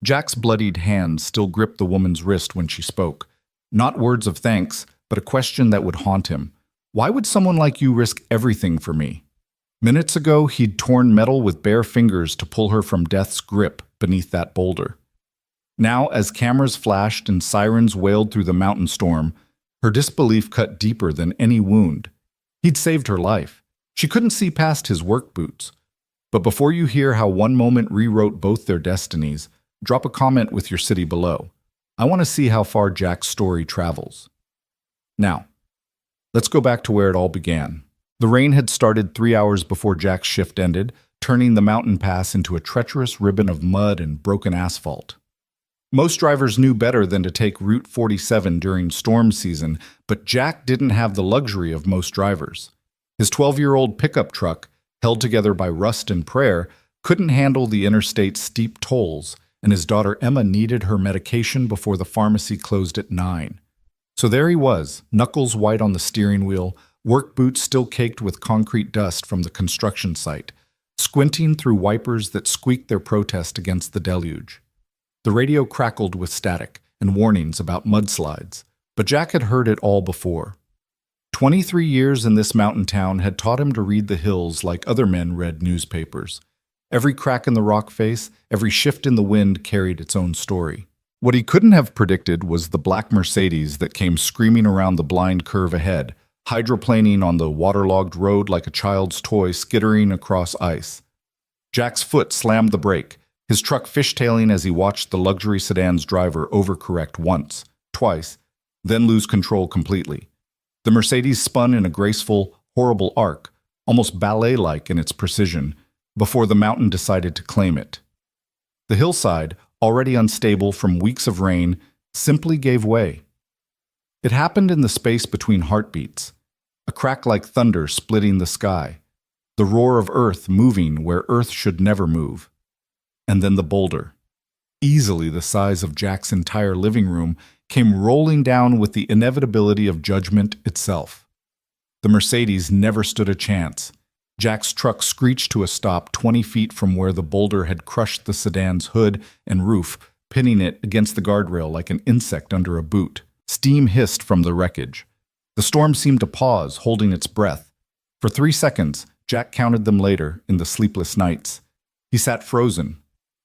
Jack's bloodied hand still gripped the woman's wrist when she spoke. Not words of thanks, but a question that would haunt him. Why would someone like you risk everything for me? Minutes ago, he'd torn metal with bare fingers to pull her from death's grip beneath that boulder. Now, as cameras flashed and sirens wailed through the mountain storm, her disbelief cut deeper than any wound. He'd saved her life. She couldn't see past his work boots. But before you hear how one moment rewrote both their destinies, drop a comment with your city below. I want to see how far Jack's story travels. Now, let's go back to where it all began. The rain had started 3 hours before Jack's shift ended, turning the mountain pass into a treacherous ribbon of mud and broken asphalt. Most drivers knew better than to take Route 47 during storm season, but Jack didn't have the luxury of most drivers. His 12-year-old pickup truck, held together by rust and prayer, couldn't handle the interstate's steep tolls, and his daughter Emma needed her medication before the pharmacy closed at 9. So there he was, knuckles white on the steering wheel, work boots still caked with concrete dust from the construction site, squinting through wipers that squeaked their protest against the deluge. The radio crackled with static and warnings about mudslides, but Jack had heard it all before. 23 years in this mountain town had taught him to read the hills like other men read newspapers. Every crack in the rock face, every shift in the wind carried its own story. What he couldn't have predicted was the black Mercedes that came screaming around the blind curve ahead, hydroplaning on the waterlogged road like a child's toy skittering across ice. Jack's foot slammed the brake, his truck fishtailing as he watched the luxury sedan's driver overcorrect once, twice, then lose control completely. The Mercedes spun in a graceful, horrible arc, almost ballet-like in its precision, before the mountain decided to claim it. The hillside, already unstable from weeks of rain, simply gave way. It happened in the space between heartbeats, a crack like thunder splitting the sky, the roar of earth moving where earth should never move. And then the boulder, easily the size of Jack's entire living room, came rolling down with the inevitability of judgment itself. The Mercedes never stood a chance. Jack's truck screeched to a stop 20 feet from where the boulder had crushed the sedan's hood and roof, pinning it against the guardrail like an insect under a boot. Steam hissed from the wreckage. The storm seemed to pause, holding its breath. For 3 seconds, Jack counted them later in the sleepless nights. He sat frozen.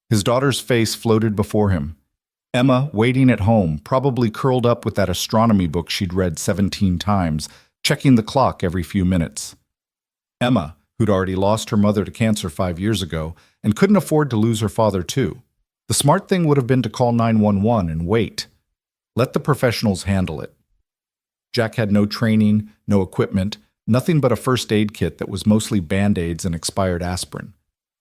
His daughter's face floated before him. Emma, waiting at home, probably curled up with that astronomy book she'd read 17 times, checking the clock every few minutes. Emma, who'd already lost her mother to cancer 5 years ago and couldn't afford to lose her father too. The smart thing would have been to call 911 and wait. Let the professionals handle it. Jack had no training, no equipment, nothing but a first aid kit that was mostly Band-Aids and expired aspirin.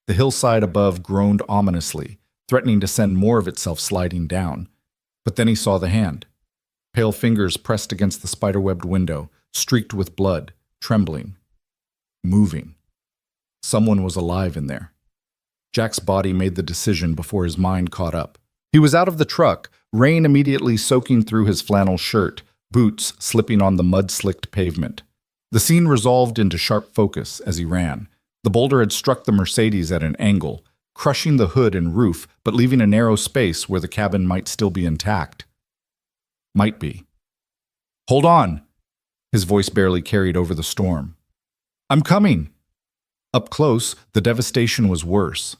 The hillside above groaned ominously, threatening to send more of itself sliding down. But then he saw the hand. Pale fingers pressed against the spiderwebbed window, streaked with blood, trembling, moving. Someone was alive in there. Jack's body made the decision before his mind caught up. He was out of the truck, rain immediately soaking through his flannel shirt, boots slipping on the mud-slicked pavement. The scene resolved into sharp focus as he ran. The boulder had struck the Mercedes at an angle, crushing the hood and roof, but leaving a narrow space where the cabin might still be intact. Might be. "Hold on!" His voice barely carried over the storm. "I'm coming!" Up close, the devastation was worse.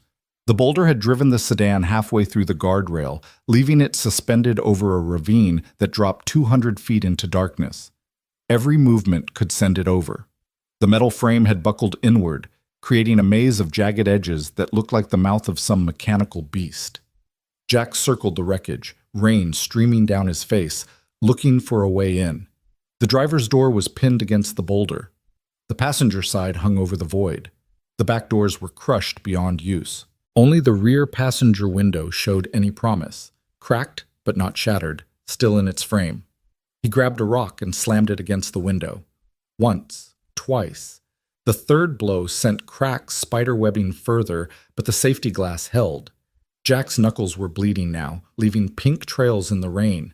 The boulder had driven the sedan halfway through the guardrail, leaving it suspended over a ravine that dropped 200 feet into darkness. Every movement could send it over. The metal frame had buckled inward, creating a maze of jagged edges that looked like the mouth of some mechanical beast. Jack circled the wreckage, rain streaming down his face, looking for a way in. The driver's door was pinned against the boulder. The passenger side hung over the void. The back doors were crushed beyond use. Only the rear passenger window showed any promise, cracked but not shattered, still in its frame. He grabbed a rock and slammed it against the window. Once, twice. The third blow sent cracks spiderwebbing further, but the safety glass held. Jack's knuckles were bleeding now, leaving pink trails in the rain.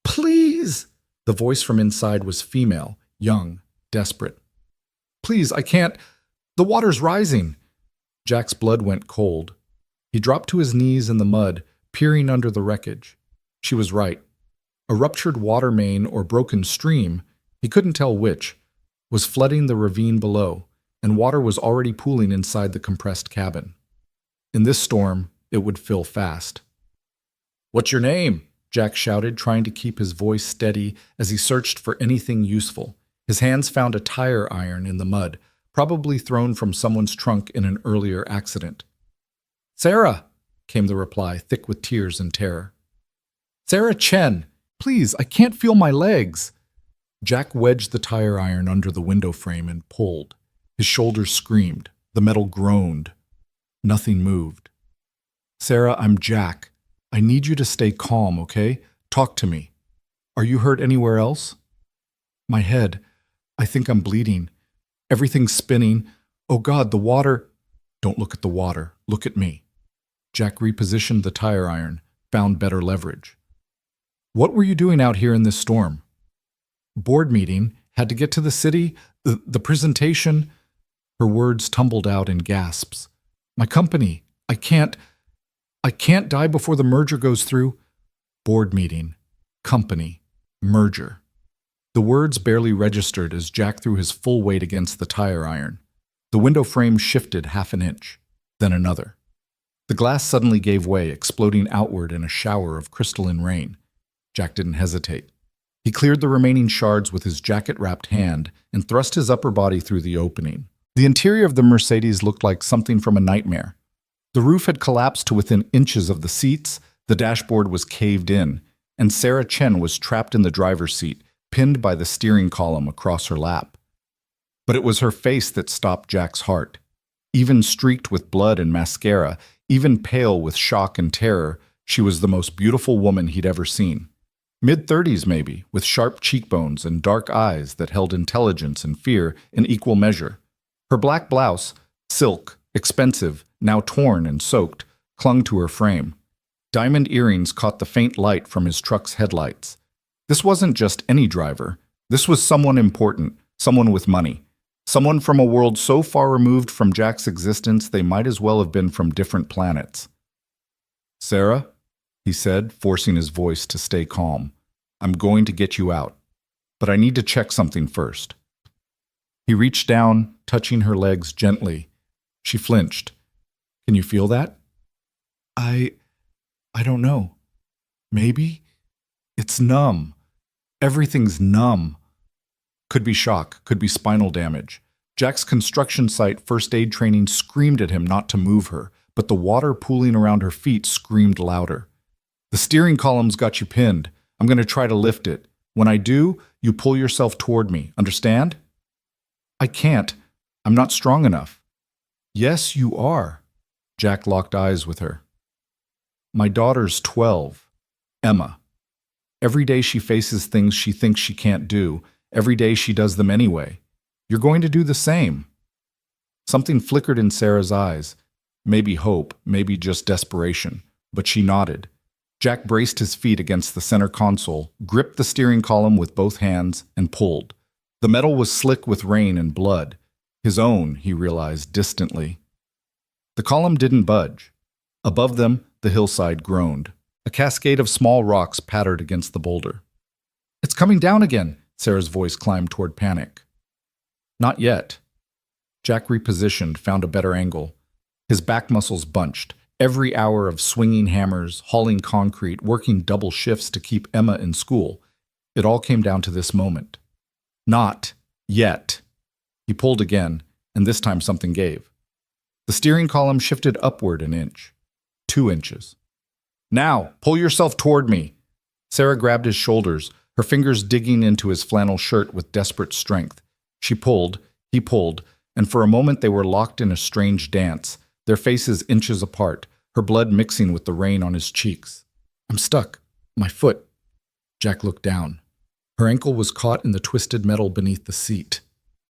"Please!" The voice from inside was female, young, desperate. "Please, I can't. The water's rising." Jack's blood went cold. He dropped to his knees in the mud, peering under the wreckage. She was right. A ruptured water main or broken stream, he couldn't tell which, was flooding the ravine below, and water was already pooling inside the compressed cabin. In this storm, it would fill fast. "What's your name?" Jack shouted, trying to keep his voice steady as he searched for anything useful. His hands found a tire iron in the mud, probably thrown from someone's trunk in an earlier accident. "Sarah," came the reply, thick with tears and terror. "Sarah Chen, please, I can't feel my legs." Jack wedged the tire iron under the window frame and pulled. His shoulders screamed. The metal groaned. Nothing moved. "Sarah, I'm Jack. I need you to stay calm, okay? Talk to me. Are you hurt anywhere else?" "My head. I think I'm bleeding. Everything's spinning. Oh God, the water." "Don't look at the water. Look at me." Jack repositioned the tire iron, found better leverage. "What were you doing out here in this storm?" "Board meeting. Had to get to the city. The presentation." Her words tumbled out in gasps. "My company. I can't die before the merger goes through." Board meeting. Company. Merger. The words barely registered as Jack threw his full weight against the tire iron. The window frame shifted half an inch, then another. The glass suddenly gave way, exploding outward in a shower of crystalline rain. Jack didn't hesitate. He cleared the remaining shards with his jacket-wrapped hand and thrust his upper body through the opening. The interior of the Mercedes looked like something from a nightmare. The roof had collapsed to within inches of the seats, the dashboard was caved in, and Sarah Chen was trapped in the driver's seat, pinned by the steering column across her lap. But it was her face that stopped Jack's heart. Even streaked with blood and mascara, even pale with shock and terror, she was the most beautiful woman he'd ever seen. Mid-30s maybe, with sharp cheekbones and dark eyes that held intelligence and fear in equal measure. Her black blouse, silk, expensive, now torn and soaked, clung to her frame. Diamond earrings caught the faint light from his truck's headlights. This wasn't just any driver. This was someone important, someone with money. Someone from a world so far removed from Jack's existence they might as well have been from different planets. "Sarah," he said, forcing his voice to stay calm, "I'm going to get you out. But I need to check something first." He reached down, touching her legs gently. She flinched. "Can you feel that?" I don't know. Maybe? It's numb. Everything's numb." Could be shock, could be spinal damage. Jack's construction site first aid training screamed at him not to move her, but the water pooling around her feet screamed louder. "The steering column's got you pinned. I'm going to try to lift it. When I do, you pull yourself toward me. Understand?" "I can't. I'm not strong enough." "Yes, you are." Jack locked eyes with her. "My daughter's 12. Emma. Every day she faces things she thinks she can't do. Every day she does them anyway. You're going to do the same." Something flickered in Sarah's eyes. Maybe hope, maybe just desperation. But she nodded. Jack braced his feet against the center console, gripped the steering column with both hands, and pulled. The metal was slick with rain and blood. His own, he realized distantly. The column didn't budge. Above them, the hillside groaned. A cascade of small rocks pattered against the boulder. "It's coming down again," Sarah's voice climbed toward panic. "Not yet." Jack repositioned, found a better angle. His back muscles bunched. Every hour of swinging hammers, hauling concrete, working double shifts to keep Emma in school. It all came down to this moment. "Not yet." He pulled again, and this time something gave. The steering column shifted upward an inch. 2 inches. "Now, pull yourself toward me." Sarah grabbed his shoulders, her fingers digging into his flannel shirt with desperate strength. She pulled, he pulled, and for a moment they were locked in a strange dance, their faces inches apart, her blood mixing with the rain on his cheeks. "I'm stuck. My foot." Jack looked down. Her ankle was caught in the twisted metal beneath the seat.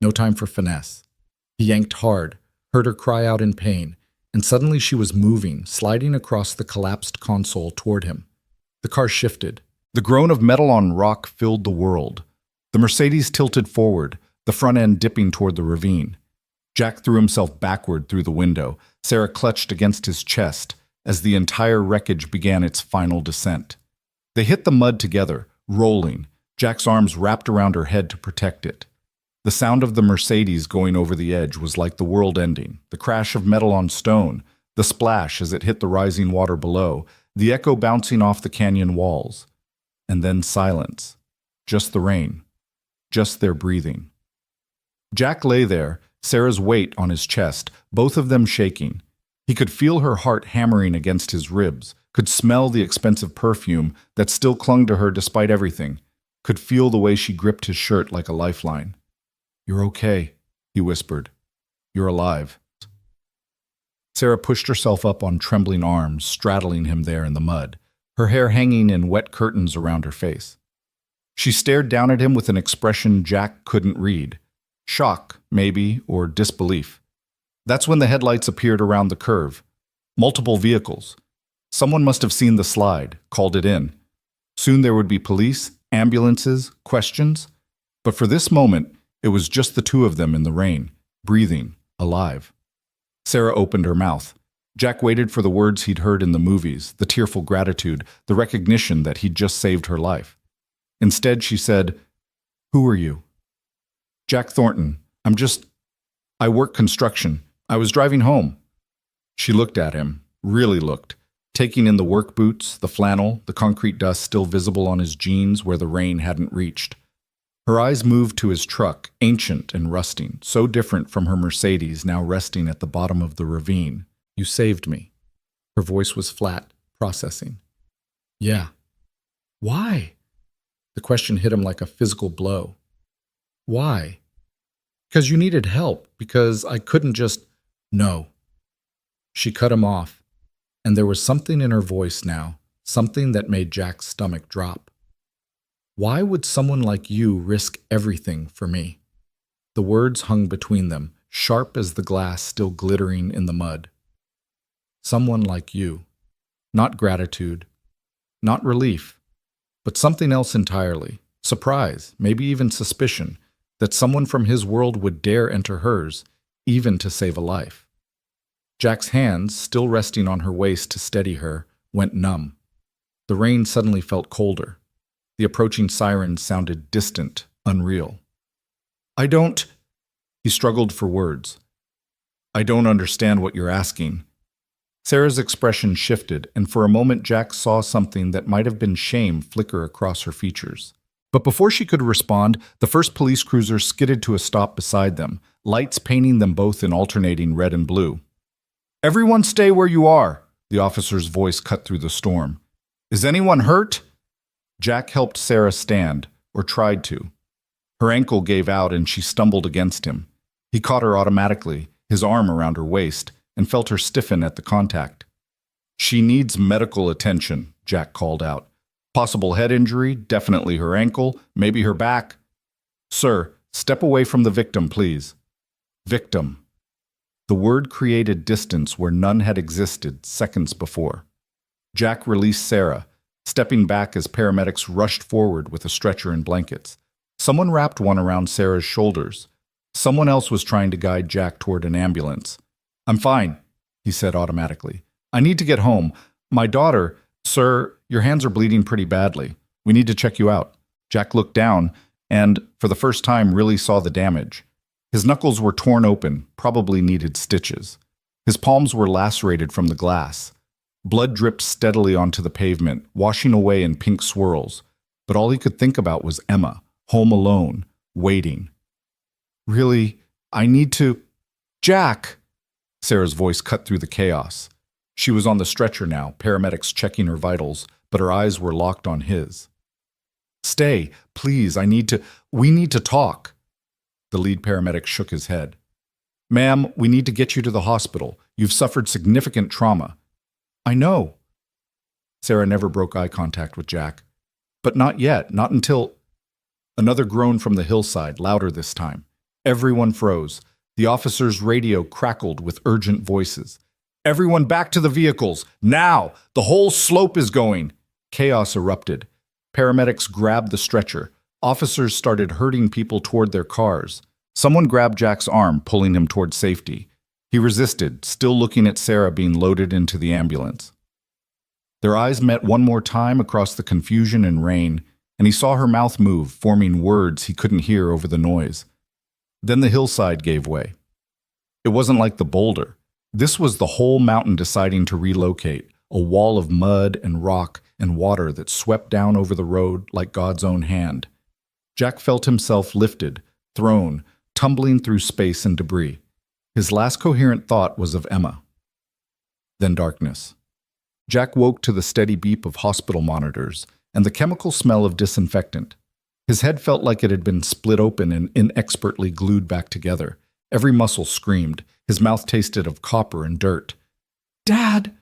No time for finesse. He yanked hard, heard her cry out in pain, and suddenly she was moving, sliding across the collapsed console toward him. The car shifted. The groan of metal on rock filled the world. The Mercedes tilted forward, the front end dipping toward the ravine. Jack threw himself backward through the window. Sarah clutched against his chest. as the entire wreckage began its final descent. They hit the mud together, rolling, Jack's arms wrapped around her head to protect it. The sound of the Mercedes going over the edge was like the world ending, the crash of metal on stone, the splash as it hit the rising water below, the echo bouncing off the canyon walls. And then silence. Just the rain. Just their breathing. Jack lay there, Sarah's weight on his chest, both of them shaking. He could feel her heart hammering against his ribs, could smell the expensive perfume that still clung to her despite everything, could feel the way she gripped his shirt like a lifeline. "You're okay," he whispered. "You're alive." Sarah pushed herself up on trembling arms, straddling him there in the mud, her hair hanging in wet curtains around her face. She stared down at him with an expression Jack couldn't read. Shock, maybe, or disbelief. That's when the headlights appeared around the curve. Multiple vehicles. Someone must have seen the slide, called it in. Soon there would be police, ambulances, questions. But for this moment, it was just the two of them in the rain, breathing, alive. Sarah opened her mouth. Jack waited for the words he'd heard in the movies, the tearful gratitude, the recognition that he'd just saved her life. Instead, she said, "Who are you?" "Jack Thornton. I work construction. I was driving home." She looked at him, really looked, taking in the work boots, the flannel, the concrete dust still visible on his jeans where the rain hadn't reached. Her eyes moved to his truck, ancient and rusting, so different from her Mercedes now resting at the bottom of the ravine. "You saved me." Her voice was flat, processing. "Yeah." "Why?" The question hit him like a physical blow. "Why?" "Because you needed help, because I couldn't just—" "No." She cut him off, and there was something in her voice now, something that made Jack's stomach drop. "Why would someone like you risk everything for me?" The words hung between them, sharp as the glass still glittering in the mud. Someone like you. Not gratitude, not relief, but something else entirely. Surprise, maybe even suspicion, that someone from his world would dare enter hers, even to save a life. Jack's hands, still resting on her waist to steady her, went numb. The rain suddenly felt colder. The approaching sirens sounded distant, unreal. "I don't—" He struggled for words. "I don't understand what you're asking." Sarah's expression shifted, and for a moment Jack saw something that might have been shame flicker across her features. But before she could respond, the first police cruiser skidded to a stop beside them, lights painting them both in alternating red and blue. "Everyone stay where you are," the officer's voice cut through the storm. "Is anyone hurt?" Jack helped Sarah stand, or tried to. Her ankle gave out and she stumbled against him. He caught her automatically, his arm around her waist, and felt her stiffen at the contact. "She needs medical attention," Jack called out. "Possible head injury, definitely her ankle, maybe her back." "Sir, step away from the victim, please." Victim. The word created distance where none had existed seconds before. Jack released Sarah, stepping back as paramedics rushed forward with a stretcher and blankets. Someone wrapped one around Sarah's shoulders. Someone else was trying to guide Jack toward an ambulance. "I'm fine," he said automatically. "I need to get home. My daughter—" "Sir, your hands are bleeding pretty badly. We need to check you out." Jack looked down and, for the first time, really saw the damage. His knuckles were torn open, probably needed stitches. His palms were lacerated from the glass. Blood dripped steadily onto the pavement, washing away in pink swirls. But all he could think about was Emma, home alone, waiting. "Really, I need to—" "Jack!" Sarah's voice cut through the chaos. She was on the stretcher now, paramedics checking her vitals, but her eyes were locked on his. "Stay, please, we need to talk." The lead paramedic shook his head. "Ma'am, we need to get you to the hospital. You've suffered significant trauma." "I know." Sarah never broke eye contact with Jack. "But not yet, not until—" Another groan from the hillside, louder this time. Everyone froze. The officer's radio crackled with urgent voices. "Everyone back to the vehicles! Now! The whole slope is going!" Chaos erupted. Paramedics grabbed the stretcher. Officers started herding people toward their cars. Someone grabbed Jack's arm, pulling him toward safety. He resisted, still looking at Sarah being loaded into the ambulance. Their eyes met one more time across the confusion and rain, and he saw her mouth move, forming words he couldn't hear over the noise. Then the hillside gave way. It wasn't like the boulder. This was the whole mountain deciding to relocate, a wall of mud and rock and water that swept down over the road like God's own hand. Jack felt himself lifted, thrown, tumbling through space and debris. His last coherent thought was of Emma. Then darkness. Jack woke to the steady beep of hospital monitors and the chemical smell of disinfectant. His head felt like it had been split open and inexpertly glued back together. Every muscle screamed. His mouth tasted of copper and dirt. "Dad!"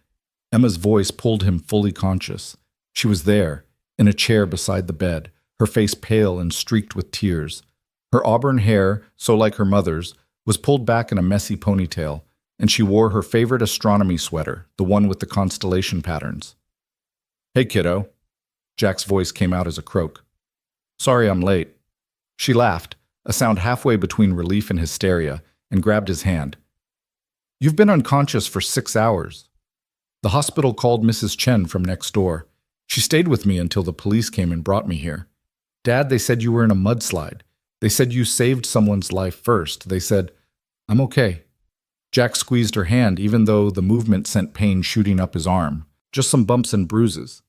Emma's voice pulled him fully conscious. She was there, in a chair beside the bed, her face pale and streaked with tears. Her auburn hair, so like her mother's, was pulled back in a messy ponytail, and she wore her favorite astronomy sweater, the one with the constellation patterns. "Hey, kiddo." Jack's voice came out as a croak. "Sorry I'm late." She laughed, a sound halfway between relief and hysteria, and grabbed his hand. "You've been unconscious for 6 hours. The hospital called Mrs. Chen from next door. She stayed with me until the police came and brought me here. Dad, they said you were in a mudslide. They said you saved someone's life first. They said, I'm okay." Jack squeezed her hand even though the movement sent pain shooting up his arm. Just some bumps and bruises.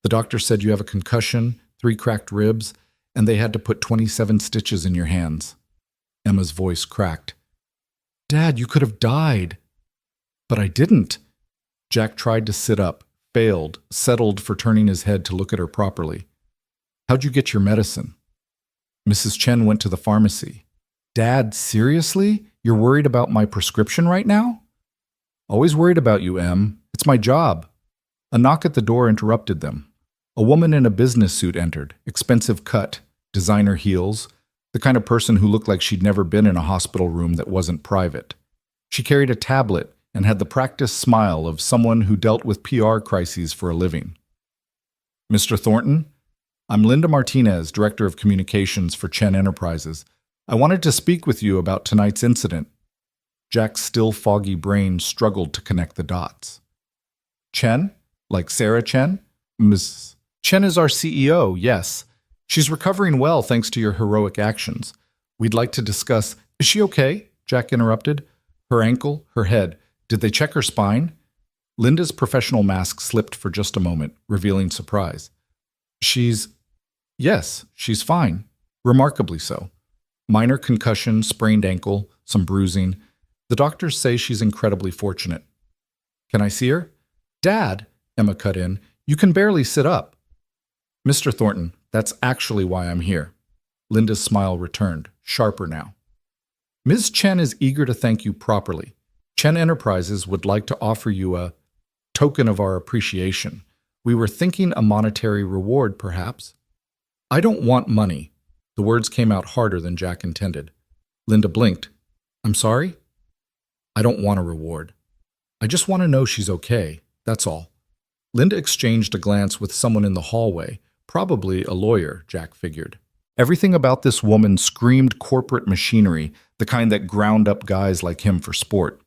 "The doctor said you have a concussion, 3 cracked ribs, and they had to put 27 stitches in your hands." Emma's voice cracked. "Dad, you could have died." "But I didn't." Jack tried to sit up, failed, settled for turning his head to look at her properly. "How'd you get your medicine?" "Mrs. Chen went to the pharmacy." "Dad, seriously? You're worried about my prescription right now?" "Always worried about you, Em. It's my job." A knock at the door interrupted them. A woman in a business suit entered, expensive cut, designer heels, the kind of person who looked like she'd never been in a hospital room that wasn't private. She carried a tablet and had the practiced smile of someone who dealt with PR crises for a living. "Mr. Thornton? I'm Linda Martinez, Director of Communications for Chen Enterprises. I wanted to speak with you about tonight's incident." Jack's still foggy brain struggled to connect the dots. "Chen? Like Sarah Chen? Ms. Chen is our CEO, yes. She's recovering well thanks to your heroic actions. We'd like to discuss—" "Is she okay?" Jack interrupted. "Her ankle, her head. Did they check her spine?" Linda's professional mask slipped for just a moment, revealing surprise. Yes, she's fine. Remarkably so. Minor concussion, sprained ankle, some bruising. The doctors say she's incredibly fortunate." "Can I see her?" "Dad," Emma cut in, "you can barely sit up." "Mr. Thornton, that's actually why I'm here." Linda's smile returned, sharper now. "Ms. Chen is eager to thank you properly. Chen Enterprises would like to offer you a token of our appreciation. We were thinking a monetary reward, perhaps." "I don't want money." The words came out harder than Jack intended. Linda blinked. "I'm sorry?" "I don't want a reward. I just want to know she's okay, that's all." Linda exchanged a glance with someone in the hallway, probably a lawyer, Jack figured. Everything about this woman screamed corporate machinery, the kind that ground up guys like him for sport.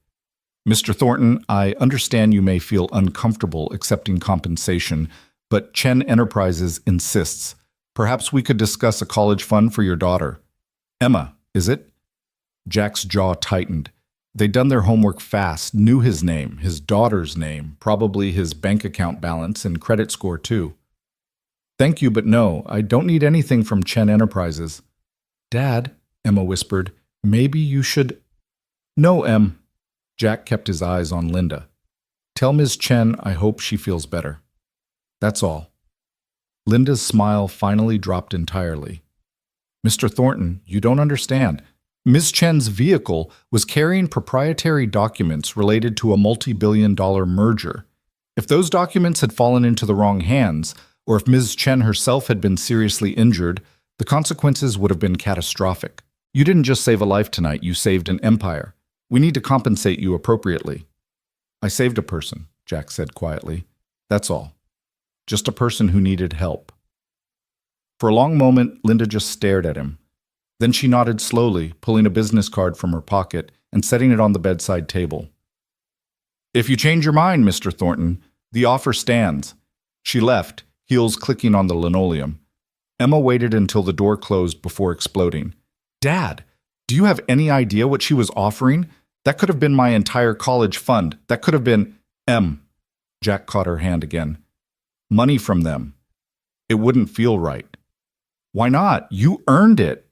"Mr. Thornton, I understand you may feel uncomfortable accepting compensation, but Chen Enterprises insists. Perhaps we could discuss a college fund for your daughter." "Emma, is it?" Jack's jaw tightened. They'd done their homework fast, knew his name, his daughter's name, probably his bank account balance and credit score too. "Thank you, but no, I don't need anything from Chen Enterprises." "Dad," Emma whispered, "maybe you should—" "No, Em." Jack kept his eyes on Linda. "Tell Ms. Chen I hope she feels better. That's all." Linda's smile finally dropped entirely. "Mr. Thornton, you don't understand. Ms. Chen's vehicle was carrying proprietary documents related to a multi-billion-dollar merger. If those documents had fallen into the wrong hands, or if Ms. Chen herself had been seriously injured, the consequences would have been catastrophic. You didn't just save a life tonight, you saved an empire. We need to compensate you appropriately." "I saved a person," Jack said quietly. "That's all. Just a person who needed help." For a long moment, Linda just stared at him. Then she nodded slowly, pulling a business card from her pocket and setting it on the bedside table. "If you change your mind, Mr. Thornton, the offer stands. She left, heels clicking on the linoleum. Emma waited until the door closed before exploding. Dad, do you have any idea what she was offering? That could have been my entire college fund. That could have been… Jack caught her hand again. Money from them. It wouldn't feel right. Why not? You earned it.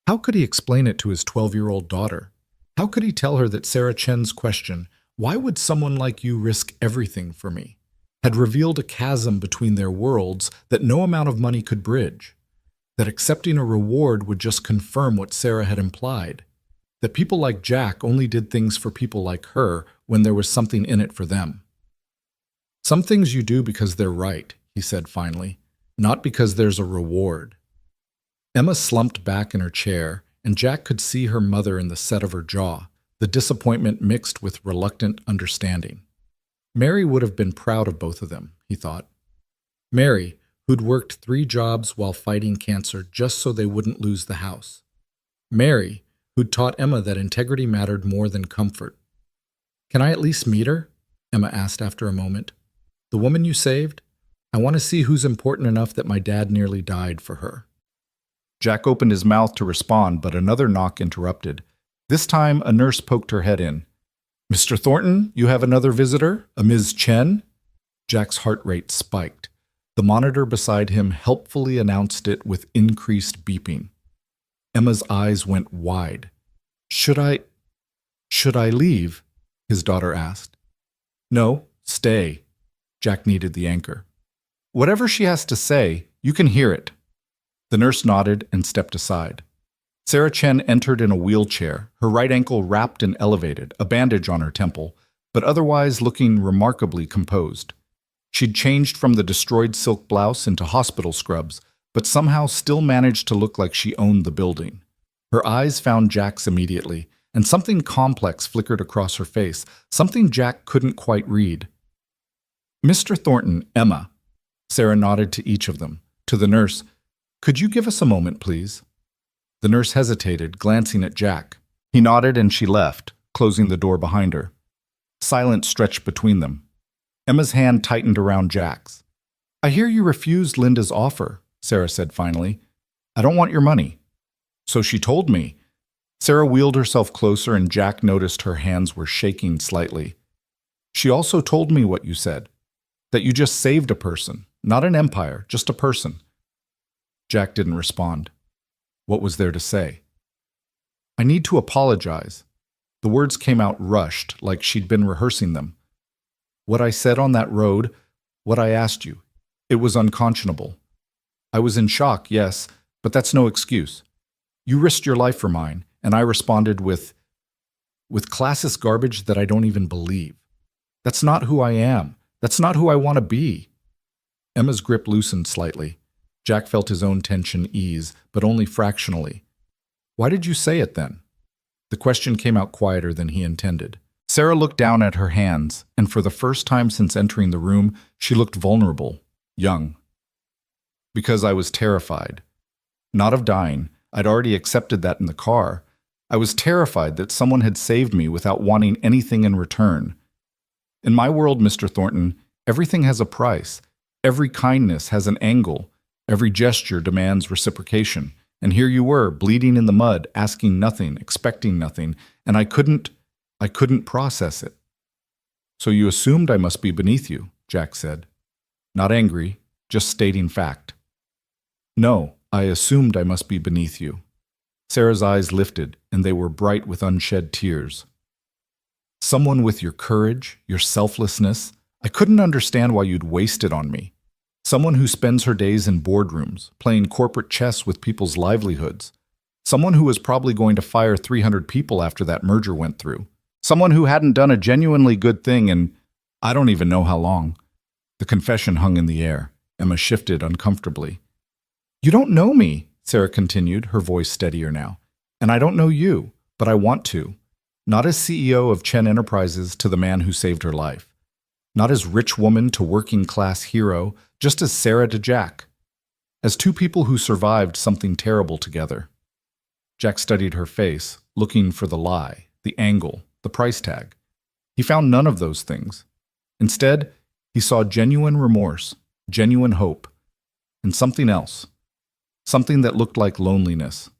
How could he explain it to his 12-year-old daughter? How could he tell her that Sarah Chen's question, "Why would someone like you risk everything for me?" had revealed a chasm between their worlds that no amount of money could bridge? That accepting a reward would just confirm what Sarah had implied. That people like Jack only did things for people like her when there was something in it for them. Some things you do because they're right, he said finally, not because there's a reward. Emma slumped back in her chair, and Jack could see her mother in the set of her jaw, the disappointment mixed with reluctant understanding. Mary would have been proud of both of them, he thought. Mary, who'd worked 3 jobs while fighting cancer just so they wouldn't lose the house. Mary, who'd taught Emma that integrity mattered more than comfort. Can I at least meet her? Emma asked after a moment. The woman you saved? I want to see who's important enough that my dad nearly died for her. Jack opened his mouth to respond, but another knock interrupted. This time, a nurse poked her head in. Mr. Thornton, you have another visitor? A Ms. Chen? Jack's heart rate spiked. The monitor beside him helpfully announced it with increased beeping. Emma's eyes went wide. Should I leave? His daughter asked. No, stay. Jack needed the anchor. Whatever she has to say, you can hear it. The nurse nodded and stepped aside. Sarah Chen entered in a wheelchair, her right ankle wrapped and elevated, a bandage on her temple, but otherwise looking remarkably composed. She'd changed from the destroyed silk blouse into hospital scrubs, but somehow still managed to look like she owned the building. Her eyes found Jack's immediately, and something complex flickered across her face, something Jack couldn't quite read. Mr. Thornton, Emma. Sarah nodded to each of them. To the nurse, could you give us a moment, please? The nurse hesitated, glancing at Jack. He nodded and she left, closing the door behind her. Silence stretched between them. Emma's hand tightened around Jack's. I hear you refused Linda's offer, Sarah said finally. I don't want your money. So she told me. Sarah wheeled herself closer and Jack noticed her hands were shaking slightly. She also told me what you said. That you just saved a person, not an empire, just a person. Jack didn't respond. What was there to say? I need to apologize. The words came out rushed, like she'd been rehearsing them. What I said on that road, what I asked you, it was unconscionable. I was in shock, yes, but that's no excuse. You risked your life for mine, and I responded with classist garbage that I don't even believe. That's not who I am. That's not who I want to be. Emma's grip loosened slightly. Jack felt his own tension ease, but only fractionally. Why did you say it then? The question came out quieter than he intended. Sarah looked down at her hands, and for the first time since entering the room, she looked vulnerable, young. Because I was terrified. Not of dying. I'd already accepted that in the car. I was terrified that someone had saved me without wanting anything in return. In my world, Mr. Thornton, everything has a price. Every kindness has an angle. Every gesture demands reciprocation. And here you were, bleeding in the mud, asking nothing, expecting nothing, and I couldn't process it. So you assumed I must be beneath you, Jack said. Not angry, just stating fact. No, I assumed I must be beneath you. Sarah's eyes lifted, and they were bright with unshed tears. Someone with your courage, your selflessness, I couldn't understand why you'd waste it on me. Someone who spends her days in boardrooms, playing corporate chess with people's livelihoods. Someone who was probably going to fire 300 people after that merger went through. Someone who hadn't done a genuinely good thing in I don't even know how long. The confession hung in the air. Emma shifted uncomfortably. You don't know me, Sarah continued, her voice steadier now. And I don't know you, but I want to. Not as CEO of Chen Enterprises to the man who saved her life. Not as rich woman to working class hero, just as Sarah to Jack. As two people who survived something terrible together. Jack studied her face, looking for the lie, the angle, the price tag. He found none of those things. Instead, he saw genuine remorse, genuine hope, and something else, something that looked like loneliness.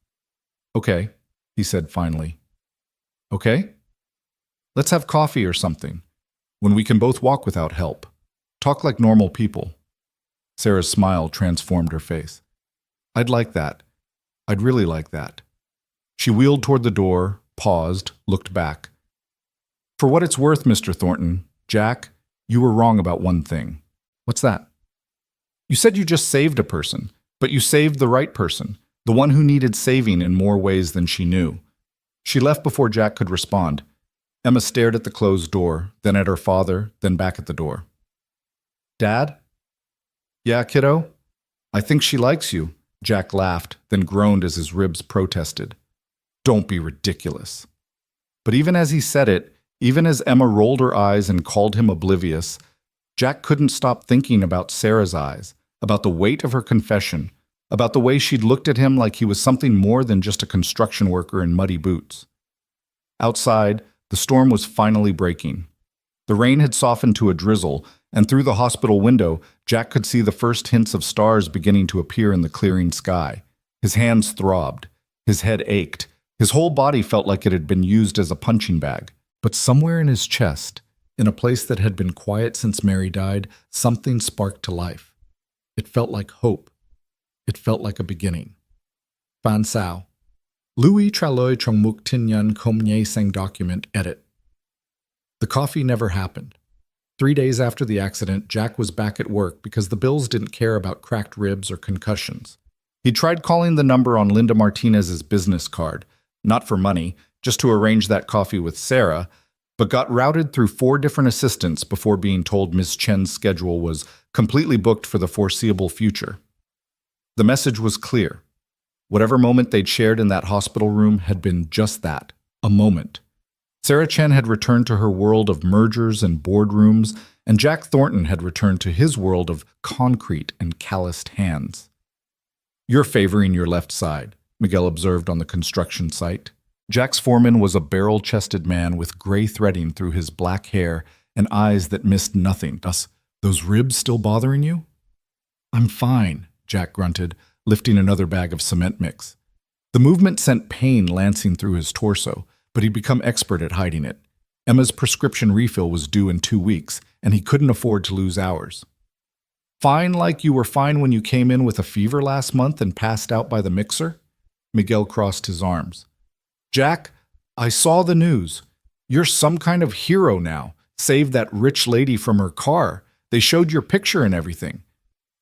Okay, he said finally. Okay? Let's have coffee or something, when we can both walk without help. Talk like normal people. Sarah's smile transformed her face. I'd like that. I'd really like that. She wheeled toward the door, paused, looked back. For what it's worth, Mr. Thornton, Jack, you were wrong about one thing. What's that? You said you just saved a person, but you saved the right person, the one who needed saving in more ways than she knew. She left before Jack could respond. Emma stared at the closed door, then at her father, then back at the door. Dad? Yeah, kiddo? I think she likes you. Jack laughed, then groaned as his ribs protested. Don't be ridiculous. But even as he said it, even as Emma rolled her eyes and called him oblivious, Jack couldn't stop thinking about Sarah's eyes, about the weight of her confession, about the way she'd looked at him like he was something more than just a construction worker in muddy boots. Outside, the storm was finally breaking. The rain had softened to a drizzle, and through the hospital window, Jack could see the first hints of stars beginning to appear in the clearing sky. His hands throbbed. His head ached. His whole body felt like it had been used as a punching bag. But somewhere in his chest, in a place that had been quiet since Mary died, something sparked to life. It felt like hope. It felt like a beginning. Phan Sao. Louis Traloy Trong Muk Tin Yan Kom Nye Sang document edit. The coffee never happened. 3 days after the accident, Jack was back at work because the Bills didn't care about cracked ribs or concussions. He tried calling the number on Linda Martinez's business card, not for money, just to arrange that coffee with Sarah, but got routed through 4 different assistants before being told Ms. Chen's schedule was completely booked for the foreseeable future. The message was clear. Whatever moment they'd shared in that hospital room had been just that, a moment. Sarah Chen had returned to her world of mergers and boardrooms, and Jack Thornton had returned to his world of concrete and calloused hands. You're favoring your left side, Miguel observed on the construction site. Jack's foreman was a barrel-chested man with gray threading through his black hair and eyes that missed nothing. Those ribs still bothering you? I'm fine, Jack grunted, lifting another bag of cement mix. The movement sent pain lancing through his torso, but he'd become expert at hiding it. Emma's prescription refill was due in 2 weeks, and he couldn't afford to lose hours. Fine like you were fine when you came in with a fever last month and passed out by the mixer? Miguel crossed his arms. Jack, I saw the news. You're some kind of hero now. Saved that rich lady from her car. They showed your picture and everything.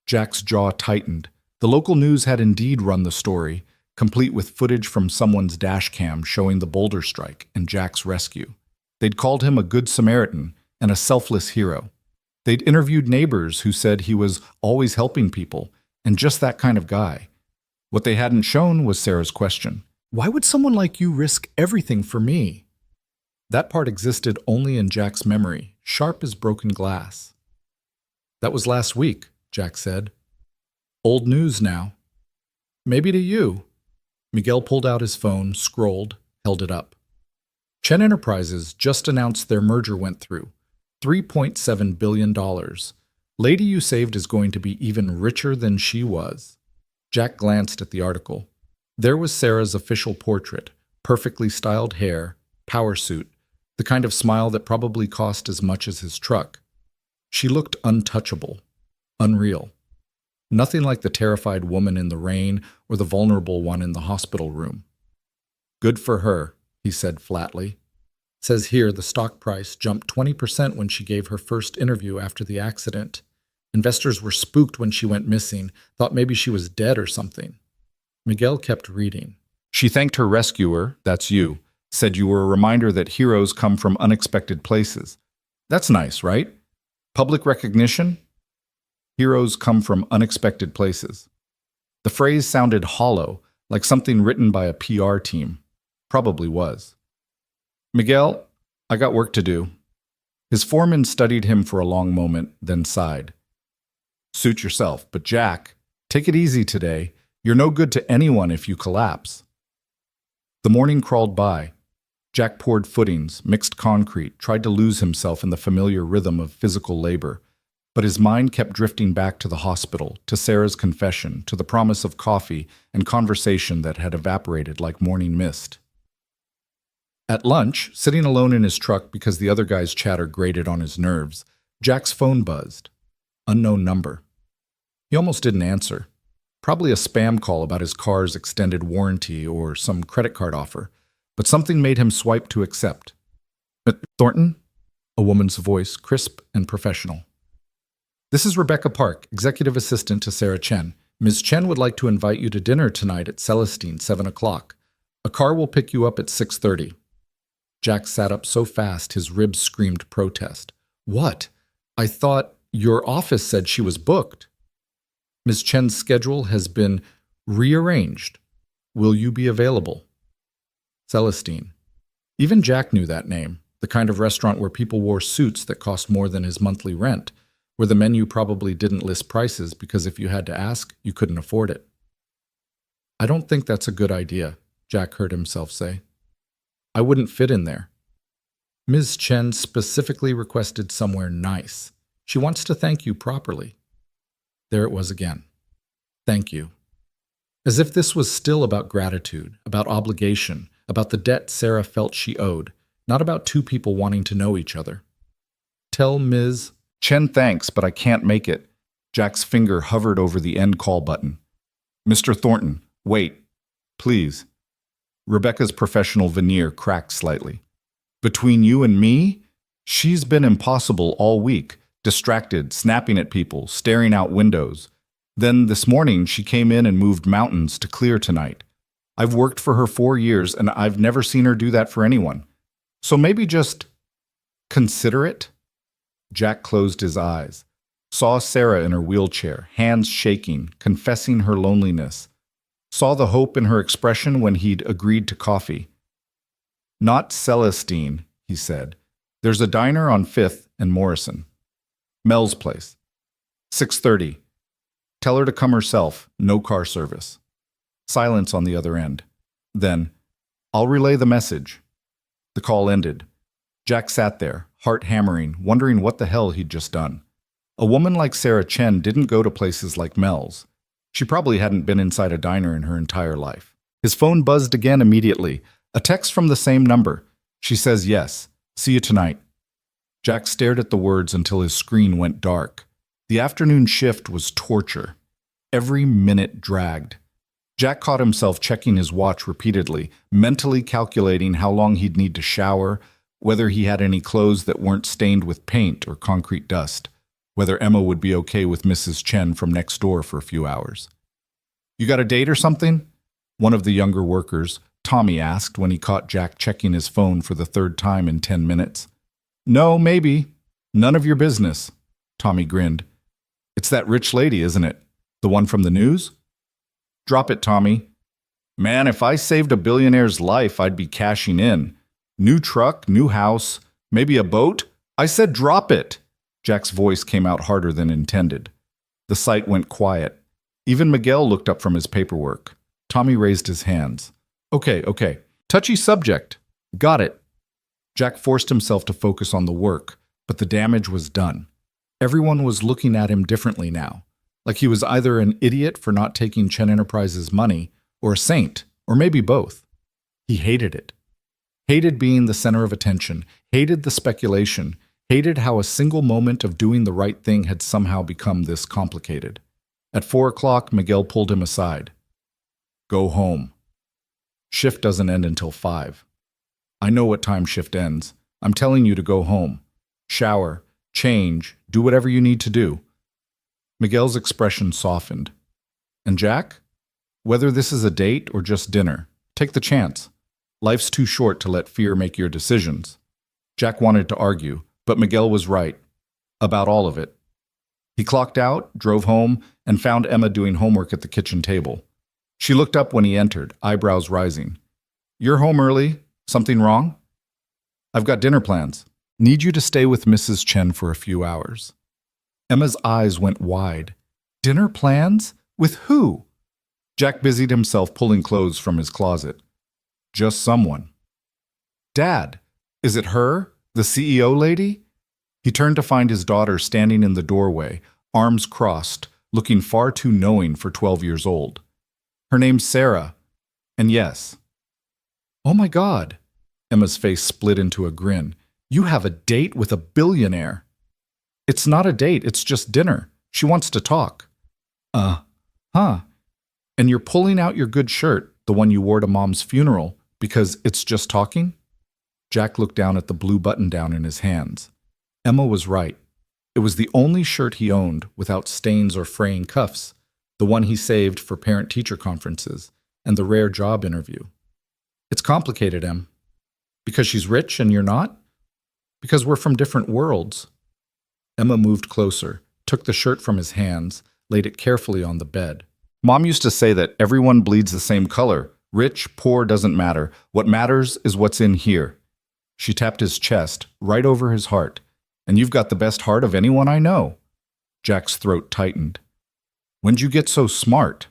Jack's jaw tightened. The local news had indeed run the story, complete with footage from someone's dash cam showing the boulder strike and Jack's rescue. They'd called him a good Samaritan and a selfless hero. They'd interviewed neighbors who said he was always helping people and just that kind of guy. What they hadn't shown was Sarah's question. Why would someone like you risk everything for me? That part existed only in Jack's memory, sharp as broken glass. That was last week, Jack said. Old news now. Maybe to you. Miguel pulled out his phone, scrolled, held it up. Chen Enterprises just announced their merger went through. $3.7 billion. Lady you saved is going to be even richer than she was. Jack glanced at the article. There was Sarah's official portrait, perfectly styled hair, power suit, the kind of smile that probably cost as much as his truck. She looked untouchable, unreal. Nothing like the terrified woman in the rain or the vulnerable one in the hospital room. Good for her, he said flatly. Says here the stock price jumped 20% when she gave her first interview after the accident. Investors were spooked when she went missing, thought maybe she was dead or something. Miguel kept reading. She thanked her rescuer, that's you, said you were a reminder that heroes come from unexpected places. That's nice, right? Public recognition? Heroes come from unexpected places. The phrase sounded hollow, like something written by a PR team. Probably was. Miguel, I got work to do. His foreman studied him for a long moment, then sighed. Suit yourself, but Jack, take it easy today. You're no good to anyone if you collapse. The morning crawled by. Jack poured footings, mixed concrete, tried to lose himself in the familiar rhythm of physical labor. but his mind kept drifting back to the hospital, to Sarah's confession, to the promise of coffee and conversation that had evaporated like morning mist. At lunch, sitting alone in his truck because the other guy's chatter grated on his nerves, Jack's phone buzzed. Unknown number. He almost didn't answer. Probably a spam call about his car's extended warranty or some credit card offer, but something made him swipe to accept. Thornton? A woman's voice, crisp and professional. This is Rebecca Park, executive assistant to Sarah Chen. Ms. Chen would like to invite you to dinner tonight at Celestine, 7 o'clock. A car will pick you up at 6:30. Jack sat up so fast his ribs screamed protest. What? I thought your office said she was booked. Ms. Chen's schedule has been rearranged. Will you be available? Celestine. Even Jack knew that name, the kind of restaurant where people wore suits that cost more than his monthly rent, where the menu probably didn't list prices because if you had to ask, you couldn't afford it. I don't think that's a good idea, Jack heard himself say. I wouldn't fit in there. Ms. Chen specifically requested somewhere nice. She wants to thank you properly. There it was again. Thank you. As if this was still about gratitude, about obligation, about the debt Sarah felt she owed, not about two people wanting to know each other. Tell Ms. Chen thanks, but I can't make it. Jack's finger hovered over the end call button. Mr. Thornton, wait. Please. Rebecca's professional veneer cracked slightly. Between you and me, she's been impossible all week, distracted, snapping at people, staring out windows. Then this morning she came in and moved mountains to clear tonight. I've worked for her 4 years and I've never seen her do that for anyone. So maybe just consider it? Jack closed his eyes, saw Sarah in her wheelchair, hands shaking, confessing her loneliness. Saw the hope in her expression when he'd agreed to coffee. Not Celestine, he said. There's a diner on 5th and Morrison. Mel's place. 6:30. Tell her to come herself, no car service. Silence on the other end. Then, I'll relay the message. The call ended. Jack sat there, heart hammering, wondering what the hell he'd just done. A woman like Sarah Chen didn't go to places like Mel's. She probably hadn't been inside a diner in her entire life. His phone buzzed again immediately. A text from the same number. She says yes. See you tonight. Jack stared at the words until his screen went dark. The afternoon shift was torture. Every minute dragged. Jack caught himself checking his watch repeatedly, mentally calculating how long he'd need to shower, whether he had any clothes that weren't stained with paint or concrete dust, whether Emma would be okay with Mrs. Chen from next door for a few hours. You got a date or something? One of the younger workers, Tommy, asked when he caught Jack checking his phone for the 3rd time in 10 minutes. No, maybe. None of your business. Tommy grinned. It's that rich lady, isn't it? The one from the news? Drop it, Tommy. Man, if I saved a billionaire's life, I'd be cashing in. New truck, new house, maybe a boat? I said drop it. Jack's voice came out harder than intended. The site went quiet. Even Miguel looked up from his paperwork. Tommy raised his hands. Okay. Touchy subject. Got it. Jack forced himself to focus on the work, but the damage was done. Everyone was looking at him differently now, like he was either an idiot for not taking Chen Enterprises' money, or a saint, or maybe both. He hated it. Hated being the center of attention, hated the speculation, hated how a single moment of doing the right thing had somehow become this complicated. At 4 o'clock, Miguel pulled him aside. Go home. Shift doesn't end until 5. I know what time shift ends. I'm telling you to go home. Shower, change, do whatever you need to do. Miguel's expression softened. And Jack? Whether this is a date or just dinner, take the chance. Life's too short to let fear make your decisions. Jack wanted to argue, but Miguel was right. About all of it. He clocked out, drove home, and found Emma doing homework at the kitchen table. She looked up when he entered, eyebrows rising. You're home early. Something wrong? I've got dinner plans. Need you to stay with Mrs. Chen for a few hours. Emma's eyes went wide. Dinner plans? With who? Jack busied himself pulling clothes from his closet. Just someone. Dad, is it her, the CEO lady? He turned to find his daughter standing in the doorway, arms crossed, looking far too knowing for 12 years old. Her name's Sarah. And yes. Oh my God. Emma's face split into a grin. You have a date with a billionaire. It's not a date, it's just dinner. She wants to talk. Huh. And you're pulling out your good shirt, the one you wore to Mom's funeral, because it's just talking? Jack looked down at the blue button-down in his hands. Emma was right. It was the only shirt he owned without stains or fraying cuffs, the one he saved for parent-teacher conferences and the rare job interview. It's complicated, Em. Because she's rich and you're not? Because we're from different worlds. Emma moved closer, took the shirt from his hands, laid it carefully on the bed. Mom used to say that everyone bleeds the same color. Rich, poor, doesn't matter. What matters is what's in here. She tapped his chest, right over his heart. And you've got the best heart of anyone I know. Jack's throat tightened. When'd you get so smart?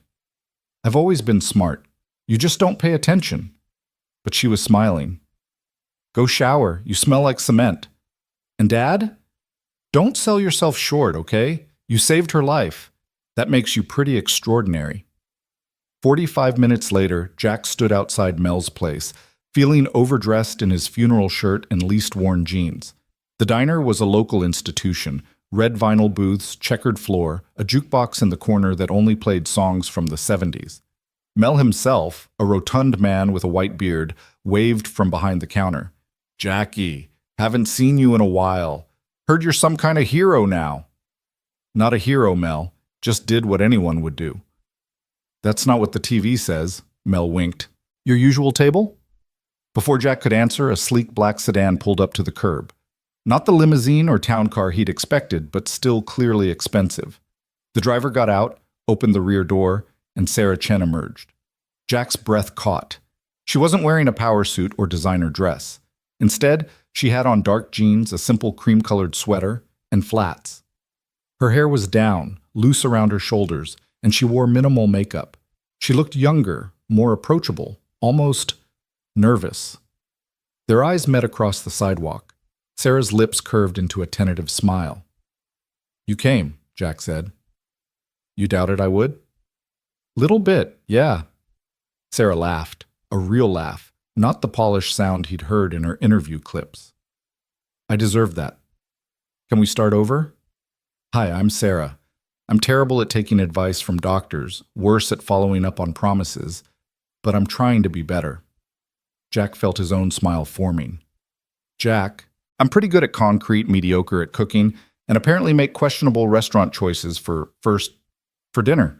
I've always been smart. You just don't pay attention. But she was smiling. Go shower. You smell like cement. And Dad? Don't sell yourself short, okay? You saved her life. That makes you pretty extraordinary. 45 minutes later, Jack stood outside Mel's place, feeling overdressed in his funeral shirt and least-worn jeans. The diner was a local institution, red vinyl booths, checkered floor, a jukebox in the corner that only played songs from the 70s. Mel himself, a rotund man with a white beard, waved from behind the counter. Jackie, haven't seen you in a while. Heard you're some kind of hero now. Not a hero, Mel. Just did what anyone would do. That's not what the TV says, Mel winked. Your usual table? Before Jack could answer, a sleek black sedan pulled up to the curb. Not the limousine or town car he'd expected, but still clearly expensive. The driver got out, opened the rear door, and Sarah Chen emerged. Jack's breath caught. She wasn't wearing a power suit or designer dress. Instead, she had on dark jeans, a simple cream-colored sweater, and flats. Her hair was down, loose around her shoulders, and she wore minimal makeup. She looked younger, more approachable, almost nervous. Their eyes met across the sidewalk. Sarah's lips curved into a tentative smile. You came, Jack said. You doubted I would? Little bit, yeah. Sarah laughed, a real laugh, not the polished sound he'd heard in her interview clips. I deserve that. Can we start over? Hi, I'm Sarah. I'm terrible at taking advice from doctors, worse at following up on promises, but I'm trying to be better. Jack felt his own smile forming. Jack, I'm pretty good at concrete, mediocre at cooking, and apparently make questionable restaurant choices for dinner.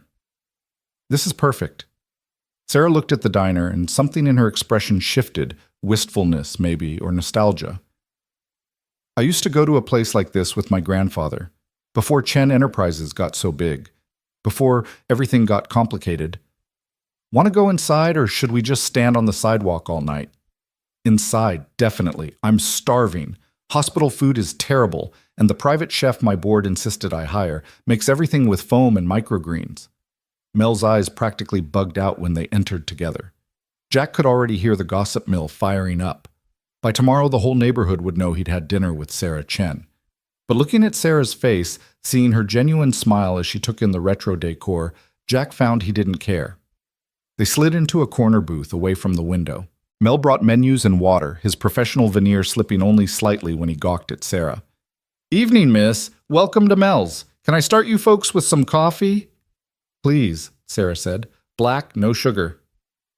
This is perfect. Sarah looked at the diner, and something in her expression shifted, wistfulness maybe, or nostalgia. I used to go to a place like this with my grandfather, before Chen Enterprises got so big, before everything got complicated. Want to go inside, or should we just stand on the sidewalk all night? Inside, definitely. I'm starving. Hospital food is terrible, and the private chef my board insisted I hire makes everything with foam and microgreens. Mel's eyes practically bugged out when they entered together. Jack could already hear the gossip mill firing up. By tomorrow, the whole neighborhood would know he'd had dinner with Sarah Chen. But looking at Sarah's face, seeing her genuine smile as she took in the retro decor, Jack found he didn't care. They slid into a corner booth away from the window. Mel brought menus and water, his professional veneer slipping only slightly when he gawked at Sarah. Evening, miss. Welcome to Mel's. Can I start you folks with some coffee? Please, Sarah said. Black, no sugar.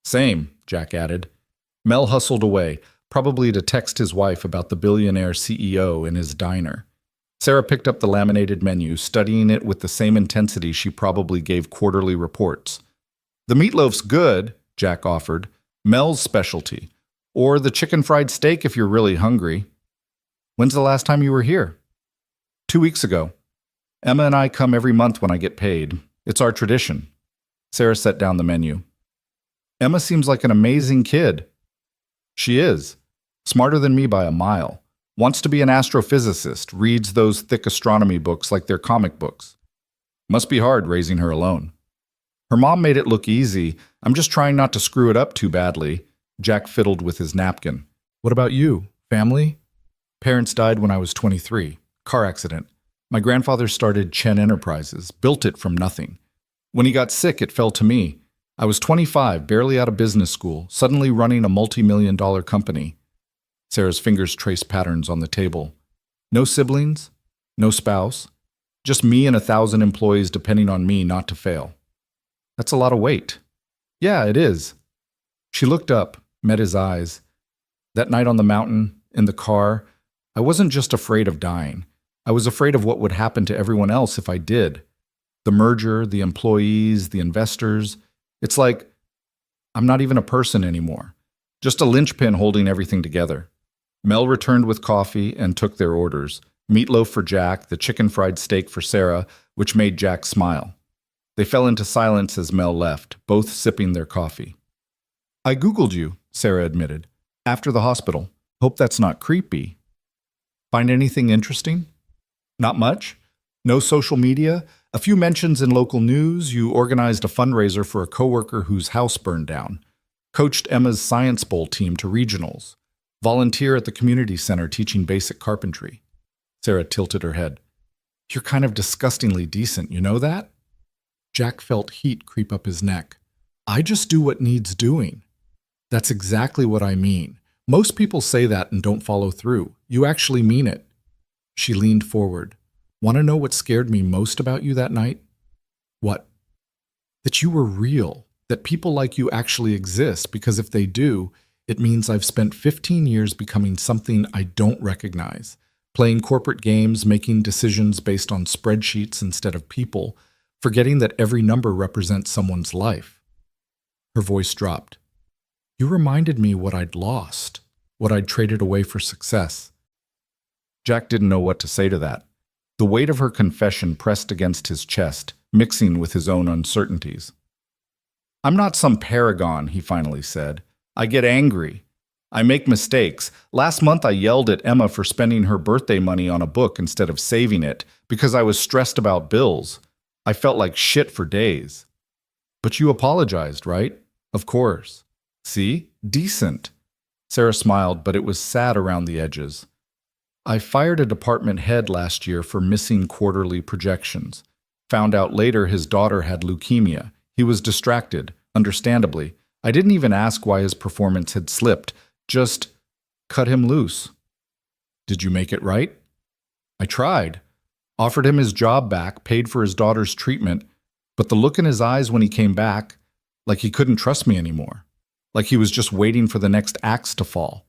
Same, Jack added. Mel hustled away, probably to text his wife about the billionaire CEO in his diner. Sarah picked up the laminated menu, studying it with the same intensity she probably gave quarterly reports. The meatloaf's good, Jack offered. Mel's specialty. Or the chicken fried steak if you're really hungry. When's the last time you were here? 2 weeks ago. Emma and I come every month when I get paid. It's our tradition. Sarah set down the menu. Emma seems like an amazing kid. She is. Smarter than me by a mile. Wants to be an astrophysicist, reads those thick astronomy books like they're comic books. Must be hard raising her alone. Her mom made it look easy. I'm just trying not to screw it up too badly. Jack fiddled with his napkin. What about you? Family? Parents died when I was 23. Car accident. My grandfather started Chen Enterprises, built it from nothing. When he got sick, it fell to me. I was 25, barely out of business school, suddenly running a multi-million-dollar company. Sarah's fingers traced patterns on the table. No siblings, no spouse, just me and 1,000 employees depending on me not to fail. That's a lot of weight. Yeah, it is. She looked up, met his eyes. That night on the mountain, in the car, I wasn't just afraid of dying. I was afraid of what would happen to everyone else if I did. The merger, the employees, the investors. It's like I'm not even a person anymore. Just a linchpin holding everything together. Mel returned with coffee and took their orders. Meatloaf for Jack, the chicken fried steak for Sarah, which made Jack smile. They fell into silence as Mel left, both sipping their coffee. I Googled you, Sarah admitted. After the hospital. Hope that's not creepy. Find anything interesting? Not much. No social media. A few mentions in local news. You organized a fundraiser for a coworker whose house burned down. Coached Emma's Science Bowl team to regionals. Volunteer at the community center teaching basic carpentry. Sarah tilted her head. You're kind of disgustingly decent, you know that? Jack felt heat creep up his neck. I just do what needs doing. That's exactly what I mean. Most people say that and don't follow through. You actually mean it. She leaned forward. Want to know what scared me most about you that night? What? That you were real. That people like you actually exist, because if they do, it means I've spent 15 years becoming something I don't recognize. Playing corporate games, making decisions based on spreadsheets instead of people, forgetting that every number represents someone's life. Her voice dropped. You reminded me what I'd lost, what I'd traded away for success. Jack didn't know what to say to that. The weight of her confession pressed against his chest, mixing with his own uncertainties. I'm not some paragon, he finally said. I get angry. I make mistakes. Last month I yelled at Emma for spending her birthday money on a book instead of saving it because I was stressed about bills. I felt like shit for days. But you apologized, right? Of course. See? Decent. Sarah smiled, but it was sad around the edges. I fired a department head last year for missing quarterly projections. Found out later his daughter had leukemia. He was distracted, understandably. I didn't even ask why his performance had slipped. Just cut him loose. Did you make it right? I tried. Offered him his job back, paid for his daughter's treatment, but the look in his eyes when he came back, like he couldn't trust me anymore. Like he was just waiting for the next axe to fall.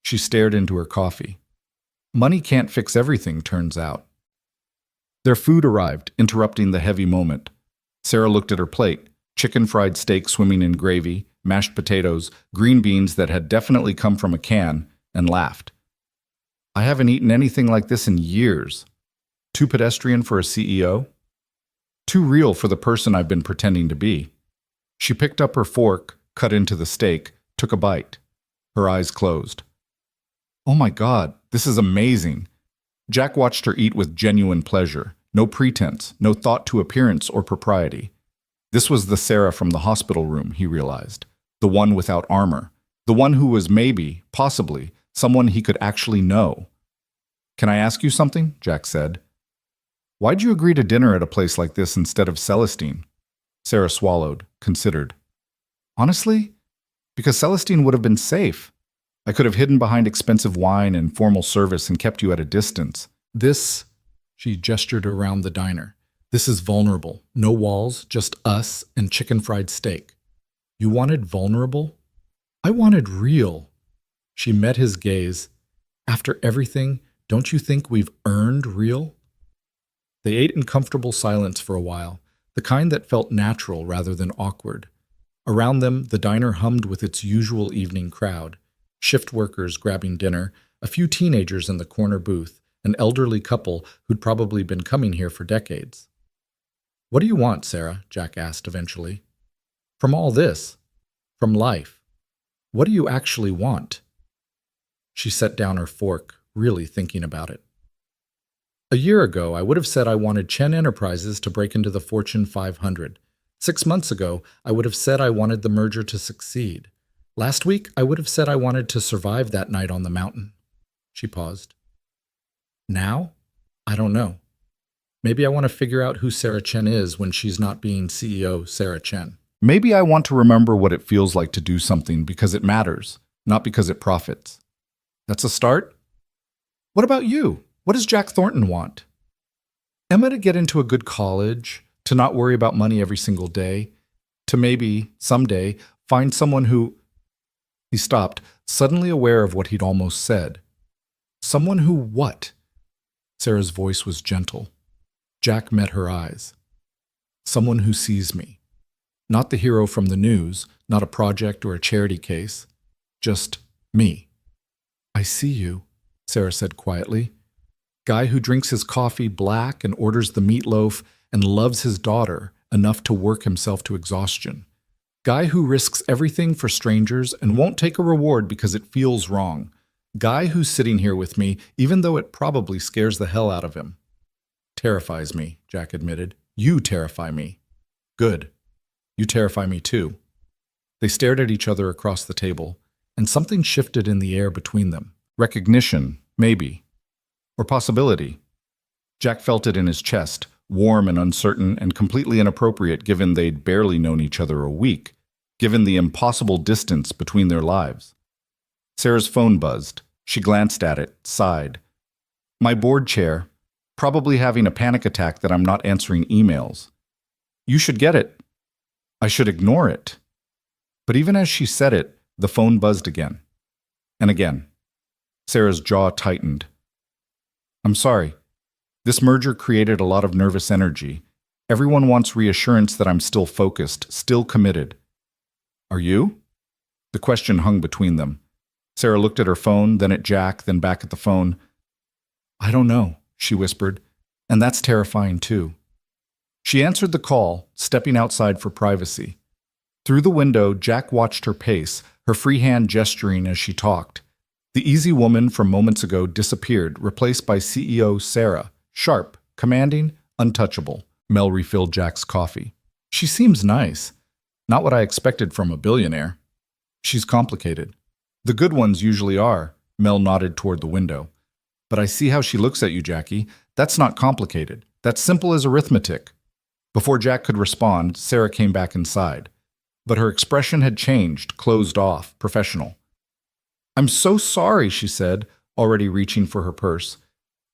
She stared into her coffee. Money can't fix everything, turns out. Their food arrived, interrupting the heavy moment. Sarah looked at her plate. Chicken fried steak swimming in gravy, mashed potatoes, green beans that had definitely come from a can, and laughed. I haven't eaten anything like this in years. Too pedestrian for a CEO? Too real for the person I've been pretending to be. She picked up her fork, cut into the steak, took a bite. Her eyes closed. Oh my God, this is amazing. Jack watched her eat with genuine pleasure. No pretense, no thought to appearance or propriety. This was the Sarah from the hospital room, he realized. The one without armor. The one who was maybe, possibly, someone he could actually know. Can I ask you something? Jack said. Why'd you agree to dinner at a place like this instead of Celestine? Sarah swallowed, considered. Honestly, because Celestine would have been safe. I could have hidden behind expensive wine and formal service and kept you at a distance. This, she gestured around the diner. This is vulnerable. No walls, just us and chicken fried steak. You wanted vulnerable? I wanted real. She met his gaze. After everything, don't you think we've earned real? They ate in comfortable silence for a while, the kind that felt natural rather than awkward. Around them, the diner hummed with its usual evening crowd. Shift workers grabbing dinner, a few teenagers in the corner booth, an elderly couple who'd probably been coming here for decades. What do you want, Sarah? Jack asked eventually. From all this? From life? What do you actually want? She set down her fork, really thinking about it. A year ago, I would have said I wanted Chen Enterprises to break into the Fortune 500. 6 months ago, I would have said I wanted the merger to succeed. Last week, I would have said I wanted to survive that night on the mountain. She paused. Now? I don't know. Maybe I want to figure out who Sarah Chen is when she's not being CEO Sarah Chen. Maybe I want to remember what it feels like to do something because it matters, not because it profits. That's a start? What about you? What does Jack Thornton want? Emma to get into a good college, to not worry about money every single day, to maybe, someday, find someone who... He stopped, suddenly aware of what he'd almost said. Someone who what? Sarah's voice was gentle. Jack met her eyes. Someone who sees me. Not the hero from the news, not a project or a charity case. Just me. I see you, Sarah said quietly. Guy who drinks his coffee black and orders the meatloaf and loves his daughter enough to work himself to exhaustion. Guy who risks everything for strangers and won't take a reward because it feels wrong. Guy who's sitting here with me even though it probably scares the hell out of him. Terrifies me, Jack admitted. You terrify me. Good. You terrify me too. They stared at each other across the table, and something shifted in the air between them. Recognition, maybe. Or possibility. Jack felt it in his chest, warm and uncertain and completely inappropriate given they'd barely known each other a week, given the impossible distance between their lives. Sarah's phone buzzed. She glanced at it, sighed. My board chair, probably having a panic attack that I'm not answering emails. You should get it. I should ignore it. But even as she said it, the phone buzzed again. And again. Sarah's jaw tightened. I'm sorry. This merger created a lot of nervous energy. Everyone wants reassurance that I'm still focused, still committed. Are you? The question hung between them. Sarah looked at her phone, then at Jack, then back at the phone. I don't know, she whispered, and that's terrifying too. She answered the call, stepping outside for privacy. Through the window, Jack watched her pace, her free hand gesturing as she talked. The easy woman from moments ago disappeared, replaced by CEO Sarah, sharp, commanding, untouchable. Mel refilled Jack's coffee. She seems nice. Not what I expected from a billionaire. She's complicated. The good ones usually are, Mel nodded toward the window. But I see how she looks at you, Jackie. That's not complicated. That's simple as arithmetic. Before Jack could respond, Sarah came back inside. But her expression had changed, closed off, professional. I'm so sorry, she said, already reaching for her purse.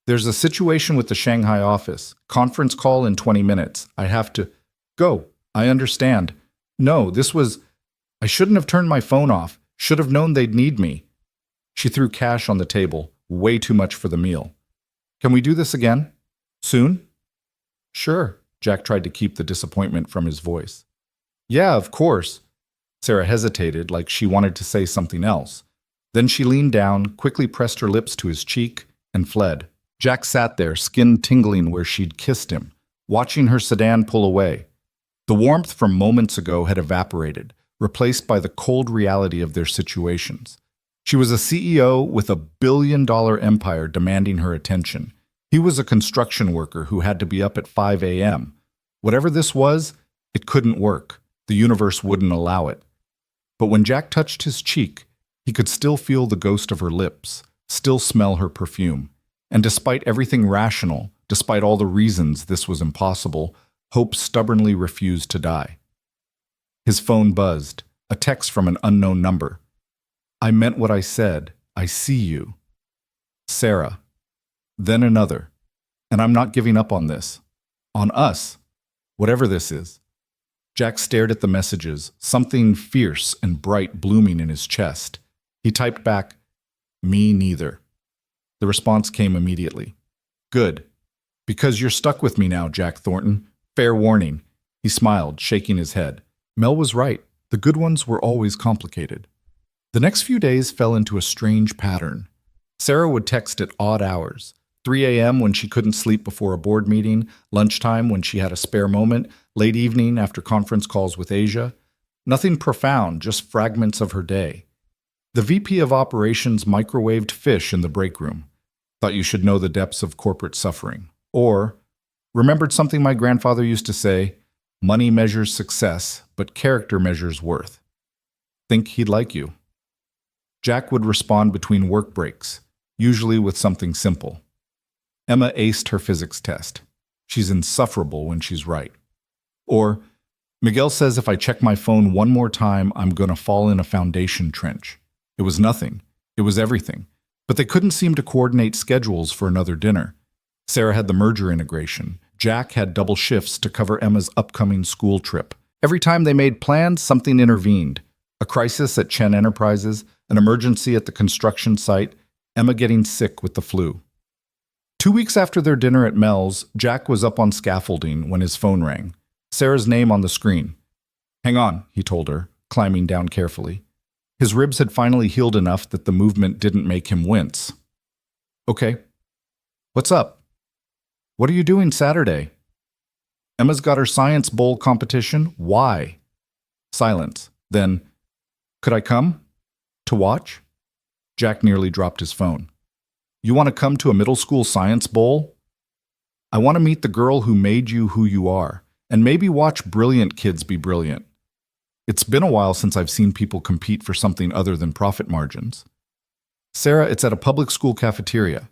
There's a situation with the Shanghai office. Conference call in 20 minutes. I have to... Go. I understand. No, this was... I shouldn't have turned my phone off. Should have known they'd need me. She threw cash on the table. Way too much for the meal. Can we do this again? Soon? Sure. Jack tried to keep the disappointment from his voice. Yeah, of course. Sarah hesitated, like she wanted to say something else. Then she leaned down, quickly pressed her lips to his cheek, and fled. Jack sat there, skin tingling where she'd kissed him, watching her sedan pull away. The warmth from moments ago had evaporated, replaced by the cold reality of their situations. She was a CEO with a billion-dollar empire demanding her attention. He was a construction worker who had to be up at 5 a.m. Whatever this was, it couldn't work. The universe wouldn't allow it. But when Jack touched his cheek, he could still feel the ghost of her lips, still smell her perfume. And despite everything rational, despite all the reasons this was impossible, hope stubbornly refused to die. His phone buzzed, a text from an unknown number. I meant what I said. I see you. Sarah. Then another. And I'm not giving up on this. On us. Whatever this is. Jack stared at the messages, something fierce and bright blooming in his chest. He typed back, Me neither. The response came immediately. Good. Because you're stuck with me now, Jack Thornton. Fair warning. He smiled, shaking his head. Mel was right. The good ones were always complicated. The next few days fell into a strange pattern. Sarah would text at odd hours. 3 a.m. when she couldn't sleep before a board meeting, lunchtime when she had a spare moment, late evening after conference calls with Asia. Nothing profound, just fragments of her day. The VP of Operations microwaved fish in the break room. Thought you should know the depths of corporate suffering. Or, remembered something my grandfather used to say, money measures success, but character measures worth. Think he'd like you. Jack would respond between work breaks, usually with something simple. Emma aced her physics test. She's insufferable when she's right. Or, Miguel says if I check my phone one more time, I'm going to fall in a foundation trench. It was nothing. It was everything. But they couldn't seem to coordinate schedules for another dinner. Sarah had the merger integration. Jack had double shifts to cover Emma's upcoming school trip. Every time they made plans, something intervened. A crisis at Chen Enterprises, an emergency at the construction site, Emma getting sick with the flu. 2 weeks after their dinner at Mel's, Jack was up on scaffolding when his phone rang. Sarah's name on the screen. "Hang on," he told her, climbing down carefully. His ribs had finally healed enough that the movement didn't make him wince. "Okay. What's up? What are you doing Saturday?" "Emma's got her science bowl competition. Why?" Silence. Then, "Could I come? To watch?" Jack nearly dropped his phone. "You want to come to a middle school science bowl?" "I want to meet the girl who made you who you are, and maybe watch brilliant kids be brilliant. It's been a while since I've seen people compete for something other than profit margins." "Sarah, it's at a public school cafeteria.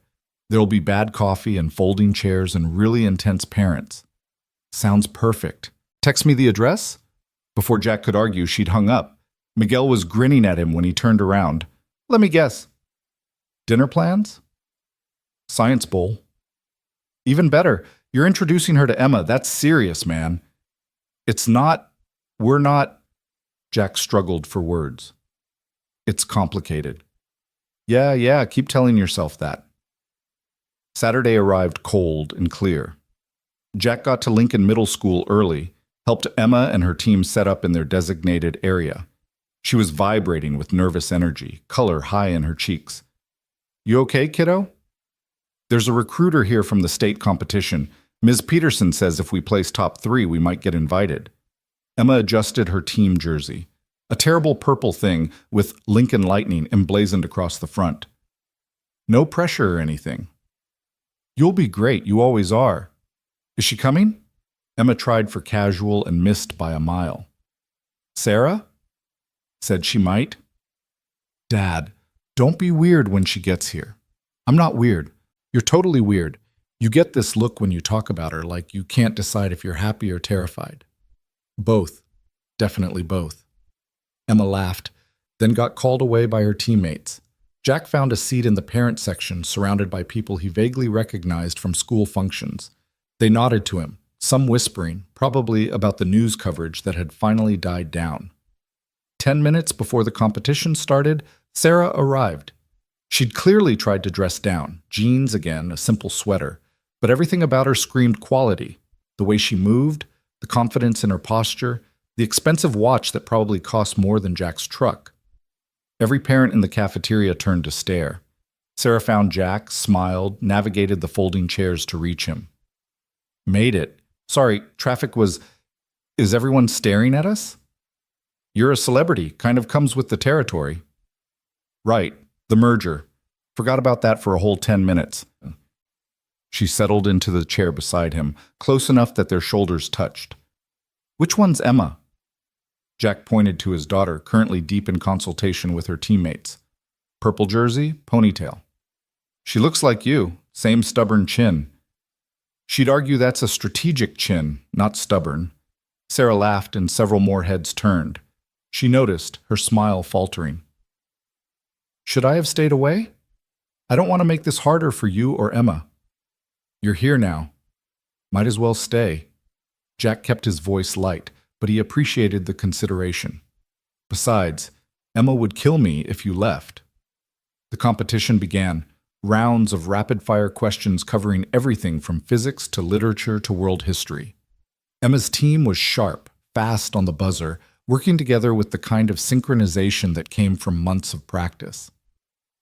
There'll be bad coffee and folding chairs and really intense parents." "Sounds perfect. Text me the address?" Before Jack could argue, she'd hung up. Miguel was grinning at him when he turned around. "Let me guess. Dinner plans?" "Science bowl." "Even better. You're introducing her to Emma. That's serious, man." "It's not. We're not." Jack struggled for words. "It's complicated." Yeah, keep telling yourself that." Saturday arrived cold and clear. Jack got to Lincoln Middle School early, helped Emma and her team set up in their designated area. She was vibrating with nervous energy, color high in her cheeks. "You okay, kiddo?" "There's a recruiter here from the state competition. Ms. Peterson says if we place top 3, we might get invited." Emma adjusted her team jersey, a terrible purple thing with Lincoln Lightning emblazoned across the front. "No pressure or anything." "You'll be great, you always are." "Is she coming?" Emma tried for casual and missed by a mile. "Sarah?" "Said she might." "Dad, don't be weird when she gets here." "I'm not weird. You're totally weird. You get this look when you talk about her, like you can't decide if you're happy or terrified." "Both. Definitely both." Emma laughed, then got called away by her teammates. Jack found a seat in the parent section surrounded by people he vaguely recognized from school functions. They nodded to him, some whispering, probably about the news coverage that had finally died down. 10 minutes before the competition started, Sarah arrived. She'd clearly tried to dress down, jeans again, a simple sweater, but everything about her screamed quality. The way she moved, the confidence in her posture, the expensive watch that probably cost more than Jack's truck. Every parent in the cafeteria turned to stare. Sarah found Jack, smiled, navigated the folding chairs to reach him. "Made it. Sorry, traffic was... Is everyone staring at us?" "You're a celebrity. Kind of comes with the territory." "Right. The merger. Forgot about that for a whole 10 minutes. She settled into the chair beside him, close enough that their shoulders touched. "Which one's Emma?" Jack pointed to his daughter, currently deep in consultation with her teammates. "Purple jersey, ponytail." "She looks like you. Same stubborn chin." She'd argue that's a strategic chin, not stubborn. Sarah laughed and several more heads turned. She noticed, her smile faltering. "Should I have stayed away? I don't want to make this harder for you or Emma." "You're here now. Might as well stay." Jack kept his voice light, but he appreciated the consideration. "Besides, Emma would kill me if you left." The competition began, rounds of rapid-fire questions covering everything from physics to literature to world history. Emma's team was sharp, fast on the buzzer, working together with the kind of synchronization that came from months of practice.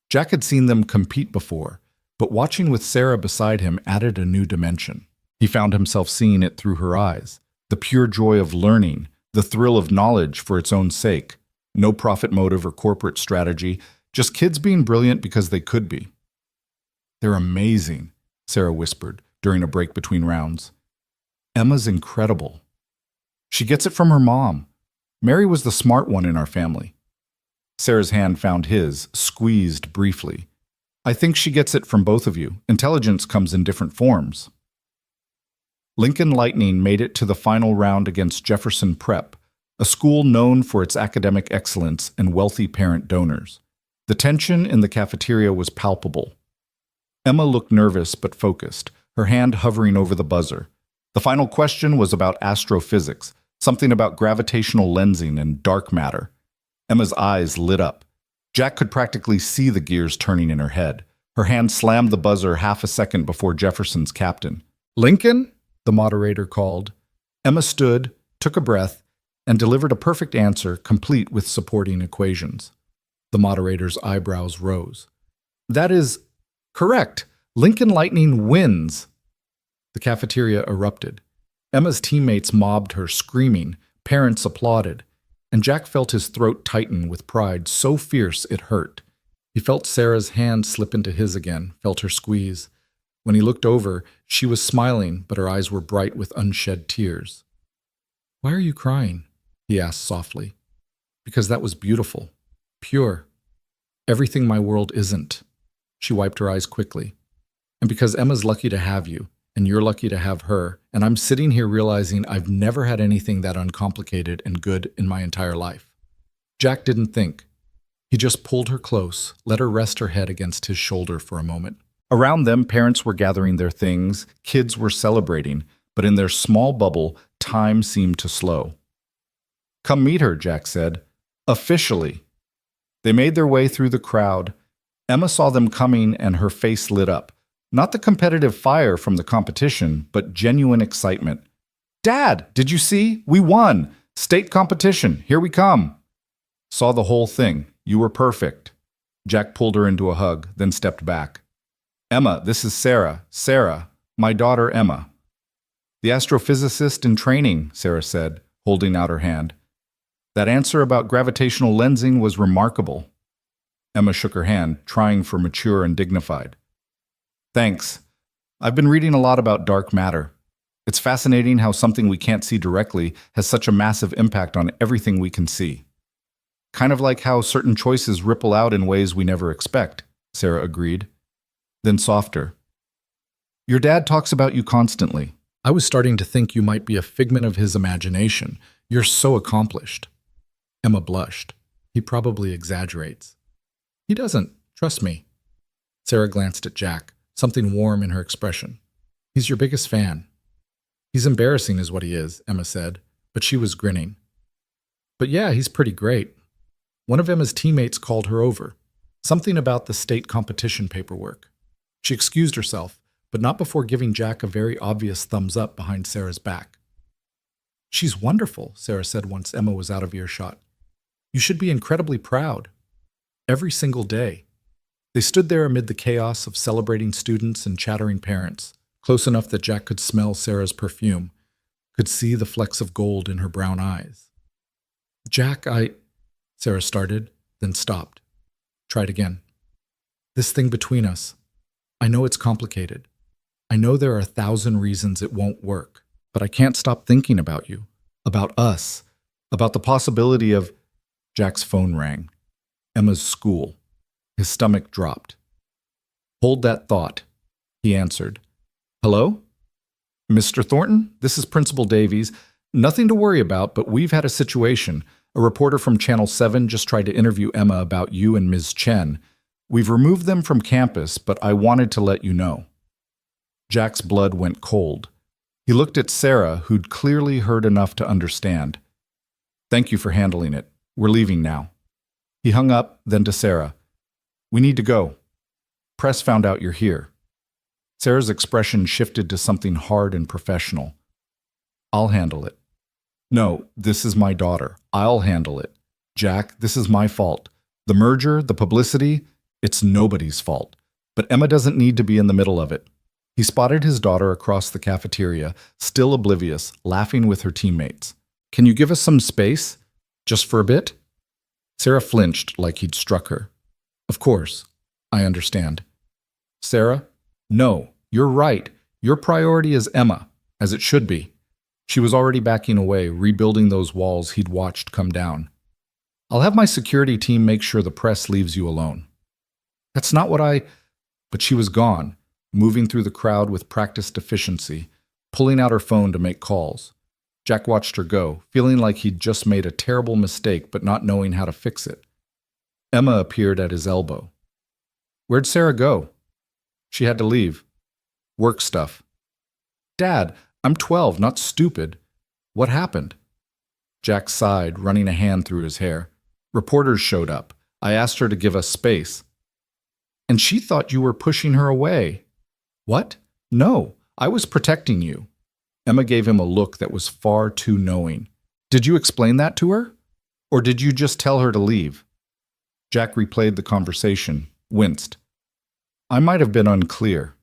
Jack had seen them compete before, but watching with Sarah beside him added a new dimension. He found himself seeing it through her eyes, the pure joy of learning, the thrill of knowledge for its own sake. No profit motive or corporate strategy, just kids being brilliant because they could be. "They're amazing," Sarah whispered during a break between rounds. "Emma's incredible. She gets it from her mom. Mary was the smart one in our family." Sarah's hand found his, squeezed briefly. I think she gets it from both of you. Intelligence comes in different forms. Lincoln Lightning made it to the final round against Jefferson Prep, a school known for its academic excellence and wealthy parent donors. The tension in the cafeteria was palpable. Emma looked nervous but focused, her hand hovering over the buzzer. The final question was about astrophysics, something about gravitational lensing and dark matter. Emma's eyes lit up. Jack could practically see the gears turning in her head. Her hand slammed the buzzer half a second before Jefferson's captain. "Lincoln?" the moderator called. Emma stood, took a breath, and delivered a perfect answer complete with supporting equations. The moderator's eyebrows rose. "That is correct. Lincoln Lightning wins." The cafeteria erupted. Emma's teammates mobbed her, screaming. Parents applauded. And Jack felt his throat tighten with pride so fierce it hurt. He felt Sarah's hand slip into his again, felt her squeeze. When he looked over, she was smiling, but her eyes were bright with unshed tears. "Why are you crying?" he asked softly. "Because that was beautiful. Pure. Everything my world isn't." She wiped her eyes quickly. "And because Emma's lucky to have you, and you're lucky to have her, and I'm sitting here realizing I've never had anything that uncomplicated and good in my entire life." Jack didn't think. He just pulled her close, let her rest her head against his shoulder for a moment. Around them, parents were gathering their things, kids were celebrating, but in their small bubble, time seemed to slow. "Come meet her," Jack said. "Officially." They made their way through the crowd. Emma saw them coming and her face lit up. Not the competitive fire from the competition, but genuine excitement. "Dad, did you see? We won! State competition, here we come!" "Saw the whole thing. You were perfect." Jack pulled her into a hug, then stepped back. "Emma, this is Sarah. Sarah, my daughter Emma." "The astrophysicist in training," Sarah said, holding out her hand. "That answer about gravitational lensing was remarkable." Emma shook her hand, trying for mature and dignified. "Thanks. I've been reading a lot about dark matter. It's fascinating how something we can't see directly has such a massive impact on everything we can see. Kind of like how certain choices ripple out in ways we never expect," Sarah agreed. Then softer. "Your dad talks about you constantly. I was starting to think you might be a figment of his imagination. You're so accomplished." Emma blushed. "He probably exaggerates." "He doesn't. Trust me." Sarah glanced at Jack, something warm in her expression. "He's your biggest fan." "He's embarrassing is what he is," Emma said, but she was grinning. "But yeah, he's pretty great." One of Emma's teammates called her over. Something about the state competition paperwork. She excused herself, but not before giving Jack a very obvious thumbs up behind Sarah's back. "She's wonderful," Sarah said once Emma was out of earshot. "You should be incredibly proud. Every single day." They stood there amid the chaos of celebrating students and chattering parents, close enough that Jack could smell Sarah's perfume, could see the flecks of gold in her brown eyes. "Jack, Sarah started, then stopped. Tried again. "This thing between us. I know it's complicated. I know there are 1,000 reasons it won't work, but I can't stop thinking about you, about us, about the possibility of—" Jack's phone rang. Emma's school. His stomach dropped. "Hold that thought," he answered. "Hello? Mr. Thornton, this is Principal Davies. Nothing to worry about, but we've had a situation. A reporter from Channel 7 just tried to interview Emma about you and Ms. Chen. We've removed them from campus, but I wanted to let you know." Jack's blood went cold. He looked at Sarah, who'd clearly heard enough to understand. "Thank you for handling it. We're leaving now." He hung up, then to Sarah. "We need to go. Press found out you're here." Sarah's expression shifted to something hard and professional. "I'll handle it." "No, this is my daughter. I'll handle it. Jack, this is my fault. The merger, the publicity, it's nobody's fault. But Emma doesn't need to be in the middle of it." He spotted his daughter across the cafeteria, still oblivious, laughing with her teammates. "Can you give us some space? Just for a bit?" Sarah flinched like he'd struck her. "Of course. I understand." "Sarah? No, you're right. Your priority is Emma, as it should be." She was already backing away, rebuilding those walls he'd watched come down. "I'll have my security team make sure the press leaves you alone." "That's not what But she was gone, moving through the crowd with practiced efficiency, pulling out her phone to make calls. Jack watched her go, feeling like he'd just made a terrible mistake but not knowing how to fix it. Emma appeared at his elbow. "Where'd Sarah go?" "She had to leave. Work stuff." "Dad, I'm 12, not stupid. What happened?" Jack sighed, running a hand through his hair. "Reporters showed up. I asked her to give us space." "And she thought you were pushing her away." "What? No, I was protecting you." Emma gave him a look that was far too knowing. "Did you explain that to her? Or did you just tell her to leave?" Jack replayed the conversation, winced. "I might have been unclear."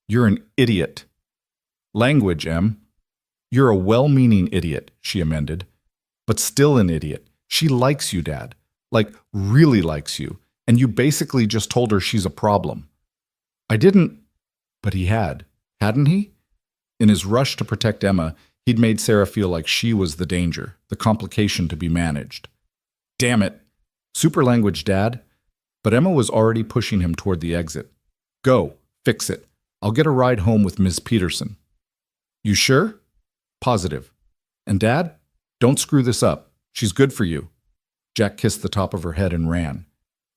"You're an idiot." "Language, Em." "You're a well-meaning idiot," she amended. "But still an idiot. She likes you, Dad. Like, really likes you. And you basically just told her she's a problem." "I didn't." But he had. Hadn't he? In his rush to protect Emma, he'd made Sarah feel like she was the danger, the complication to be managed. Damn it. Super language, Dad. But Emma was already pushing him toward the exit. "Go. Fix it. I'll get a ride home with Ms. Peterson." "You sure?" "Positive." "And Dad? Don't screw this up. She's good for you." Jack kissed the top of her head and ran.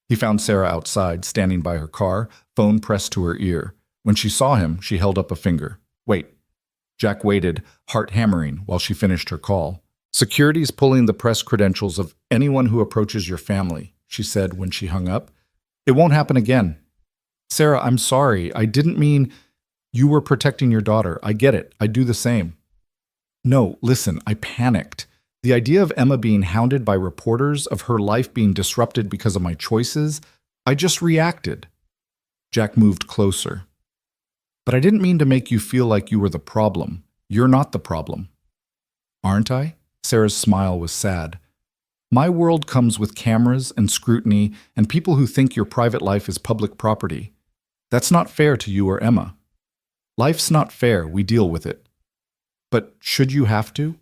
He found Sarah outside, standing by her car, phone pressed to her ear. When she saw him, she held up a finger. "Wait." Jack waited, heart hammering, while she finished her call. "Security's pulling the press credentials of anyone who approaches your family," she said when she hung up. "It won't happen again." "Sarah, I'm sorry. I didn't mean—" "You were protecting your daughter. I get it. I'd do the same." "No, listen, I panicked. The idea of Emma being hounded by reporters, of her life being disrupted because of my choices, I just reacted." Jack moved closer. "But I didn't mean to make you feel like you were the problem. You're not the problem." "Aren't I?" Sarah's smile was sad. "My world comes with cameras and scrutiny and people who think your private life is public property. That's not fair to you or Emma. Life's not fair, we deal with it." "But should you have to?"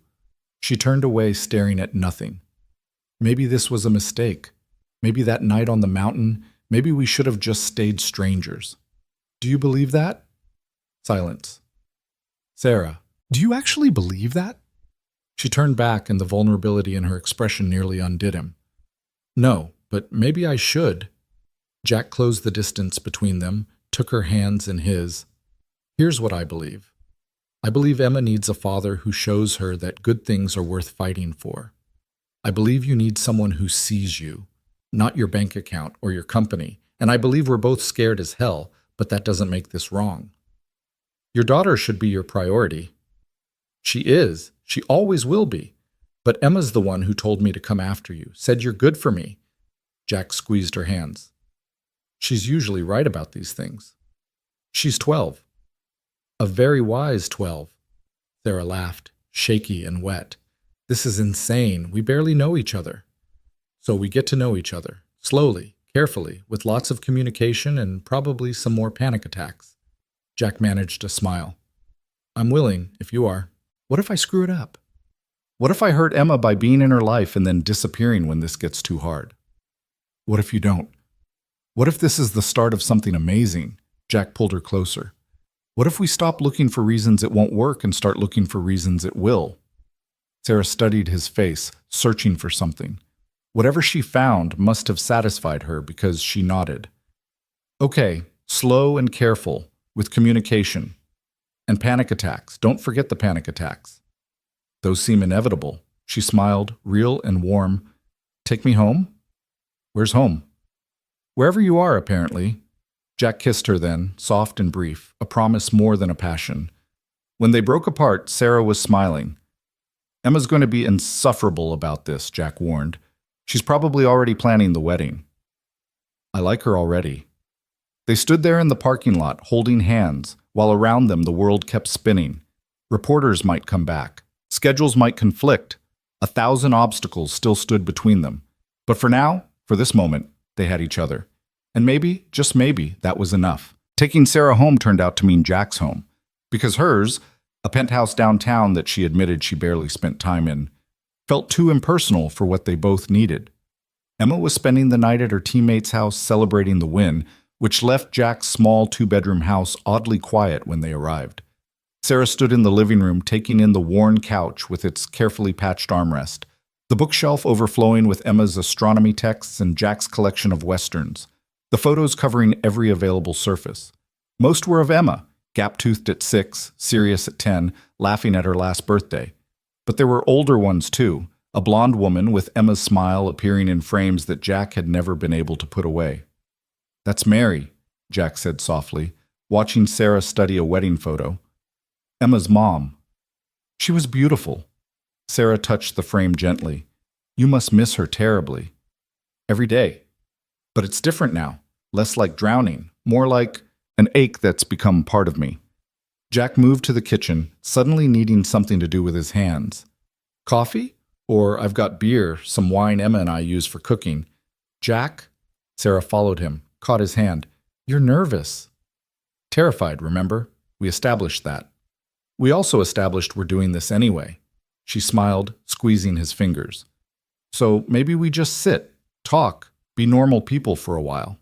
She turned away, staring at nothing. "Maybe this was a mistake. Maybe that night on the mountain, maybe we should have just stayed strangers." "Do you believe that?" Silence. "Sarah, do you actually believe that?" She turned back, and the vulnerability in her expression nearly undid him. "No, but maybe I should." Jack closed the distance between them, took her hands in his. "Here's what I believe. I believe Emma needs a father who shows her that good things are worth fighting for. I believe you need someone who sees you, not your bank account or your company, and I believe we're both scared as hell, but that doesn't make this wrong. Your daughter should be your priority." "She is. She always will be. But Emma's the one who told me to come after you, said you're good for me." Jack squeezed her hands. "She's usually right about these things." "She's 12. "A very wise 12. Sarah laughed, shaky and wet. "This is insane. We barely know each other." "So we get to know each other, slowly, carefully, with lots of communication and probably some more panic attacks." Jack managed a smile. "I'm willing, if you are." "What if I screw it up? What if I hurt Emma by being in her life and then disappearing when this gets too hard?" "What if you don't? What if this is the start of something amazing?" Jack pulled her closer. "What if we stop looking for reasons it won't work and start looking for reasons it will?" Sarah studied his face, searching for something. Whatever she found must have satisfied her because she nodded. "Okay, slow and careful, with communication. And panic attacks. Don't forget the panic attacks." "Those seem inevitable." She smiled, real and warm. "Take me home?" "Where's home?" "Wherever you are, apparently." Jack kissed her then, soft and brief, a promise more than a passion. When they broke apart, Sarah was smiling. "Emma's going to be insufferable about this," Jack warned. "She's probably already planning the wedding." "I like her already." They stood there in the parking lot, holding hands, while around them the world kept spinning. Reporters might come back. Schedules might conflict. 1,000 obstacles still stood between them. But for now, for this moment, they had each other. And maybe, just maybe, that was enough. Taking Sarah home turned out to mean Jack's home. Because hers, a penthouse downtown that she admitted she barely spent time in, felt too impersonal for what they both needed. Emma was spending the night at her teammate's house celebrating the win, which left Jack's small two-bedroom house oddly quiet when they arrived. Sarah stood in the living room, taking in the worn couch with its carefully patched armrest, the bookshelf overflowing with Emma's astronomy texts and Jack's collection of westerns, the photos covering every available surface. Most were of Emma, gap-toothed at 6, serious at 10, laughing at her last birthday. But there were older ones too, a blonde woman with Emma's smile appearing in frames that Jack had never been able to put away. "That's Mary," Jack said softly, watching Sarah study a wedding photo. "Emma's mom. She was beautiful." Sarah touched the frame gently. "You must miss her terribly." "Every day. But it's different now. Less like drowning, more like an ache that's become part of me." Jack moved to the kitchen, suddenly needing something to do with his hands. "Coffee? Or I've got beer, some wine Emma and I use for cooking." "Jack?" Sarah followed him, caught his hand. "You're nervous." "Terrified, remember? We established that." "We also established we're doing this anyway." She smiled, squeezing his fingers. "So maybe we just sit, talk, be normal people for a while."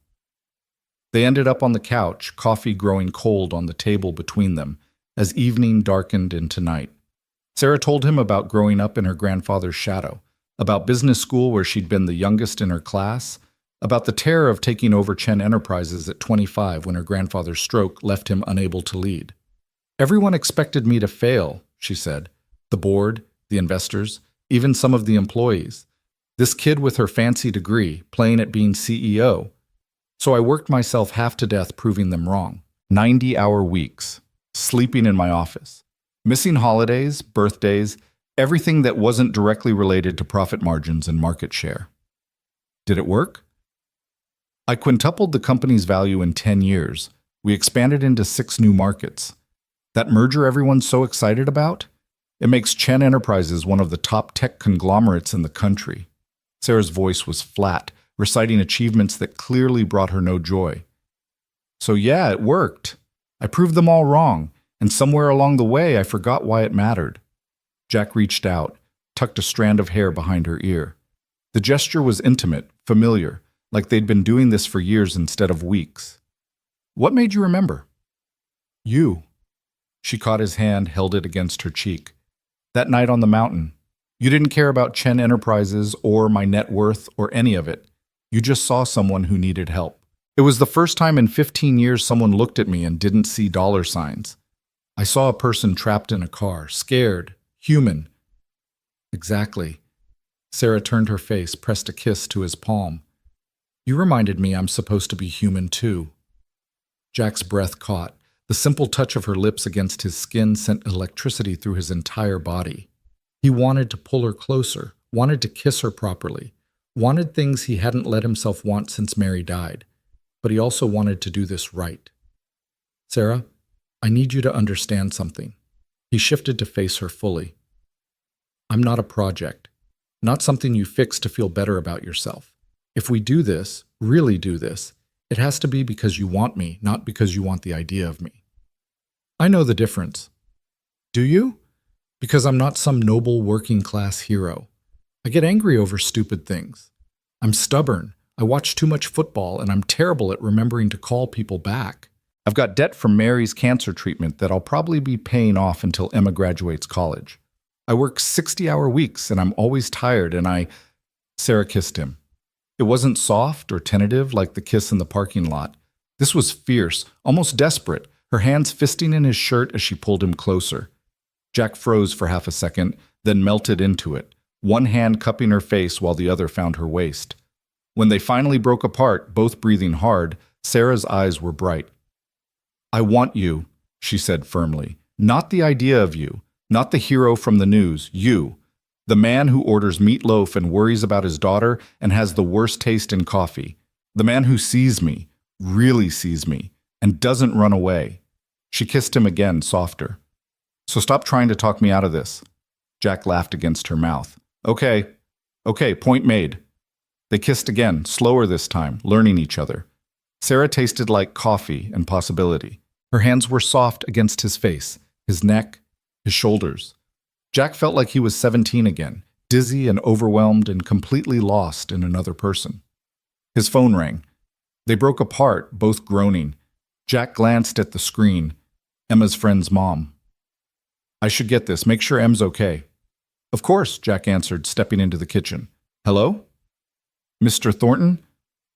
They ended up on the couch, coffee growing cold on the table between them, as evening darkened into night. Sarah told him about growing up in her grandfather's shadow, about business school where she'd been the youngest in her class, about the terror of taking over Chen Enterprises at 25 when her grandfather's stroke left him unable to lead. "Everyone expected me to fail," she said. "The board, the investors, even some of the employees. This kid with her fancy degree, playing at being CEO. So I worked myself half to death proving them wrong. 90-hour weeks, sleeping in my office, missing holidays, birthdays, everything that wasn't directly related to profit margins and market share." "Did it work?" "I quintupled the company's value in 10 years. We expanded into 6 new markets. That merger everyone's so excited about? It makes Chen Enterprises one of the top tech conglomerates in the country." Sarah's voice was flat, reciting achievements that clearly brought her no joy. "So yeah, it worked. I proved them all wrong, and somewhere along the way I forgot why it mattered." Jack reached out, tucked a strand of hair behind her ear. The gesture was intimate, familiar, like they'd been doing this for years instead of weeks. "What made you remember?" "You." She caught his hand, held it against her cheek. "That night on the mountain. You didn't care about Chen Enterprises or my net worth or any of it. You just saw someone who needed help. It was the first time in 15 years someone looked at me and didn't see dollar signs. I saw a person trapped in a car, scared, human." "Exactly." Sarah turned her face, pressed a kiss to his palm. "You reminded me I'm supposed to be human too." Jack's breath caught. The simple touch of her lips against his skin sent electricity through his entire body. He wanted to pull her closer, wanted to kiss her properly, wanted things he hadn't let himself want since Mary died. But he also wanted to do this right. "Sarah, I need you to understand something." He shifted to face her fully. "I'm not a project, not something you fix to feel better about yourself. If we do this, really do this, it has to be because you want me, not because you want the idea of me." "I know the difference." "Do you?" "Because I'm not some noble working-class hero. I get angry over stupid things. I'm stubborn. I watch too much football, and I'm terrible at remembering to call people back. I've got debt from Mary's cancer treatment that I'll probably be paying off until Emma graduates college. I work 60-hour weeks, and I'm always tired, and Sarah kissed him. It wasn't soft or tentative like the kiss in the parking lot. This was fierce, almost desperate, her hands fisting in his shirt as she pulled him closer. Jack froze for half a second, then melted into it, one hand cupping her face while the other found her waist. When they finally broke apart, both breathing hard, Sarah's eyes were bright. "I want you," she said firmly. "Not the idea of you, not the hero from the news, you. The man who orders meatloaf and worries about his daughter and has the worst taste in coffee. The man who sees me, really sees me, and doesn't run away." She kissed him again, softer. "So stop trying to talk me out of this." Jack laughed against her mouth. Okay, point made." They kissed again, slower this time, learning each other. Sarah tasted like coffee and possibility. Her hands were soft against his face, his neck, his shoulders. Jack felt like he was 17 again, dizzy and overwhelmed and completely lost in another person. His phone rang. They broke apart, both groaning. Jack glanced at the screen. Emma's friend's mom. I should get this. Make sure Em's okay. Of course, Jack answered, stepping into the kitchen. Hello? Mr. Thornton?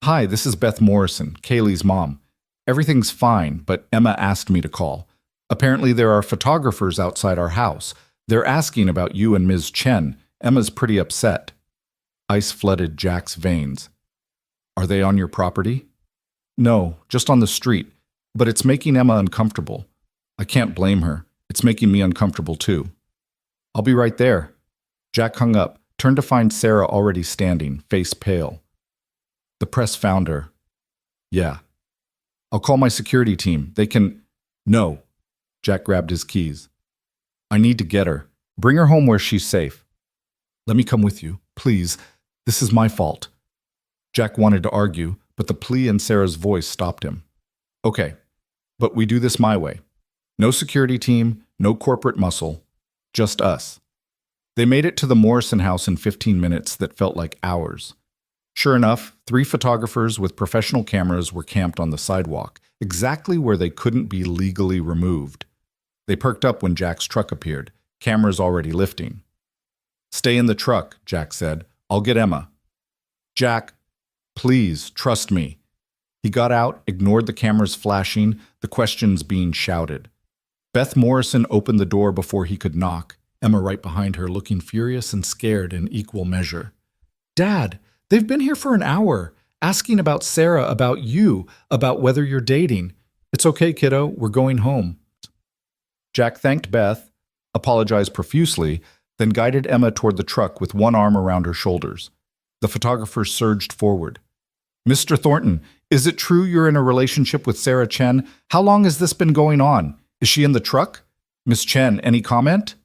Hi, this is Beth Morrison, Kaylee's mom. Everything's fine, but Emma asked me to call. Apparently there are photographers outside our house. They're asking about you and Ms. Chen. Emma's pretty upset. Ice flooded Jack's veins. Are they on your property? No, just on the street. But it's making Emma uncomfortable. I can't blame her. It's making me uncomfortable too. I'll be right there. Jack hung up, turned to find Sarah already standing, face pale. The press found her. Yeah. I'll call my security team. They can… No. Jack grabbed his keys. I need to get her. Bring her home where she's safe. Let me come with you, please. This is my fault. Jack wanted to argue, but the plea in Sarah's voice stopped him. Okay, but we do this my way. No security team, no corporate muscle, just us. They made it to the Morrison house in 15 minutes that felt like hours. Sure enough, 3 photographers with professional cameras were camped on the sidewalk, exactly where they couldn't be legally removed. They perked up when Jack's truck appeared, cameras already lifting. Stay in the truck, Jack said. I'll get Emma. Jack, please, trust me. He got out, ignored the cameras flashing, the questions being shouted. Beth Morrison opened the door before he could knock, Emma right behind her, looking furious and scared in equal measure. Dad, they've been here for an hour, asking about Sarah, about you, about whether you're dating. It's okay, kiddo, we're going home. Jack thanked Beth, apologized profusely, then guided Emma toward the truck with one arm around her shoulders. The photographers surged forward. Mr. Thornton, is it true you're in a relationship with Sarah Chen? How long has this been going on? Is she in the truck? Miss Chen, any comment?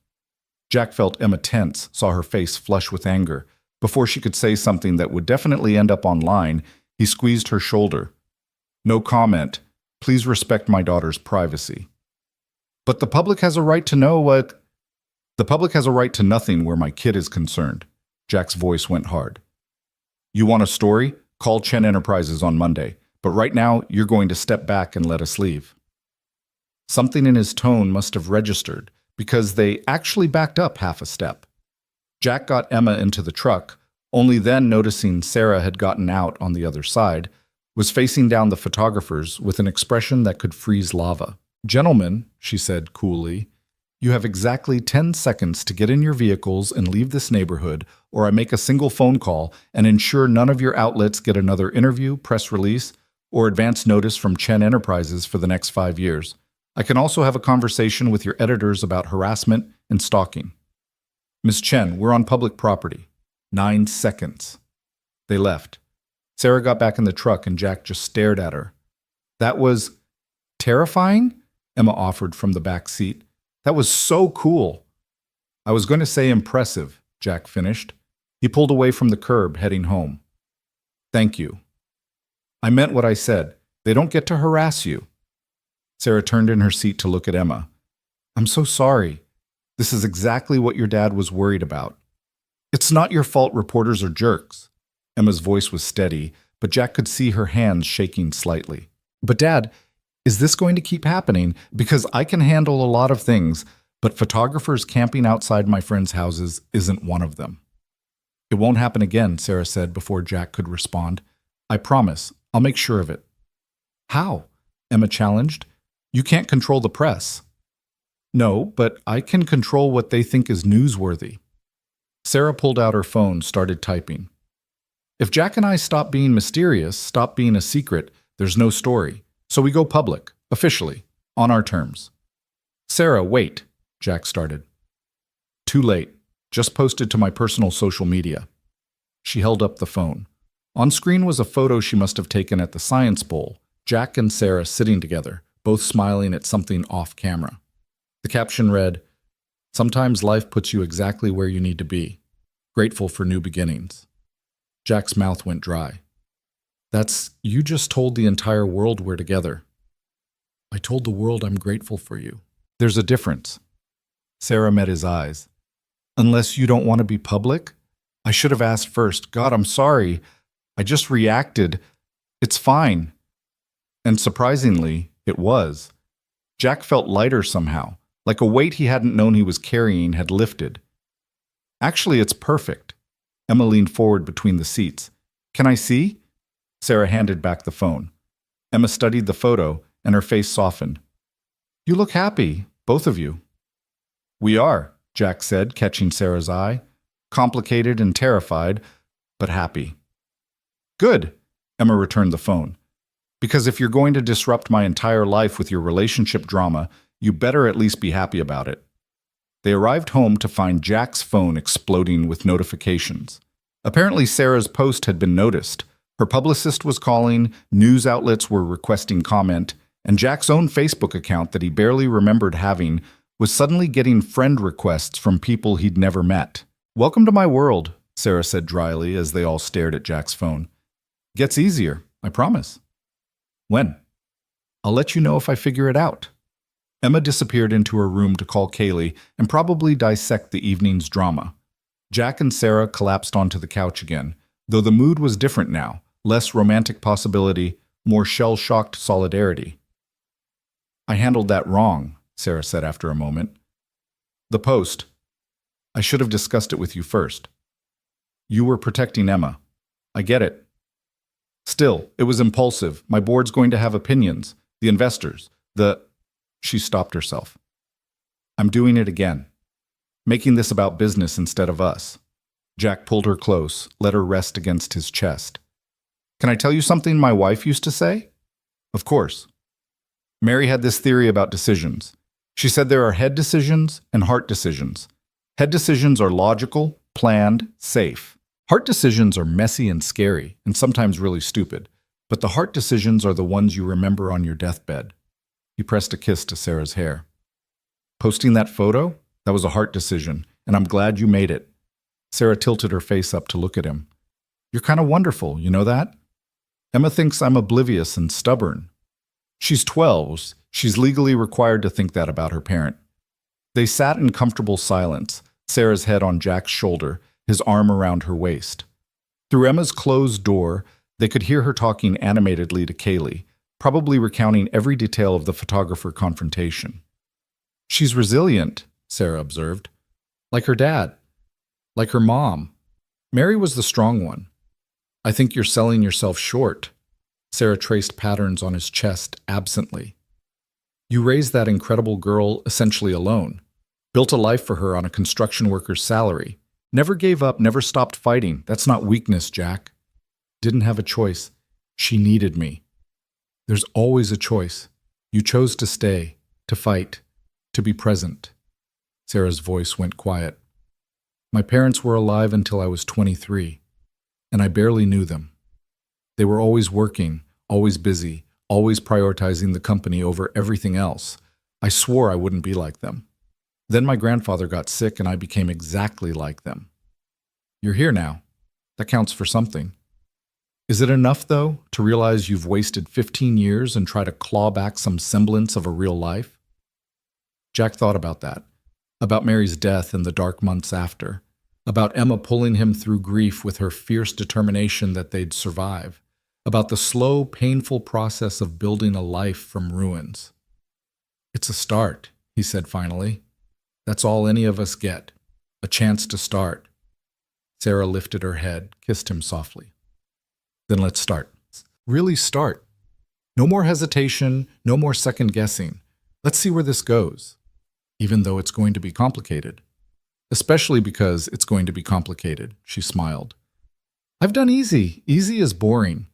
Jack felt Emma tense, saw her face flush with anger. Before she could say something that would definitely end up online, he squeezed her shoulder. No comment. Please respect my daughter's privacy. But the public has a right to know what… The public has a right to nothing where my kid is concerned. Jack's voice went hard. You want a story? Call Chen Enterprises on Monday. But right now, you're going to step back and let us leave. Something in his tone must have registered, because they actually backed up half a step. Jack got Emma into the truck, only then noticing Sarah had gotten out on the other side, was facing down the photographers with an expression that could freeze lava. Gentlemen, she said coolly, you have exactly 10 seconds to get in your vehicles and leave this neighborhood, or I make a single phone call and ensure none of your outlets get another interview, press release, or advance notice from Chen Enterprises for the next 5 years. I can also have a conversation with your editors about harassment and stalking. Miss Chen, we're on public property. 9 seconds. They left. Sarah got back in the truck and Jack just stared at her. That was terrifying, Emma offered from the back seat. That was so cool. I was going to say impressive, Jack finished. He pulled away from the curb, heading home. Thank you. I meant what I said. They don't get to harass you. Sarah turned in her seat to look at Emma. I'm so sorry. This is exactly what your dad was worried about. It's not your fault reporters are jerks. Emma's voice was steady, but Jack could see her hands shaking slightly. But Dad, is this going to keep happening? Because I can handle a lot of things, but photographers camping outside my friends' houses isn't one of them. It won't happen again, Sarah said before Jack could respond. I promise. I'll make sure of it. How? Emma challenged. You can't control the press. No, but I can control what they think is newsworthy. Sarah pulled out her phone, started typing. If Jack and I stop being mysterious, stop being a secret, there's no story. So we go public, officially, on our terms. Sarah, wait, Jack started. Too late. Just posted to my personal social media. She held up the phone. On screen was a photo she must have taken at the Science Bowl, Jack and Sarah sitting together, both smiling at something off camera. The caption read, Sometimes life puts you exactly where you need to be. Grateful for new beginnings. Jack's mouth went dry. You just told the entire world we're together. I told the world I'm grateful for you. There's a difference. Sarah met his eyes. Unless you don't want to be public? I should have asked first. God, I'm sorry. I just reacted. It's fine. And surprisingly, it was. Jack felt lighter somehow, like a weight he hadn't known he was carrying had lifted. Actually, it's perfect. Emma leaned forward between the seats. Can I see? Sarah handed back the phone. Emma studied the photo, and her face softened. You look happy, both of you. We are, Jack said, catching Sarah's eye. Complicated and terrified, but happy. Good, Emma returned the phone. Because if you're going to disrupt my entire life with your relationship drama, you better at least be happy about it. They arrived home to find Jack's phone exploding with notifications. Apparently Sarah's post had been noticed. Her publicist was calling, news outlets were requesting comment, and Jack's own Facebook account that he barely remembered having was suddenly getting friend requests from people he'd never met. Welcome to my world, Sarah said dryly as they all stared at Jack's phone. Gets easier, I promise. When? I'll let you know if I figure it out. Emma disappeared into her room to call Kaylee and probably dissect the evening's drama. Jack and Sarah collapsed onto the couch again, though the mood was different now, less romantic possibility, more shell-shocked solidarity. I handled that wrong, Sarah said after a moment. The post. I should have discussed it with you first. You were protecting Emma. I get it. Still, it was impulsive. My board's going to have opinions. The investors. She stopped herself. I'm doing it again. Making this about business instead of us. Jack pulled her close, let her rest against his chest. Can I tell you something my wife used to say? Of course. Mary had this theory about decisions. She said there are head decisions and heart decisions. Head decisions are logical, planned, safe. Heart decisions are messy and scary, and sometimes really stupid. But the heart decisions are the ones you remember on your deathbed. He pressed a kiss to Sarah's hair. Posting that photo? That was a heart decision, and I'm glad you made it. Sarah tilted her face up to look at him. You're kind of wonderful, you know that? Emma thinks I'm oblivious and stubborn. She's 12. She's legally required to think that about her parent. They sat in comfortable silence, Sarah's head on Jack's shoulder, his arm around her waist. Through Emma's closed door, they could hear her talking animatedly to Kaylee, probably recounting every detail of the photographer confrontation. She's resilient, Sarah observed. Like her dad. Like her mom. Mary was the strong one. I think you're selling yourself short. Sarah traced patterns on his chest absently. You raised that incredible girl essentially alone. Built a life for her on a construction worker's salary. Never gave up, never stopped fighting. That's not weakness, Jack. Didn't have a choice. She needed me. There's always a choice. You chose to stay, to fight, to be present. Sarah's voice went quiet. My parents were alive until I was 23, and I barely knew them. They were always working, always busy, always prioritizing the company over everything else. I swore I wouldn't be like them. Then my grandfather got sick and I became exactly like them. You're here now. That counts for something. Is it enough, though, to realize you've wasted 15 years and try to claw back some semblance of a real life? Jack thought about that, about Mary's death and the dark months after, about Emma pulling him through grief with her fierce determination that they'd survive, about the slow, painful process of building a life from ruins. It's a start, he said finally. That's all any of us get, a chance to start. Sarah lifted her head, kissed him softly. Then let's start. Really start. No more hesitation, no more second guessing. Let's see where this goes, even though it's going to be complicated. Especially because it's going to be complicated, she smiled. I've done easy. Easy is boring.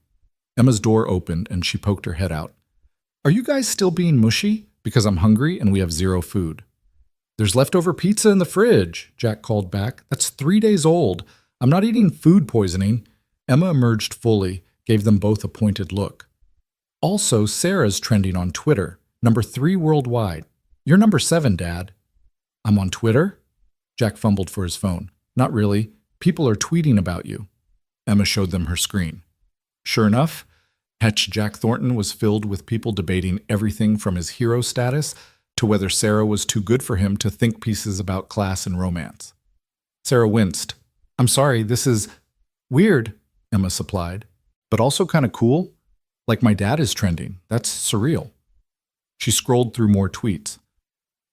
Emma's door opened and she poked her head out. Are you guys still being mushy? Because I'm hungry and we have zero food. There's leftover pizza in the fridge, Jack called back. That's 3 days old. I'm not eating food poisoning. Emma emerged fully, gave them both a pointed look. Also, Sarah's trending on Twitter, number 3 worldwide. You're number 7, Dad. I'm on Twitter? Jack fumbled for his phone. Not really. People are tweeting about you. Emma showed them her screen. Sure enough, Hetch Jack Thornton was filled with people debating everything from his hero status to whether Sarah was too good for him to think pieces about class and romance. Sarah winced. I'm sorry, this is weird, Emma supplied, but also kind of cool. Like my dad is trending. That's surreal. She scrolled through more tweets.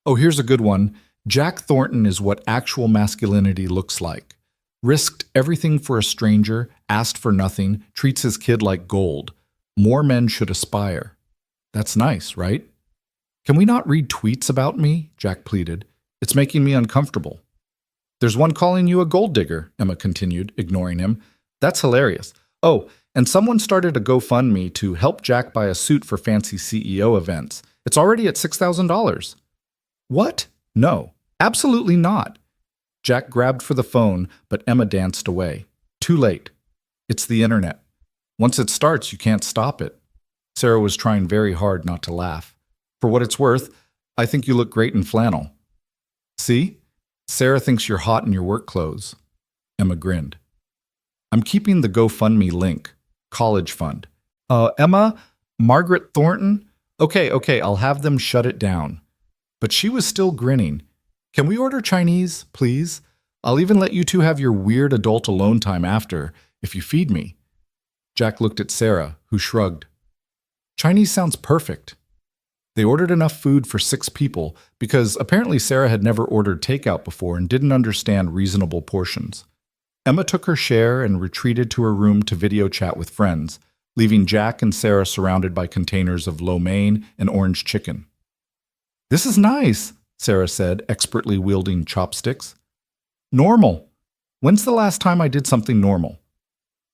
Oh, here's a good one. Jack Thornton is what actual masculinity looks like. Risked everything for a stranger, asked for nothing, treats his kid like gold. More men should aspire. That's nice, right? Can we not read tweets about me? Jack pleaded. It's making me uncomfortable. There's one calling you a gold digger, Emma continued, ignoring him. That's hilarious. Oh, and someone started a GoFundMe to help Jack buy a suit for fancy CEO events. It's already at $6,000. What? No, absolutely not. Jack grabbed for the phone, but Emma danced away. Too late. It's the internet. Once it starts, you can't stop it. Sarah was trying very hard not to laugh. For what it's worth, I think you look great in flannel. See? Sarah thinks you're hot in your work clothes. Emma grinned. I'm keeping the GoFundMe link. College fund. Emma? Margaret Thornton? Okay, I'll have them shut it down. But she was still grinning. Can we order Chinese, please? I'll even let you two have your weird adult alone time after, if you feed me. Jack looked at Sarah, who shrugged. Chinese sounds perfect. They ordered enough food for 6 people because apparently Sarah had never ordered takeout before and didn't understand reasonable portions. Emma took her share and retreated to her room to video chat with friends, leaving Jack and Sarah surrounded by containers of lo mein and orange chicken. This is nice, Sarah said, expertly wielding chopsticks. Normal. When's the last time I did something normal?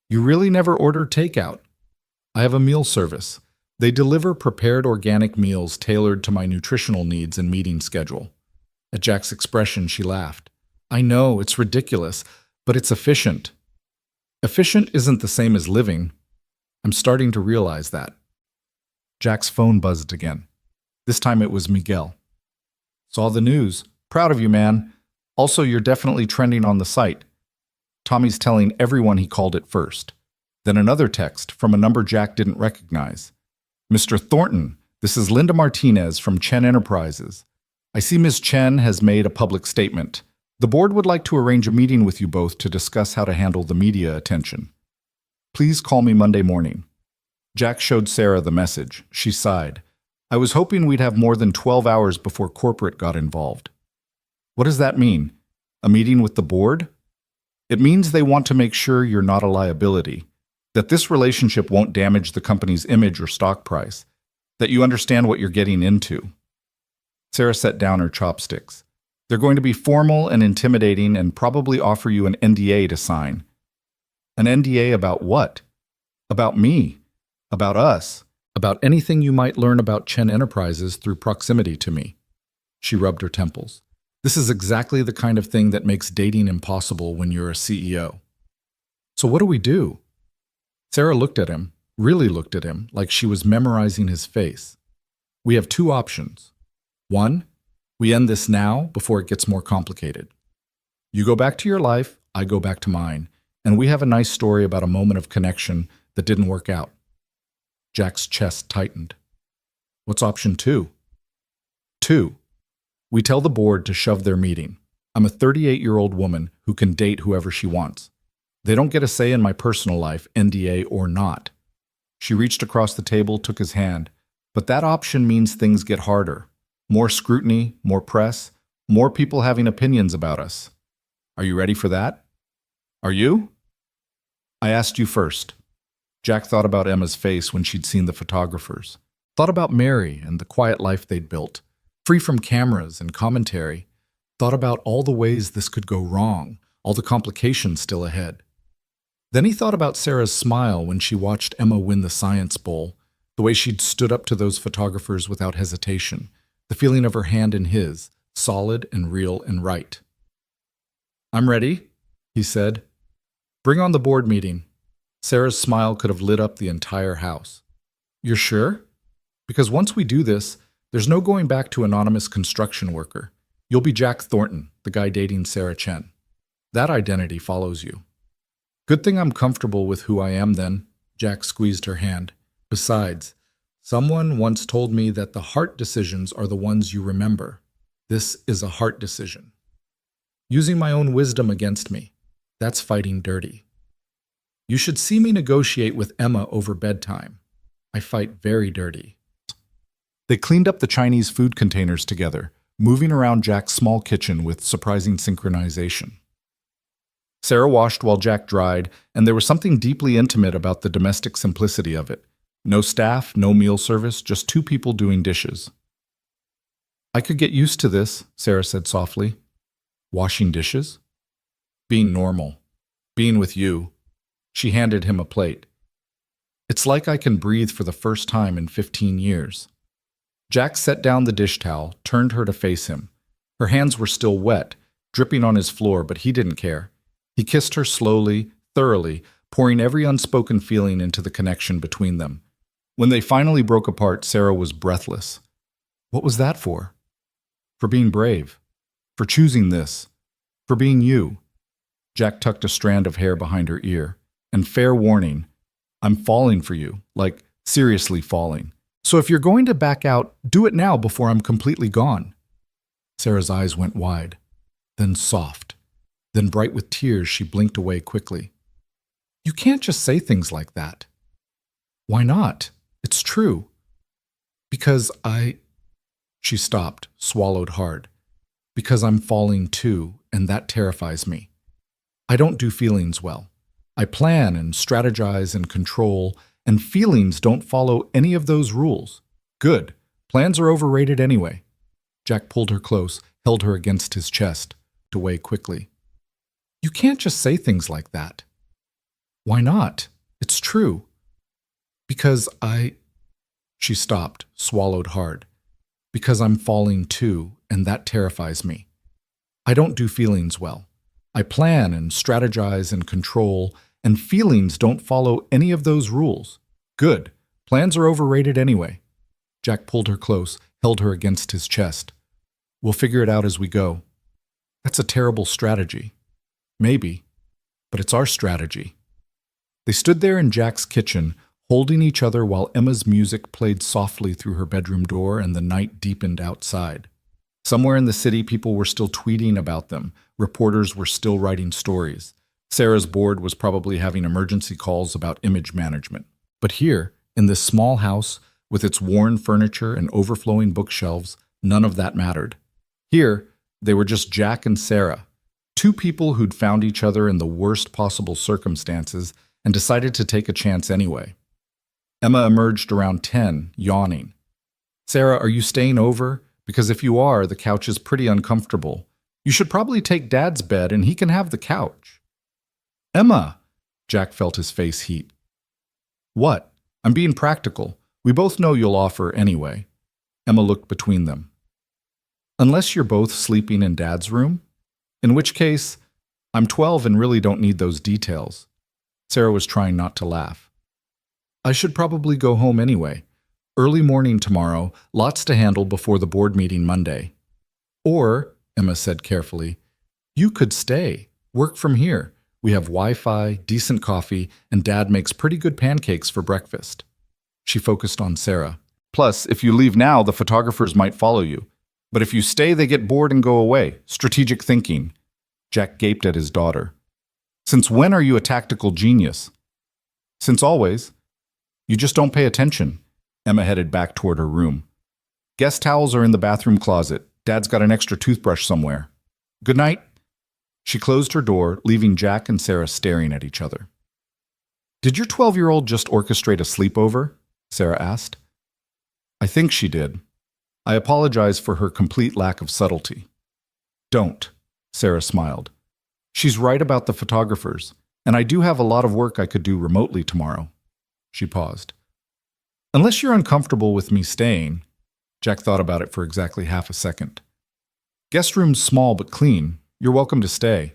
You really never ordered takeout. I have a meal service. They deliver prepared organic meals tailored to my nutritional needs and meeting schedule. At Jack's expression, she laughed. I know, it's ridiculous, but it's efficient. Efficient isn't the same as living. I'm starting to realize that. Jack's phone buzzed again. This time it was Miguel. Saw the news. Proud of you, man. Also, you're definitely trending on the site. Tommy's telling everyone he called it first. Then another text from a number Jack didn't recognize. Mr. Thornton, this is Linda Martinez from Chen Enterprises. I see Ms. Chen has made a public statement. The board would like to arrange a meeting with you both to discuss how to handle the media attention. Please call me Monday morning. Jack showed Sarah the message. She sighed. I was hoping we'd have more than 12 hours before corporate got involved. What does that mean? A meeting with the board? It means they want to make sure you're not a liability, that this relationship won't damage the company's image or stock price, that you understand what you're getting into. Sarah set down her chopsticks. They're going to be formal and intimidating and probably offer you an NDA to sign. An NDA about what? About me. About us. About anything you might learn about Chen Enterprises through proximity to me. She rubbed her temples. This is exactly the kind of thing that makes dating impossible when you're a CEO. So what do we do? Sarah looked at him, really looked at him, like she was memorizing his face. We have 2 options. 1, we end this now before it gets more complicated. You go back to your life, I go back to mine, and we have a nice story about a moment of connection that didn't work out. Jack's chest tightened. What's option 2? 2, we tell the board to shove their meeting. I'm a 38-year-old woman who can date whoever she wants. They don't get a say in my personal life, NDA or not. She reached across the table, took his hand. But that option means things get harder. More scrutiny, more press, more people having opinions about us. Are you ready for that? Are you? I asked you first. Jack thought about Emma's face when she'd seen the photographers. Thought about Mary and the quiet life they'd built, free from cameras and commentary. Thought about all the ways this could go wrong, all the complications still ahead. Then he thought about Sarah's smile when she watched Emma win the Science Bowl, the way she'd stood up to those photographers without hesitation, the feeling of her hand in his, solid and real and right. I'm ready, he said. Bring on the board meeting. Sarah's smile could have lit up the entire house. You're sure? Because once we do this, there's no going back to anonymous construction worker. You'll be Jack Thornton, the guy dating Sarah Chen. That identity follows you. Good thing I'm comfortable with who I am then. Jack squeezed her hand. Besides, someone once told me that the heart decisions are the ones you remember. This is a heart decision. Using my own wisdom against me. That's fighting dirty. You should see me negotiate with Emma over bedtime. I fight very dirty. They cleaned up the Chinese food containers together, moving around Jack's small kitchen with surprising synchronization. Sarah washed while Jack dried, and there was something deeply intimate about the domestic simplicity of it. No staff, no meal service, just two people doing dishes. I could get used to this, Sarah said softly. Washing dishes? Being normal. Being with you. She handed him a plate. It's like I can breathe for the first time in 15 years. Jack set down the dish towel, turned her to face him. Her hands were still wet, dripping on his floor, but he didn't care. He kissed her slowly, thoroughly, pouring every unspoken feeling into the connection between them. When they finally broke apart, Sarah was breathless. What was that for? For being brave. For choosing this. For being you. Jack tucked a strand of hair behind her ear. And fair warning, I'm falling for you, like seriously falling. So if you're going to back out, do it now before I'm completely gone. Sarah's eyes went wide, then soft, then bright with tears. She blinked away quickly. You can't just say things like that. Why not? It's true. Because She stopped, swallowed hard. Because I'm falling too, and that terrifies me. I don't do feelings well. I plan and strategize and control, and feelings don't follow any of those rules. Good. Plans are overrated anyway. Jack pulled her close, held her against his chest, to weigh quickly. You can't just say things like that. Why not? It's true. Because She stopped, swallowed hard. Because I'm falling too, and that terrifies me. I don't do feelings well. I plan and strategize and control, and feelings don't follow any of those rules. Good. Plans are overrated anyway. Jack pulled her close, held her against his chest. We'll figure it out as we go. That's a terrible strategy. Maybe, but it's our strategy. They stood there in Jack's kitchen, holding each other while Emma's music played softly through her bedroom door and the night deepened outside. Somewhere in the city, people were still tweeting about them. Reporters were still writing stories. Sarah's board was probably having emergency calls about image management. But here, in this small house, with its worn furniture and overflowing bookshelves, none of that mattered. Here, they were just Jack and Sarah, two people who'd found each other in the worst possible circumstances and decided to take a chance anyway. Emma emerged around 10, yawning. Sarah, are you staying over? Because if you are, the couch is pretty uncomfortable. You should probably take Dad's bed and he can have the couch. Emma! Jack felt his face heat. What? I'm being practical. We both know you'll offer anyway. Emma looked between them. Unless you're both sleeping in Dad's room? In which case, I'm 12 and really don't need those details. Sarah was trying not to laugh. I should probably go home anyway. Early morning tomorrow, lots to handle before the board meeting Monday. Or, Emma said carefully, you could stay. Work from here. We have Wi-Fi, decent coffee, and Dad makes pretty good pancakes for breakfast. She focused on Sarah. Plus, if you leave now, the photographers might follow you. But if you stay, they get bored and go away. Strategic thinking. Jack gaped at his daughter. Since when are you a tactical genius? Since always. You just don't pay attention. Emma headed back toward her room. Guest towels are in the bathroom closet. Dad's got an extra toothbrush somewhere. Good night. She closed her door, leaving Jack and Sarah staring at each other. Did your 12-year-old just orchestrate a sleepover? Sarah asked. I think she did. I apologize for her complete lack of subtlety. Don't, Sarah smiled. She's right about the photographers, and I do have a lot of work I could do remotely tomorrow. She paused. Unless you're uncomfortable with me staying. Jack thought about it for exactly half a second. Guest room's small but clean. You're welcome to stay.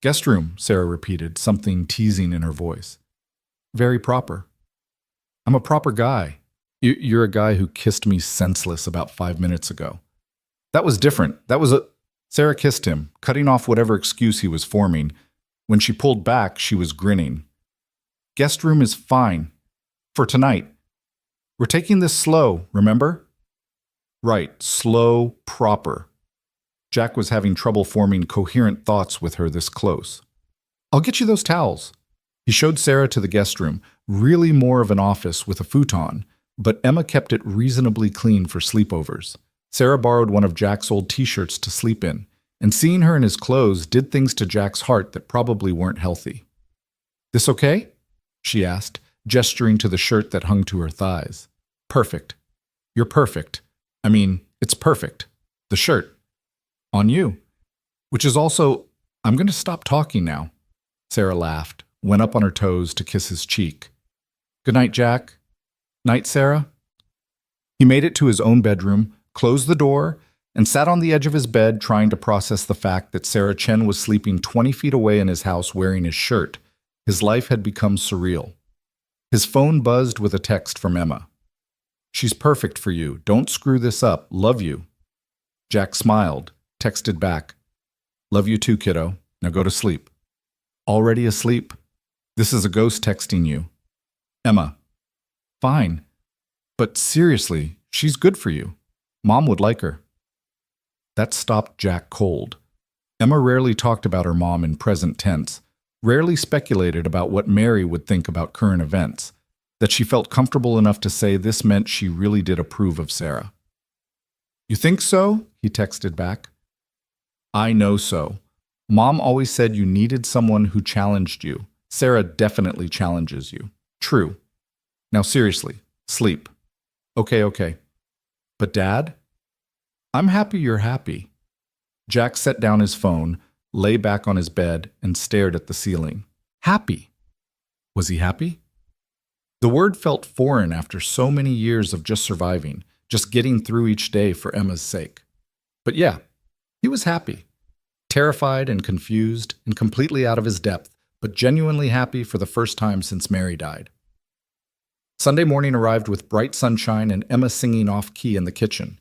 Guest room, Sarah repeated, something teasing in her voice. Very proper. I'm a proper guy. You're a guy who kissed me senseless about 5 minutes ago. That was different. Sarah kissed him, cutting off whatever excuse he was forming. When she pulled back, she was grinning. Guest room is fine. For tonight. We're taking this slow, remember? Right, slow, proper. Jack was having trouble forming coherent thoughts with her this close. I'll get you those towels. He showed Sarah to the guest room, really more of an office with a futon, but Emma kept it reasonably clean for sleepovers. Sarah borrowed one of Jack's old t-shirts to sleep in, and seeing her in his clothes did things to Jack's heart that probably weren't healthy. "This okay?" she asked, gesturing to the shirt that hung to her thighs. "Perfect. You're perfect. I mean, it's perfect. The shirt. On you. Which is also, I'm going to stop talking now." Sarah laughed, went up on her toes to kiss his cheek. "Good night, Jack." "Night, Sarah." He made it to his own bedroom, closed the door, and sat on the edge of his bed trying to process the fact that Sarah Chen was sleeping 20 feet away in his house wearing his shirt. His life had become surreal. His phone buzzed with a text from Emma. "She's perfect for you. Don't screw this up. Love you." Jack smiled, texted back, "Love you too, kiddo. Now go to sleep." "Already asleep? This is a ghost texting you." Emma, "Fine. But seriously, she's good for you. Mom would like her." That stopped Jack cold. Emma rarely talked about her mom in present tense, rarely speculated about what Mary would think about current events, that she felt comfortable enough to say this meant she really did approve of Sarah. "You think so?" he texted back. "I know so. Mom always said you needed someone who challenged you. Sarah definitely challenges you. True. Now seriously, sleep." Okay. "But Dad?" "I'm happy you're happy." Jack set down his phone, lay back on his bed, and stared at the ceiling. Happy? Was he happy? The word felt foreign after so many years of just surviving, just getting through each day for Emma's sake. But yeah, he was happy. Terrified and confused and completely out of his depth, but genuinely happy for the first time since Mary died. Sunday morning arrived with bright sunshine and Emma singing off-key in the kitchen.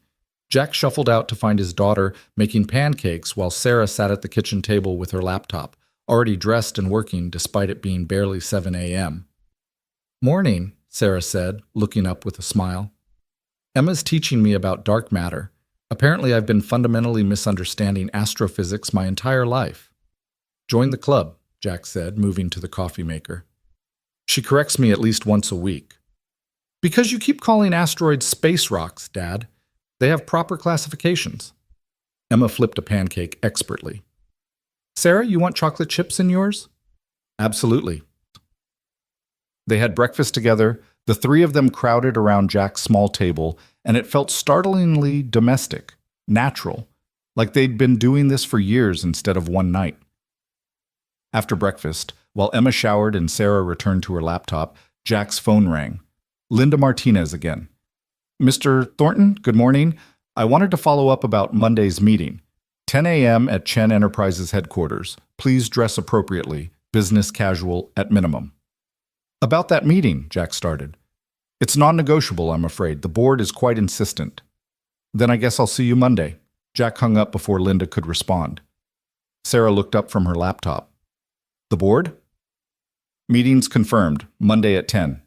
Jack shuffled out to find his daughter making pancakes while Sarah sat at the kitchen table with her laptop, already dressed and working despite it being barely 7 a.m. "Morning," Sarah said, looking up with a smile. "Emma's teaching me about dark matter. Apparently I've been fundamentally misunderstanding astrophysics my entire life." "Join the club," Jack said, moving to the coffee maker. "She corrects me at least once a week." "Because you keep calling asteroids space rocks, Dad. They have proper classifications." Emma flipped a pancake expertly. "Sarah, you want chocolate chips in yours?" "Absolutely." They had breakfast together, the three of them crowded around Jack's small table, and it felt startlingly domestic, natural, like they'd been doing this for years instead of one night. After breakfast, while Emma showered and Sarah returned to her laptop, Jack's phone rang. Linda Martinez again. "Mr. Thornton, good morning. I wanted to follow up about Monday's meeting. 10 a.m. at Chen Enterprises headquarters. Please dress appropriately, business casual at minimum." "About that meeting," Jack started. "It's non-negotiable, I'm afraid. The board is quite insistent." "Then I guess I'll see you Monday." Jack hung up before Linda could respond. Sarah looked up from her laptop. "The board?" "Meeting's confirmed, Monday at 10.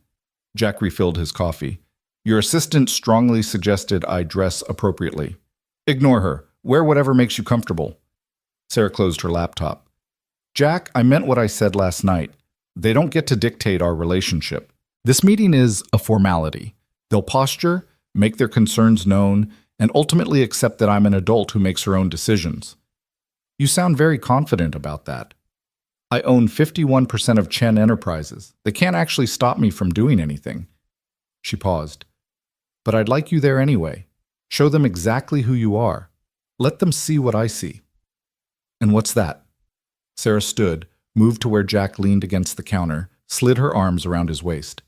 Jack refilled his coffee. "Your assistant strongly suggested I dress appropriately." "Ignore her. Wear whatever makes you comfortable." Sarah closed her laptop. "Jack, I meant what I said last night. They don't get to dictate our relationship. This meeting is a formality. They'll posture, make their concerns known, and ultimately accept that I'm an adult who makes her own decisions." "You sound very confident about that." "I own 51% of Chen Enterprises. They can't actually stop me from doing anything." She paused. "But I'd like you there anyway. Show them exactly who you are. Let them see what I see." "And what's that?" Sarah stood, moved to where Jack leaned against the counter, slid her arms around his waist.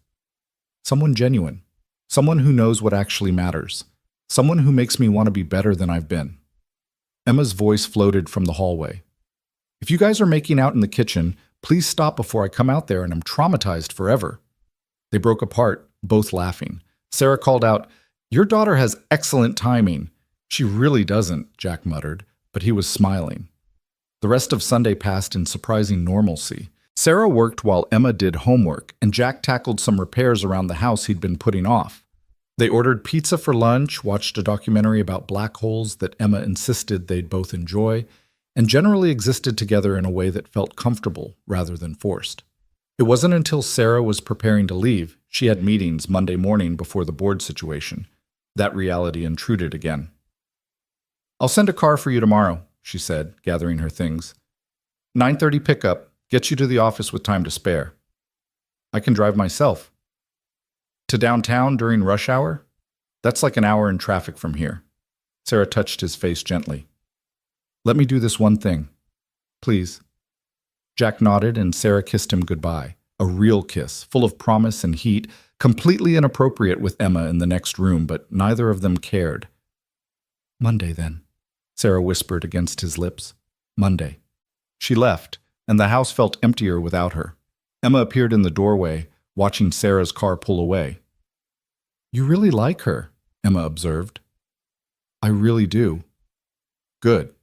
"Someone genuine. Someone who knows what actually matters. Someone who makes me want to be better than I've been." Emma's voice floated from the hallway. "If you guys are making out in the kitchen, please stop before I come out there and I'm traumatized forever." They broke apart, both laughing. Sarah called out, "Your daughter has excellent timing." "She really doesn't," Jack muttered, but he was smiling. The rest of Sunday passed in surprising normalcy. Sarah worked while Emma did homework, and Jack tackled some repairs around the house he'd been putting off. They ordered pizza for lunch, watched a documentary about black holes that Emma insisted they'd both enjoy, and generally existed together in a way that felt comfortable rather than forced. It wasn't until Sarah was preparing to leave, she had meetings Monday morning before the board situation, that reality intruded again. "I'll send a car for you tomorrow," she said, gathering her things. 9:30 pickup, gets you to the office with time to spare. "I can drive myself." "To downtown during rush hour? That's like an hour in traffic from here." Sarah touched his face gently. "Let me do this one thing. Please." Jack nodded and Sarah kissed him goodbye. A real kiss, full of promise and heat, completely inappropriate with Emma in the next room, but neither of them cared. "Monday, then," Sarah whispered against his lips. "Monday." She left, and the house felt emptier without her. Emma appeared in the doorway, watching Sarah's car pull away. "You really like her," Emma observed. "I really do." "Good,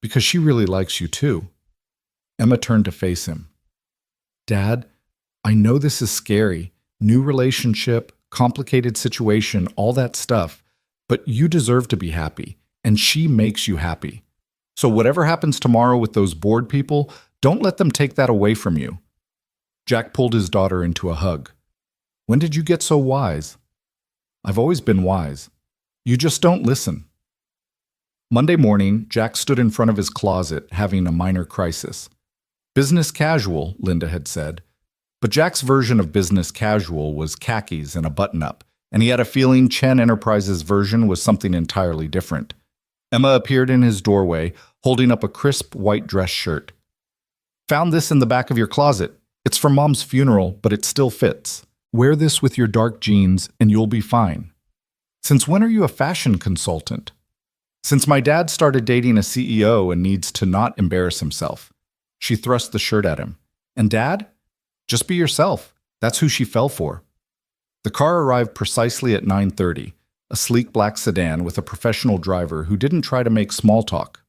because she really likes you too." Emma turned to face him. "Dad, I know this is scary. New relationship, complicated situation, all that stuff. But you deserve to be happy, and she makes you happy. So whatever happens tomorrow with those board people, don't let them take that away from you." Jack pulled his daughter into a hug. "When did you get so wise?" "I've always been wise. You just don't listen." Monday morning, Jack stood in front of his closet, having a minor crisis. Business casual, Linda had said. But Jack's version of business casual was khakis and a button-up, and he had a feeling Chen Enterprises' version was something entirely different. Emma appeared in his doorway, holding up a crisp white dress shirt. "Found this in the back of your closet. It's for Mom's funeral, but it still fits. Wear this with your dark jeans, and you'll be fine." "Since when are you a fashion consultant?" "Since my dad started dating a CEO and needs to not embarrass himself." She thrust the shirt at him. "And Dad? Just be yourself." That's who she fell for. The car arrived precisely at 9:30, a sleek black sedan with a professional driver who didn't try to make small talk.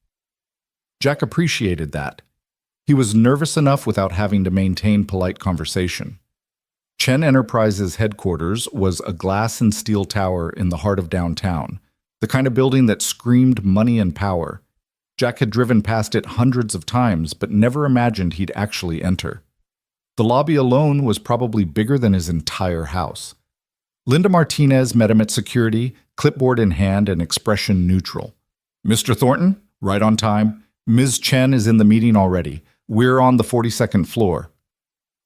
Jack appreciated that. He was nervous enough without having to maintain polite conversation. Chen Enterprises' headquarters was a glass and steel tower in the heart of downtown, the kind of building that screamed money and power. Jack had driven past it hundreds of times, but never imagined he'd actually enter. The lobby alone was probably bigger than his entire house. Linda Martinez met him at security, clipboard in hand and expression neutral. "Mr. Thornton, right on time. Ms. Chen is in the meeting already. We're on the 42nd floor."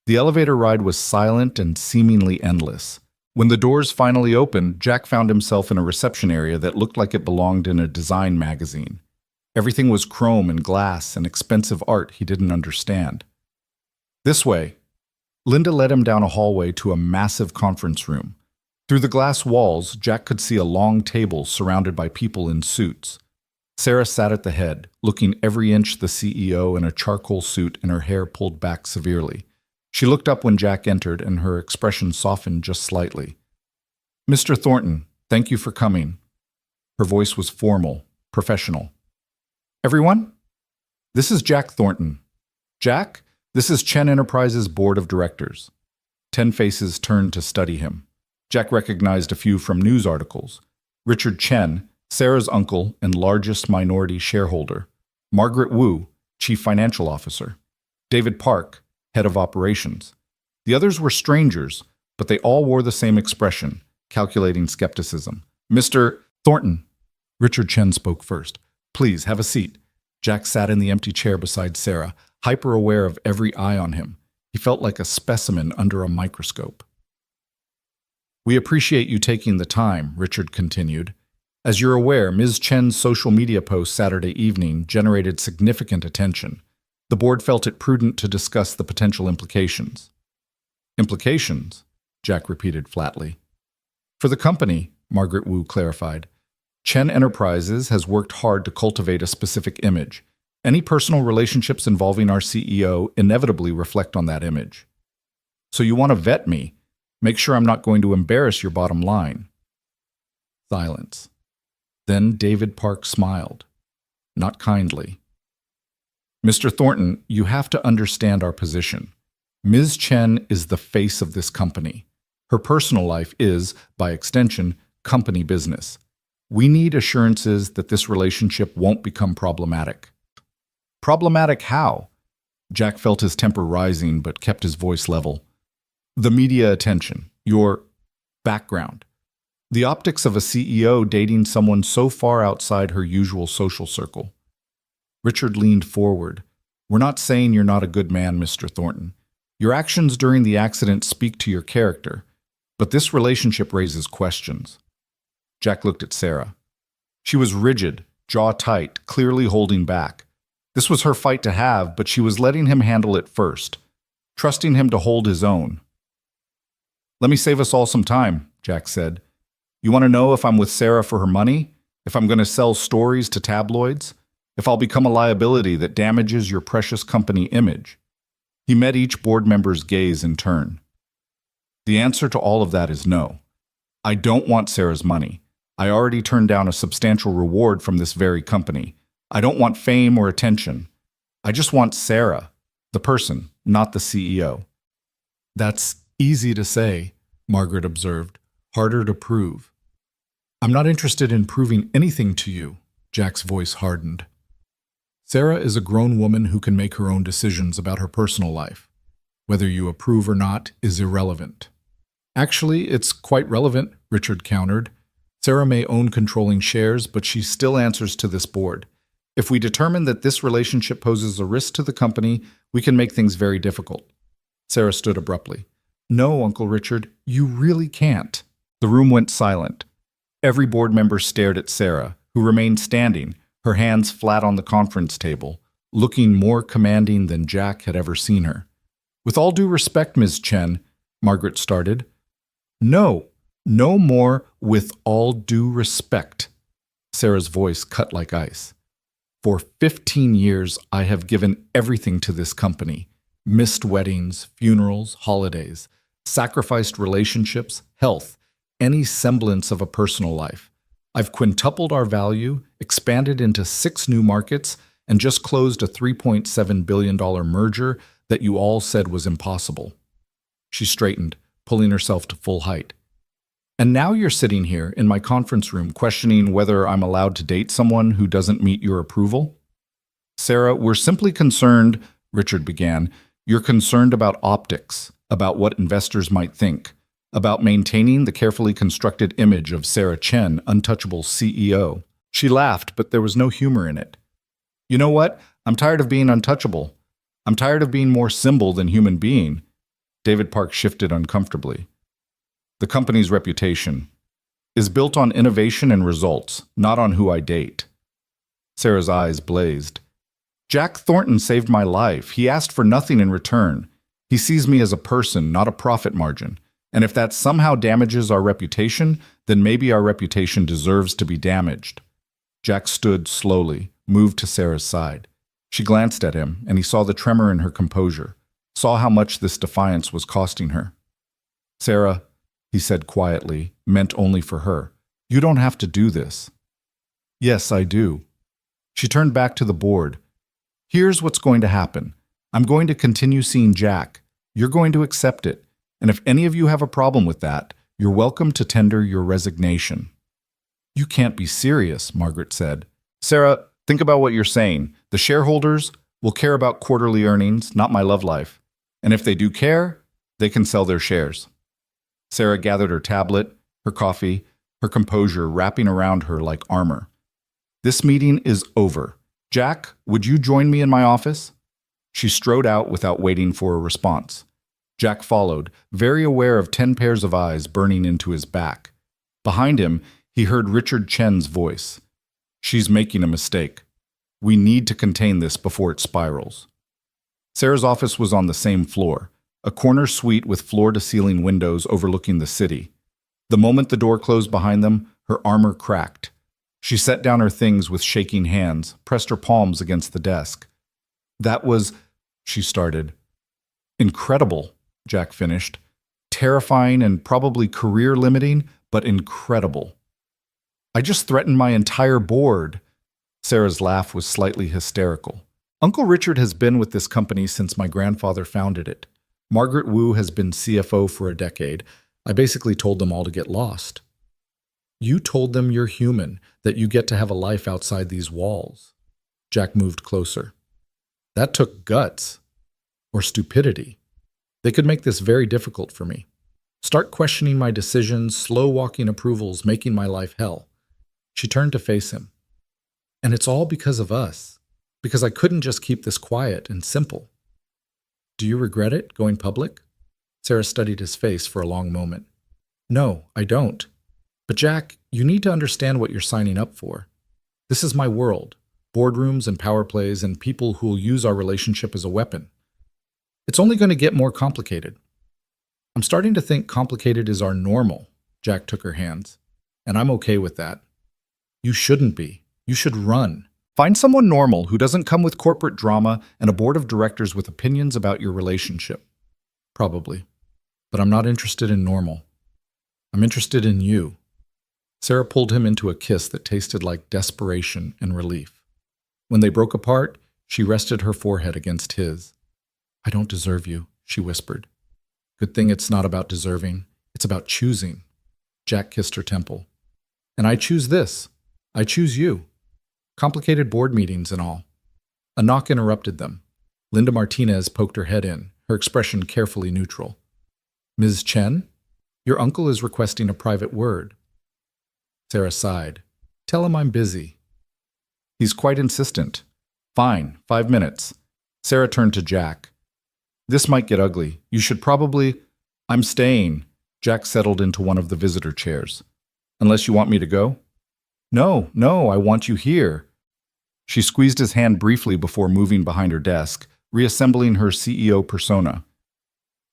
The elevator ride was silent and seemingly endless. When the doors finally opened, Jack found himself in a reception area that looked like it belonged in a design magazine. Everything was chrome and glass and expensive art he didn't understand. "This way." Linda led him down a hallway to a massive conference room. Through the glass walls, Jack could see a long table surrounded by people in suits. Sarah sat at the head, looking every inch the CEO in a charcoal suit and her hair pulled back severely. She looked up when Jack entered, and her expression softened just slightly. "Mr. Thornton, thank you for coming." Her voice was formal, professional. "Everyone? This is Jack Thornton. Jack, this is Chen Enterprises' board of directors." 10 faces turned to study him. Jack recognized a few from news articles. Richard Chen, Sarah's uncle and largest minority shareholder. Margaret Wu, chief financial officer. David Park, head of operations. The others were strangers, but they all wore the same expression, calculating skepticism. "Mr. Thornton." Richard Chen spoke first. "Please, have a seat." Jack sat in the empty chair beside Sarah, hyper-aware of every eye on him. He felt like a specimen under a microscope. "We appreciate you taking the time," Richard continued. "As you're aware, Ms. Chen's social media post Saturday evening generated significant attention. The board felt it prudent to discuss the potential implications." "Implications?" Jack repeated flatly. "For the company," Margaret Wu clarified. "Chen Enterprises has worked hard to cultivate a specific image. Any personal relationships involving our CEO inevitably reflect on that image. So you want to vet me, make sure I'm not going to embarrass your bottom line." Silence. Then David Park smiled, not kindly. "Mr. Thornton, you have to understand our position. Ms. Chen is the face of this company. Her personal life is, by extension, company business. We need assurances that this relationship won't become problematic." "Problematic how?" Jack felt his temper rising but kept his voice level. The media attention, your background, the optics of a CEO dating someone so far outside her usual social circle. Richard leaned forward. We're not saying you're not a good man, Mr. Thornton. Your actions during the accident speak to your character, but this relationship raises questions. Jack looked at Sarah. She was rigid, jaw tight, clearly holding back. This was her fight to have, but she was letting him handle it first, trusting him to hold his own. Let me save us all some time, Jack said. You want to know if I'm with Sarah for her money? If I'm going to sell stories to tabloids? If I'll become a liability that damages your precious company image? He met each board member's gaze in turn. The answer to all of that is no. I don't want Sarah's money. I already turned down a substantial reward from this very company. I don't want fame or attention. I just want Sarah, the person, not the CEO. That's easy to say, Margaret observed. Harder to prove. I'm not interested in proving anything to you, Jack's voice hardened. Sarah is a grown woman who can make her own decisions about her personal life. Whether you approve or not is irrelevant. Actually, it's quite relevant, Richard countered. Sarah may own controlling shares, but she still answers to this board. If we determine that this relationship poses a risk to the company, we can make things very difficult. Sarah stood abruptly. No, Uncle Richard, you really can't. The room went silent. Every board member stared at Sarah, who remained standing, her hands flat on the conference table, looking more commanding than Jack had ever seen her. With all due respect, Ms. Chen, Margaret started. No more with all due respect. Sarah's voice cut like ice. For 15 years, I have given everything to this company. Missed weddings, funerals, holidays, sacrificed relationships, health, any semblance of a personal life. I've quintupled our value, expanded into 6 new markets, and just closed a $3.7 billion merger that you all said was impossible. She straightened, pulling herself to full height. And now you're sitting here in my conference room questioning whether I'm allowed to date someone who doesn't meet your approval? Sarah, we're simply concerned, Richard began. You're concerned about optics, about what investors might think, about maintaining the carefully constructed image of Sarah Chen, untouchable CEO. She laughed, but there was no humor in it. You know what? I'm tired of being untouchable. I'm tired of being more symbol than human being. David Park shifted uncomfortably. The company's reputation is built on innovation and results, not on who I date. Sarah's eyes blazed. Jack Thornton saved my life. He asked for nothing in return. He sees me as a person, not a profit margin. And if that somehow damages our reputation, then maybe our reputation deserves to be damaged. Jack stood slowly, moved to Sarah's side. She glanced at him, and he saw the tremor in her composure, saw how much this defiance was costing her. Sarah, he said quietly, meant only for her. You don't have to do this. Yes, I do. She turned back to the board. Here's what's going to happen. I'm going to continue seeing Jack. You're going to accept it. And if any of you have a problem with that, you're welcome to tender your resignation. You can't be serious, Margaret said. Sarah, think about what you're saying. The shareholders will care about quarterly earnings, not my love life. And if they do care, they can sell their shares. Sarah gathered her tablet, her coffee, her composure wrapping around her like armor. This meeting is over. Jack, would you join me in my office? She strode out without waiting for a response. Jack followed, very aware of 10 pairs of eyes burning into his back. Behind him, he heard Richard Chen's voice. She's making a mistake. We need to contain this before it spirals. Sarah's office was on the same floor, a corner suite with floor-to-ceiling windows overlooking the city. The moment the door closed behind them, her armor cracked. She set down her things with shaking hands, pressed her palms against the desk. That was, she started. Incredible, Jack finished. Terrifying and probably career-limiting, but incredible. I just threatened my entire board. Sarah's laugh was slightly hysterical. Uncle Richard has been with this company since my grandfather founded it. Margaret Wu has been CFO for a decade. I basically told them all to get lost. You told them you're human, that you get to have a life outside these walls. Jack moved closer. That took guts. or stupidity. They could make this very difficult for me. Start questioning my decisions, slow-walking approvals, making my life hell. She turned to face him. And it's all because of us. Because I couldn't just keep this quiet and simple. Do you regret it, going public? Sarah studied his face for a long moment. No, I don't. But Jack, you need to understand what you're signing up for. This is my world. Boardrooms and power plays and people who'll use our relationship as a weapon. It's only going to get more complicated. I'm starting to think complicated is our normal. Jack took her hands. And I'm okay with that. You shouldn't be. You should run. Find someone normal who doesn't come with corporate drama and a board of directors with opinions about your relationship. Probably. But I'm not interested in normal. I'm interested in you. Sarah pulled him into a kiss that tasted like desperation and relief. When they broke apart, she rested her forehead against his. I don't deserve you, she whispered. Good thing it's not about deserving. It's about choosing. Jack kissed her temple. And I choose this. I choose you. Complicated board meetings and all. A knock interrupted them. Linda Martinez poked her head in, her expression carefully neutral. Ms. Chen, your uncle is requesting a private word. Sarah sighed. Tell him I'm busy. He's quite insistent. Fine, 5 minutes. Sarah turned to Jack. This might get ugly. You should probably... I'm staying. Jack settled into one of the visitor chairs. Unless you want me to go? No, I want you here. She squeezed his hand briefly before moving behind her desk, reassembling her CEO persona.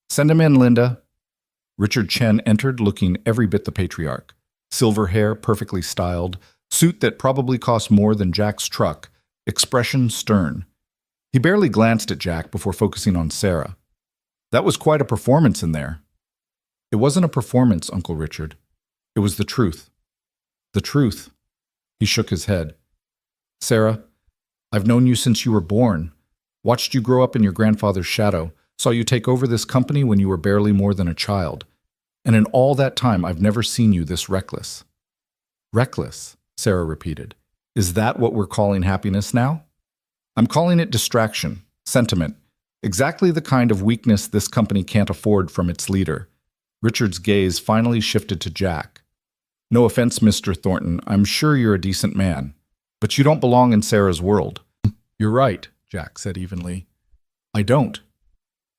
Send him in, Linda. Richard Chen entered looking every bit the patriarch. Silver hair, perfectly styled, suit that probably cost more than Jack's truck, expression stern. He barely glanced at Jack before focusing on Sarah. That was quite a performance in there. It wasn't a performance, Uncle Richard. It was the truth. The truth. He shook his head. Sarah, I've known you since you were born, watched you grow up in your grandfather's shadow, saw you take over this company when you were barely more than a child. And in all that time, I've never seen you this reckless. Reckless, Sarah repeated. Is that what we're calling happiness now? I'm calling it distraction, sentiment, exactly the kind of weakness this company can't afford from its leader. Richard's gaze finally shifted to Jack. No offense, Mr. Thornton, I'm sure you're a decent man, but you don't belong in Sarah's world. You're right, Jack said evenly. I don't.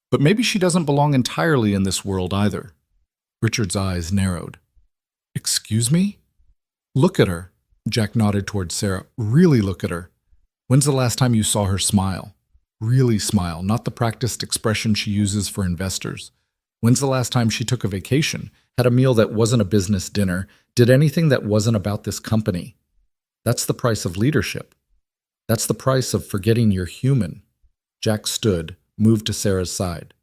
But maybe she doesn't belong entirely in this world either. Richard's eyes narrowed. Excuse me? Look at her. Jack nodded toward Sarah. Really look at her. When's the last time you saw her smile? Really smile, not the practiced expression she uses for investors. When's the last time she took a vacation, had a meal that wasn't a business dinner, did anything that wasn't about this company? That's the price of leadership. That's the price of forgetting you're human. Jack stood, moved to Sarah's side.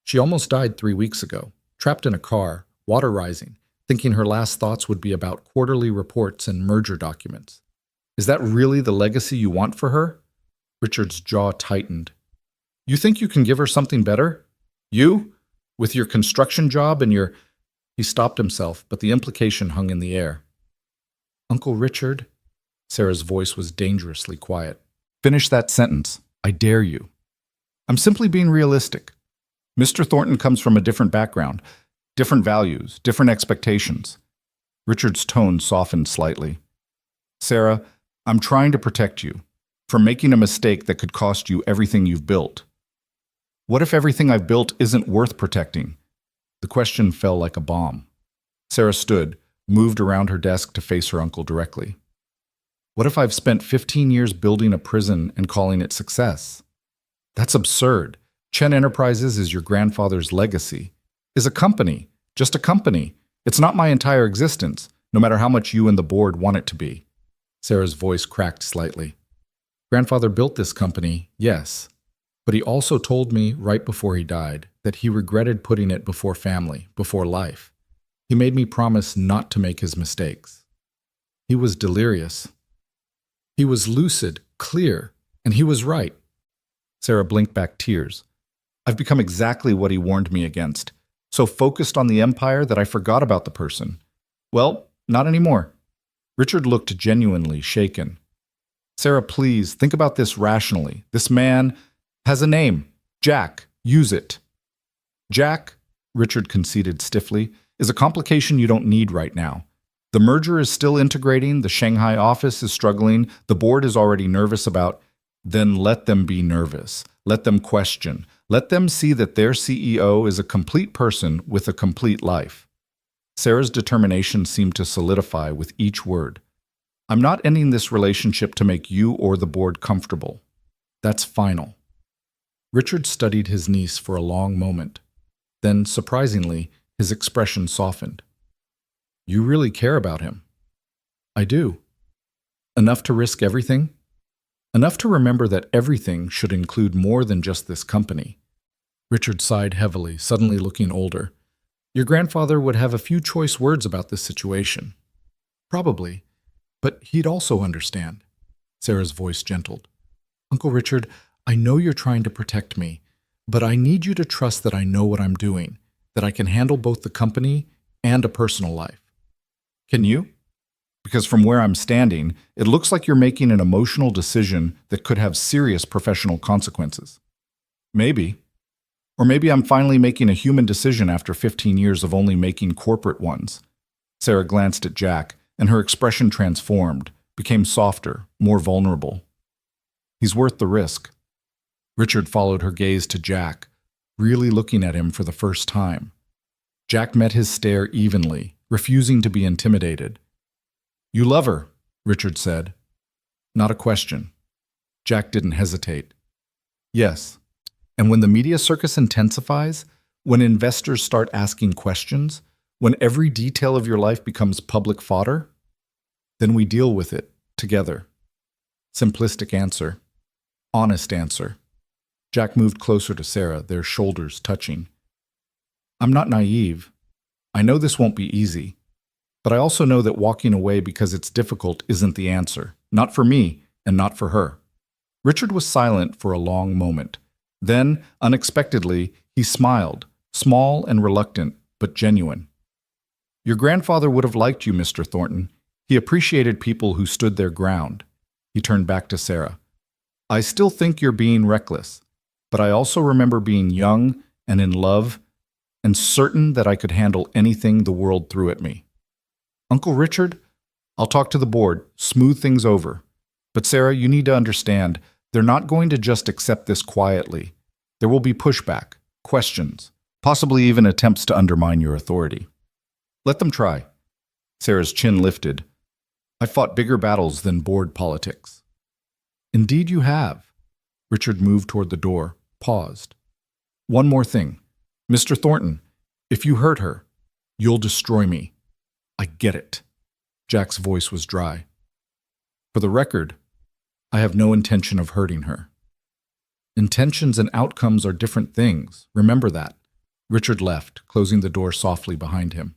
She almost died 3 weeks ago, trapped in a car, water rising, thinking her last thoughts would be about quarterly reports and merger documents. Is that really the legacy you want for her? Richard's jaw tightened. You think you can give her something better? You? With your construction job and your... He stopped himself, but the implication hung in the air. Uncle Richard? Sarah's voice was dangerously quiet. Finish that sentence. I dare you. I'm simply being realistic. Mr. Thornton comes from a different background, different values, different expectations. Richard's tone softened slightly. Sarah, I'm trying to protect you from making a mistake that could cost you everything you've built. What if everything I've built isn't worth protecting? The question fell like a bomb. Sarah stood, moved around her desk to face her uncle directly. What if I've spent 15 years building a prison and calling it success? That's absurd. Chen Enterprises is your grandfather's legacy. Is a company, just a company. It's not my entire existence, no matter how much you and the board want it to be. Sarah's voice cracked slightly. Grandfather built this company, yes. But he also told me right before he died that he regretted putting it before family, before life. He made me promise not to make his mistakes. He was delirious. He was lucid, clear, and he was right. Sarah blinked back tears. I've become exactly what he warned me against, so focused on the empire that I forgot about the person. Well, not anymore. Richard looked genuinely shaken. Sarah, please, think about this rationally. This man has a name, Jack. Use it. Jack, Richard conceded stiffly, is a complication you don't need right now. The merger is still integrating, the Shanghai office is struggling, the board is already nervous about. Then let them be nervous. Let them question. Let them see that their CEO is a complete person with a complete life. Sarah's determination seemed to solidify with each word. I'm not ending this relationship to make you or the board comfortable. That's final. Richard studied his niece for a long moment. Then, surprisingly, his expression softened. You really care about him. I do. Enough to risk everything? Enough to remember that everything should include more than just this company. Richard sighed heavily, suddenly looking older. Your grandfather would have a few choice words about this situation. Probably, but he'd also understand. Sarah's voice gentled. Uncle Richard, I know you're trying to protect me, but I need you to trust that I know what I'm doing, that I can handle both the company and a personal life. Can you? Because from where I'm standing, it looks like you're making an emotional decision that could have serious professional consequences. Maybe. Or maybe I'm finally making a human decision after 15 years of only making corporate ones. Sarah glanced at Jack, and her expression transformed, became softer, more vulnerable. He's worth the risk. Richard followed her gaze to Jack, really looking at him for the first time. Jack met his stare evenly, refusing to be intimidated. You love her, Richard said. Not a question. Jack didn't hesitate. Yes. And when the media circus intensifies, when investors start asking questions, when every detail of your life becomes public fodder, then we deal with it together. Simplistic answer. Honest answer. Jack moved closer to Sarah, their shoulders touching. I'm not naive. I know this won't be easy. But I also know that walking away because it's difficult isn't the answer. Not for me, and not for her. Richard was silent for a long moment. Then, unexpectedly, he smiled, small and reluctant, but genuine. Your grandfather would have liked you, Mr. Thornton. He appreciated people who stood their ground. He turned back to Sarah. I still think you're being reckless, but I also remember being young and in love and certain that I could handle anything the world threw at me. Uncle Richard, I'll talk to the board, smooth things over. But Sarah, you need to understand, they're not going to just accept this quietly. There will be pushback, questions, possibly even attempts to undermine your authority. Let them try. Sarah's chin lifted. I fought bigger battles than board politics. Indeed you have. Richard moved toward the door, paused. One more thing. Mr. Thornton, if you hurt her, you'll destroy me. I get it. Jack's voice was dry. For the record, I have no intention of hurting her. Intentions and outcomes are different things. Remember that. Richard left, closing the door softly behind him.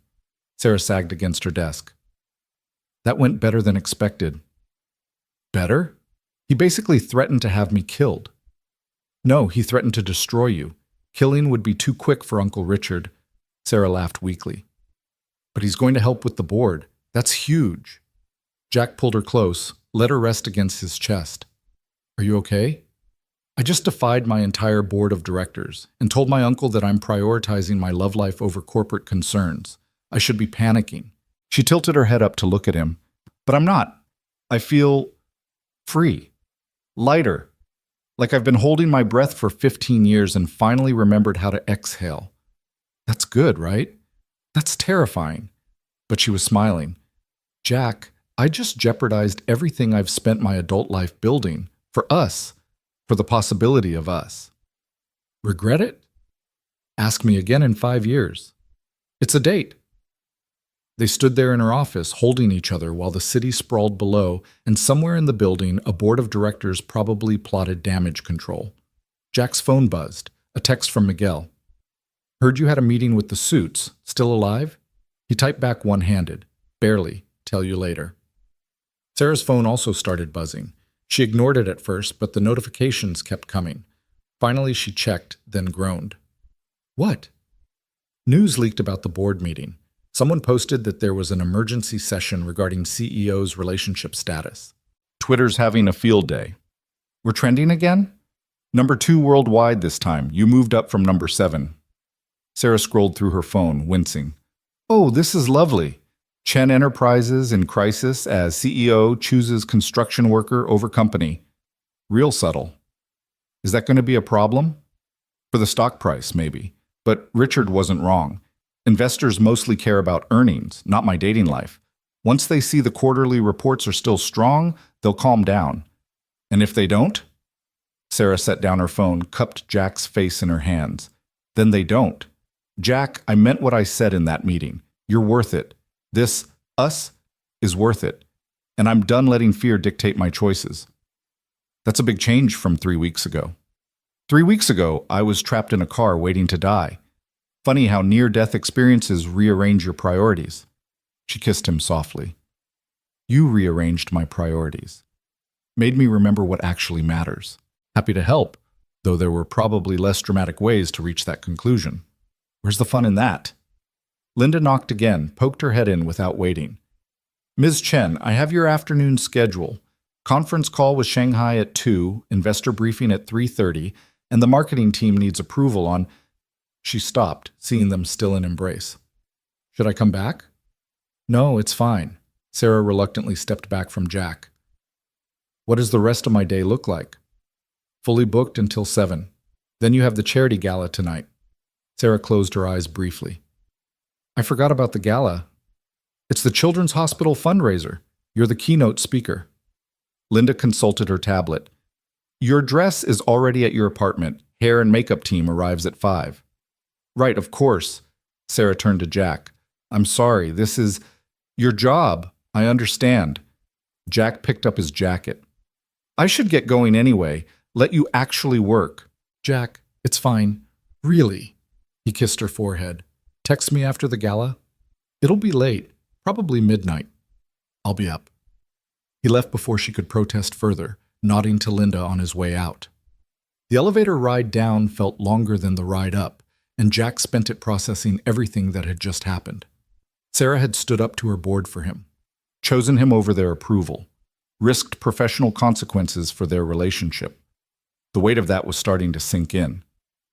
Sarah sagged against her desk. That went better than expected. Better? He basically threatened to have me killed. No, he threatened to destroy you. Killing would be too quick for Uncle Richard. Sarah laughed weakly. But he's going to help with the board. That's huge. Jack pulled her close, let her rest against his chest. Are you okay? I just defied my entire board of directors and told my uncle that I'm prioritizing my love life over corporate concerns. I should be panicking. She tilted her head up to look at him. But I'm not. I feel free. Lighter. Like I've been holding my breath for 15 years and finally remembered how to exhale. That's good, right? That's terrifying. But she was smiling. Jack, I just jeopardized everything I've spent my adult life building. For us. For the possibility of us. Regret it? Ask me again in 5 years. It's a date. They stood there in her office, holding each other while the city sprawled below, and somewhere in the building, a board of directors probably plotted damage control. Jack's phone buzzed, a text from Miguel. Heard you had a meeting with the Suits. Still alive? He typed back one-handed. Barely. Tell you later. Sarah's phone also started buzzing. She ignored it at first, but the notifications kept coming. Finally, she checked, then groaned. What? News leaked about the board meeting. Someone posted that there was an emergency session regarding CEO's relationship status. Twitter's having a field day. We're trending again? Number 2 worldwide this time. You moved up from number 7. Sarah scrolled through her phone, wincing. Oh, this is lovely. Chen Enterprises in crisis as CEO chooses construction worker over company. Real subtle. Is that going to be a problem? For the stock price, maybe. But Richard wasn't wrong. Investors mostly care about earnings, not my dating life. Once they see the quarterly reports are still strong, they'll calm down. And if they don't? Sarah set down her phone, cupped Jack's face in her hands. Then they don't. Jack, I meant what I said in that meeting. You're worth it. This, us, is worth it. And I'm done letting fear dictate my choices. That's a big change from 3 weeks ago. 3 weeks ago, I was trapped in a car waiting to die. Funny how near-death experiences rearrange your priorities. She kissed him softly. You rearranged my priorities. Made me remember what actually matters. Happy to help, though there were probably less dramatic ways to reach that conclusion. Where's the fun in that? Linda knocked again, poked her head in without waiting. Ms. Chen, I have your afternoon schedule. Conference call with Shanghai at 2, investor briefing at 3:30, and the marketing team needs approval on... She stopped, seeing them still in embrace. Should I come back? No, it's fine. Sarah reluctantly stepped back from Jack. What does the rest of my day look like? Fully booked until 7. Then you have the charity gala tonight. Sarah closed her eyes briefly. I forgot about the gala. It's the Children's Hospital fundraiser. You're the keynote speaker. Linda consulted her tablet. Your dress is already at your apartment. Hair and makeup team arrives at 5. Right, of course. Sarah turned to Jack. I'm sorry, this is your job. I understand. Jack picked up his jacket. I should get going anyway. Let you actually work. Jack, it's fine. Really? He kissed her forehead. Text me after the gala? It'll be late, probably midnight. I'll be up. He left before she could protest further, nodding to Linda on his way out. The elevator ride down felt longer than the ride up, and Jack spent it processing everything that had just happened. Sarah had stood up to her board for him, chosen him over their approval, risked professional consequences for their relationship. The weight of that was starting to sink in.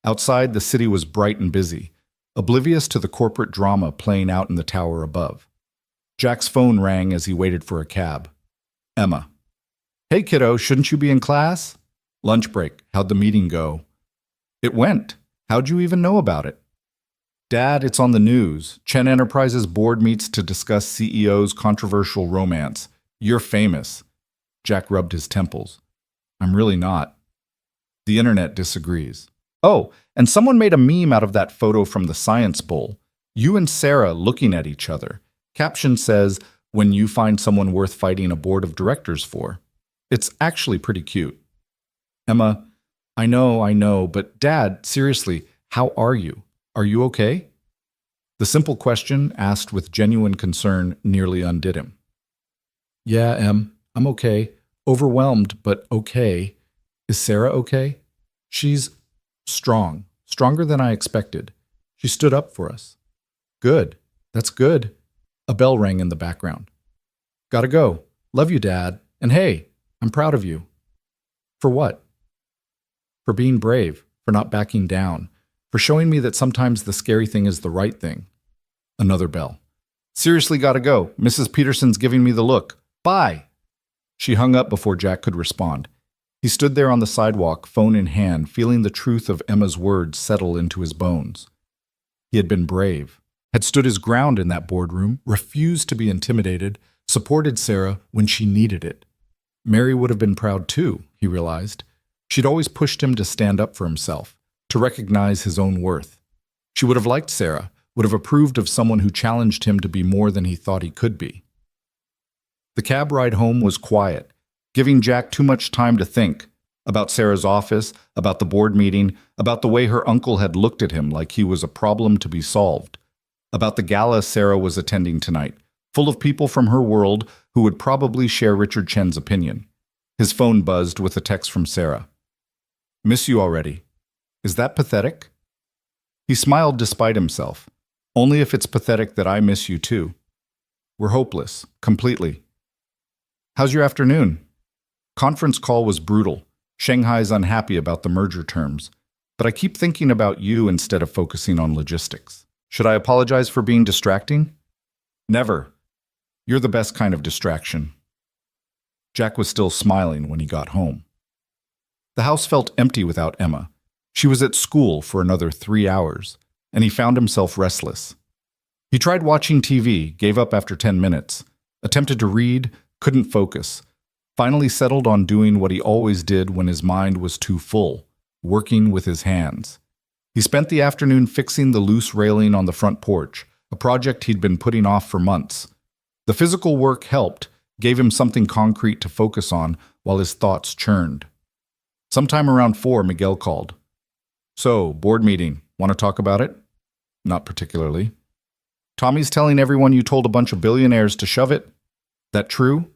Outside, the city was bright and busy, oblivious to the corporate drama playing out in the tower above. Jack's phone rang as he waited for a cab. Emma. Hey, kiddo, shouldn't you be in class? Lunch break. How'd the meeting go? It went. How'd you even know about it? Dad, it's on the news. Chen Enterprises board meets to discuss CEO's controversial romance. You're famous. Jack rubbed his temples. I'm really not. The internet disagrees. Oh, and someone made a meme out of that photo from the Science Bowl. You and Sarah looking at each other. Caption says, when you find someone worth fighting a board of directors for. It's actually pretty cute. Emma, I know, but Dad, seriously, how are you? Are you okay? The simple question, asked with genuine concern, nearly undid him. Yeah, Em, I'm okay. Overwhelmed, but okay. Is Sarah okay? She's strong, stronger than I expected. She stood up for us. Good, that's good. A bell rang in the background. Gotta go. Love you, Dad. And hey, I'm proud of you. For what? For being brave, for not backing down, for showing me that sometimes the scary thing is the right thing. Another bell. Seriously gotta go. Mrs. Peterson's giving me the look. Bye. She hung up before Jack could respond. He stood there on the sidewalk, phone in hand, feeling the truth of Emma's words settle into his bones. He had been brave, had stood his ground in that boardroom, refused to be intimidated, supported Sarah when she needed it. Mary would have been proud too, he realized. She'd always pushed him to stand up for himself, to recognize his own worth. She would have liked Sarah, would have approved of someone who challenged him to be more than he thought he could be. The cab ride home was quiet, giving Jack too much time to think about Sarah's office, about the board meeting, about the way her uncle had looked at him like he was a problem to be solved, about the gala Sarah was attending tonight, full of people from her world who would probably share Richard Chen's opinion. His phone buzzed with a text from Sarah. Miss you already. Is that pathetic? He smiled despite himself. Only if it's pathetic that I miss you too. We're hopeless, completely. How's your afternoon? Conference call was brutal. Shanghai's unhappy about the merger terms, but I keep thinking about you instead of focusing on logistics. Should I apologize for being distracting? Never. You're the best kind of distraction. Jack was still smiling when he got home. The house felt empty without Emma. She was at school for another 3 hours, and he found himself restless. He tried watching TV, gave up after 10 minutes, attempted to read, couldn't focus, finally settled on doing what he always did when his mind was too full, working with his hands. He spent the afternoon fixing the loose railing on the front porch, a project he'd been putting off for months. The physical work helped, gave him something concrete to focus on while his thoughts churned. Sometime around 4, Miguel called. So, board meeting. Want to talk about it? Not particularly. Tommy's telling everyone you told a bunch of billionaires to shove it. That true?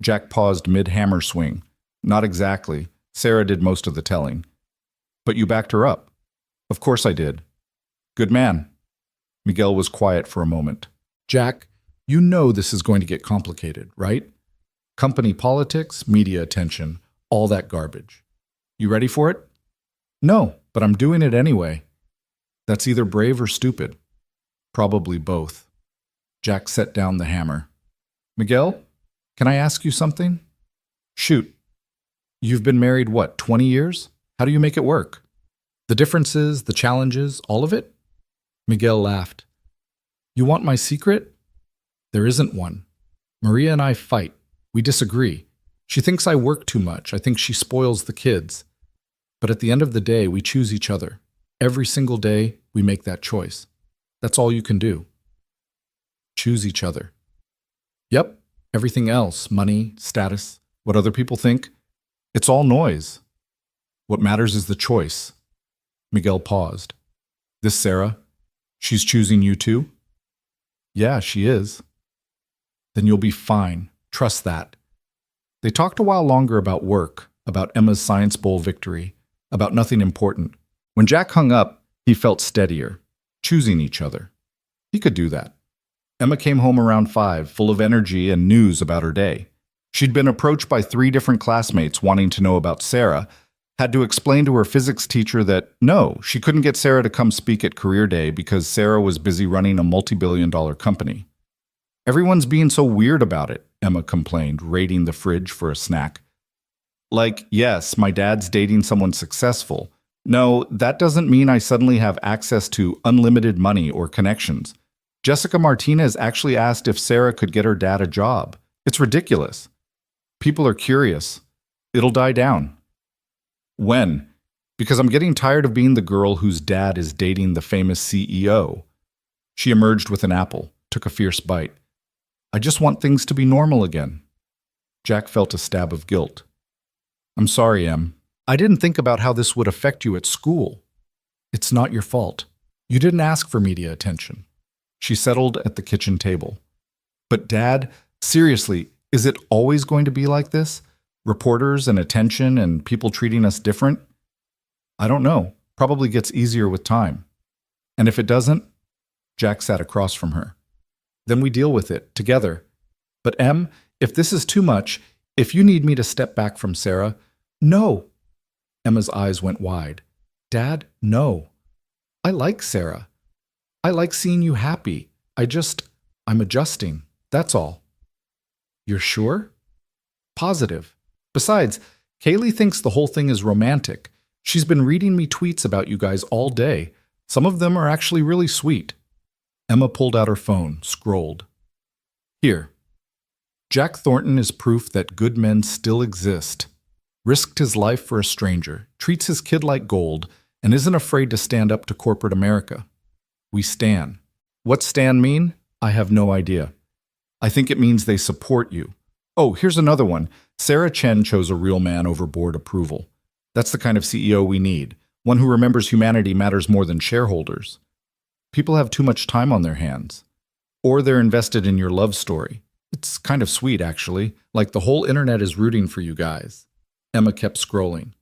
Jack paused mid-hammer swing. Not exactly. Sarah did most of the telling. But you backed her up. Of course I did. Good man. Miguel was quiet for a moment. Jack, you know this is going to get complicated, right? Company politics, media attention, all that garbage. You ready for it? No, but I'm doing it anyway. That's either brave or stupid. Probably both. Jack set down the hammer. Miguel, can I ask you something? Shoot. You've been married, 20 years? How do you make it work? The differences, the challenges, all of it? Miguel laughed. You want my secret? There isn't one. Maria and I fight. We disagree. She thinks I work too much. I think she spoils the kids. But at the end of the day, we choose each other. Every single day, we make that choice. That's all you can do. Choose each other. Yep, everything else, money, status, what other people think, it's all noise. What matters is the choice. Miguel paused. This Sarah, she's choosing you too? Yeah, she is. Then you'll be fine. Trust that. They talked a while longer about work, about Emma's Science Bowl victory, about nothing important. When Jack hung up, he felt steadier, choosing each other. He could do that. Emma came home around 5, full of energy and news about her day. She'd been approached by 3 different classmates wanting to know about Sarah, had to explain to her physics teacher that no, she couldn't get Sarah to come speak at Career Day because Sarah was busy running a multi-billion-dollar company. Everyone's being so weird about it, Emma complained, raiding the fridge for a snack. Like, yes, my dad's dating someone successful. No, that doesn't mean I suddenly have access to unlimited money or connections. Jessica Martinez actually asked if Sarah could get her dad a job. It's ridiculous. People are curious. It'll die down. When? Because I'm getting tired of being the girl whose dad is dating the famous CEO. She emerged with an apple, took a fierce bite. I just want things to be normal again. Jack felt a stab of guilt. I'm sorry, Em. I didn't think about how this would affect you at school. It's not your fault. You didn't ask for media attention. She settled at the kitchen table. But Dad, seriously, is it always going to be like this? Reporters and attention and people treating us different? I don't know. Probably gets easier with time. And if it doesn't? Jack sat across from her. Then we deal with it, together. But Em, if this is too much, if you need me to step back from Sarah, no. Emma's eyes went wide. Dad, no. I like Sarah. I like seeing you happy. I'm adjusting. That's all. You're sure? Positive. Besides, Kaylee thinks the whole thing is romantic. She's been reading me tweets about you guys all day. Some of them are actually really sweet. Emma pulled out her phone, scrolled. Here. Jack Thornton is proof that good men still exist. Risked his life for a stranger, treats his kid like gold, and isn't afraid to stand up to corporate America. We stan. What stan mean? I have no idea. I think it means they support you. Oh, here's another one. Sarah Chen chose a real man over board approval. That's the kind of CEO we need, one who remembers humanity matters more than shareholders. People have too much time on their hands. Or they're invested in your love story. It's kind of sweet, actually, like the whole internet is rooting for you guys. Emma kept scrolling.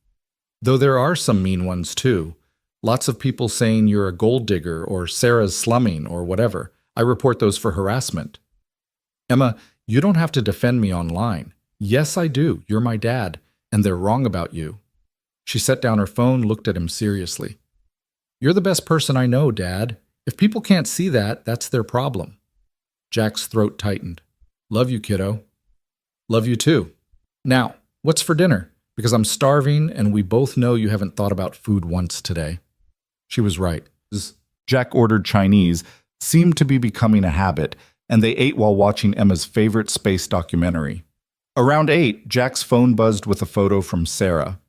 Though there are some mean ones, too. Lots of people saying you're a gold digger or Sarah's slumming or whatever. I report those for harassment. Emma, you don't have to defend me online. Yes, I do. You're my dad. And they're wrong about you. She set down her phone, looked at him seriously. You're the best person I know, Dad. If people can't see that, that's their problem. Jack's throat tightened. Love you, kiddo. Love you too. Now, what's for dinner? Because I'm starving and we both know you haven't thought about food once today. She was right. Jack ordered Chinese, seemed to be becoming a habit, and they ate while watching Emma's favorite space documentary. Around 8, Jack's phone buzzed with a photo from Sarah.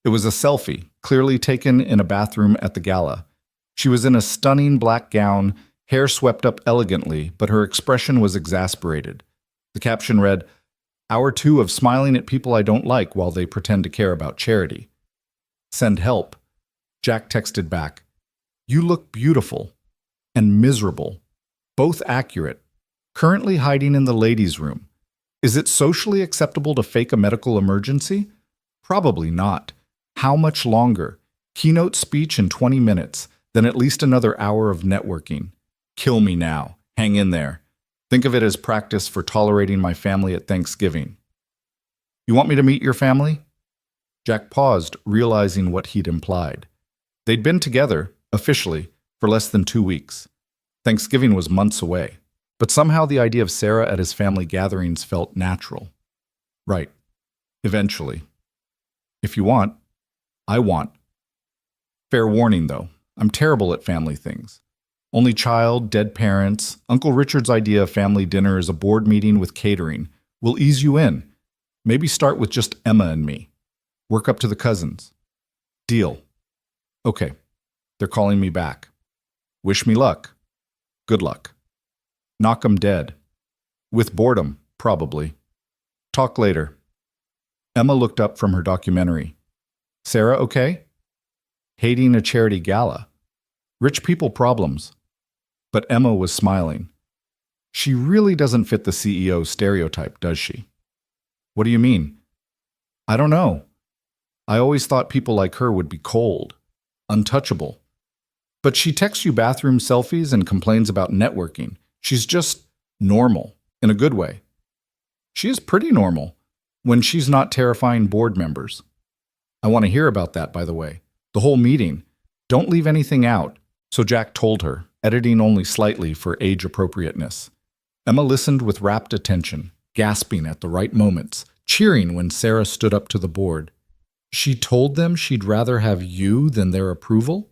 It was a selfie, clearly taken in a bathroom at the gala. She was in a stunning black gown, hair swept up elegantly, but her expression was exasperated. The caption read, "Hour 2 of smiling at people I don't like while they pretend to care about charity. Send help." Jack texted back, "You look beautiful and miserable, both accurate. Currently hiding in the ladies' room. Is it socially acceptable to fake a medical emergency? Probably not. How much longer? Keynote speech in 20 minutes, then at least another hour of networking. Kill me now. Hang in there. Think of it as practice for tolerating my family at Thanksgiving. You want me to meet your family?" Jack paused, realizing what he'd implied. They'd been together, officially, for less than 2 weeks. Thanksgiving was months away. But somehow the idea of Sarah at his family gatherings felt natural. Right. Eventually. If you want, I want. Fair warning, though. I'm terrible at family things. Only child, dead parents. Uncle Richard's idea of family dinner is a board meeting with catering. We'll ease you in. Maybe start with just Emma and me. Work up to the cousins. Deal. Okay. They're calling me back. Wish me luck. Good luck. Knock 'em dead. With boredom, probably. Talk later. Emma looked up from her documentary. Sarah okay? Hating a charity gala. Rich people problems. But Emma was smiling. She really doesn't fit the CEO stereotype, does she? What do you mean? I don't know. I always thought people like her would be cold, untouchable. But she texts you bathroom selfies and complains about networking. She's just normal, in a good way. She is pretty normal, when she's not terrifying board members. I want to hear about that, by the way. The whole meeting. Don't leave anything out. So Jack told her, editing only slightly for age appropriateness. Emma listened with rapt attention, gasping at the right moments, cheering when Sarah stood up to the board. She told them she'd rather have you than their approval?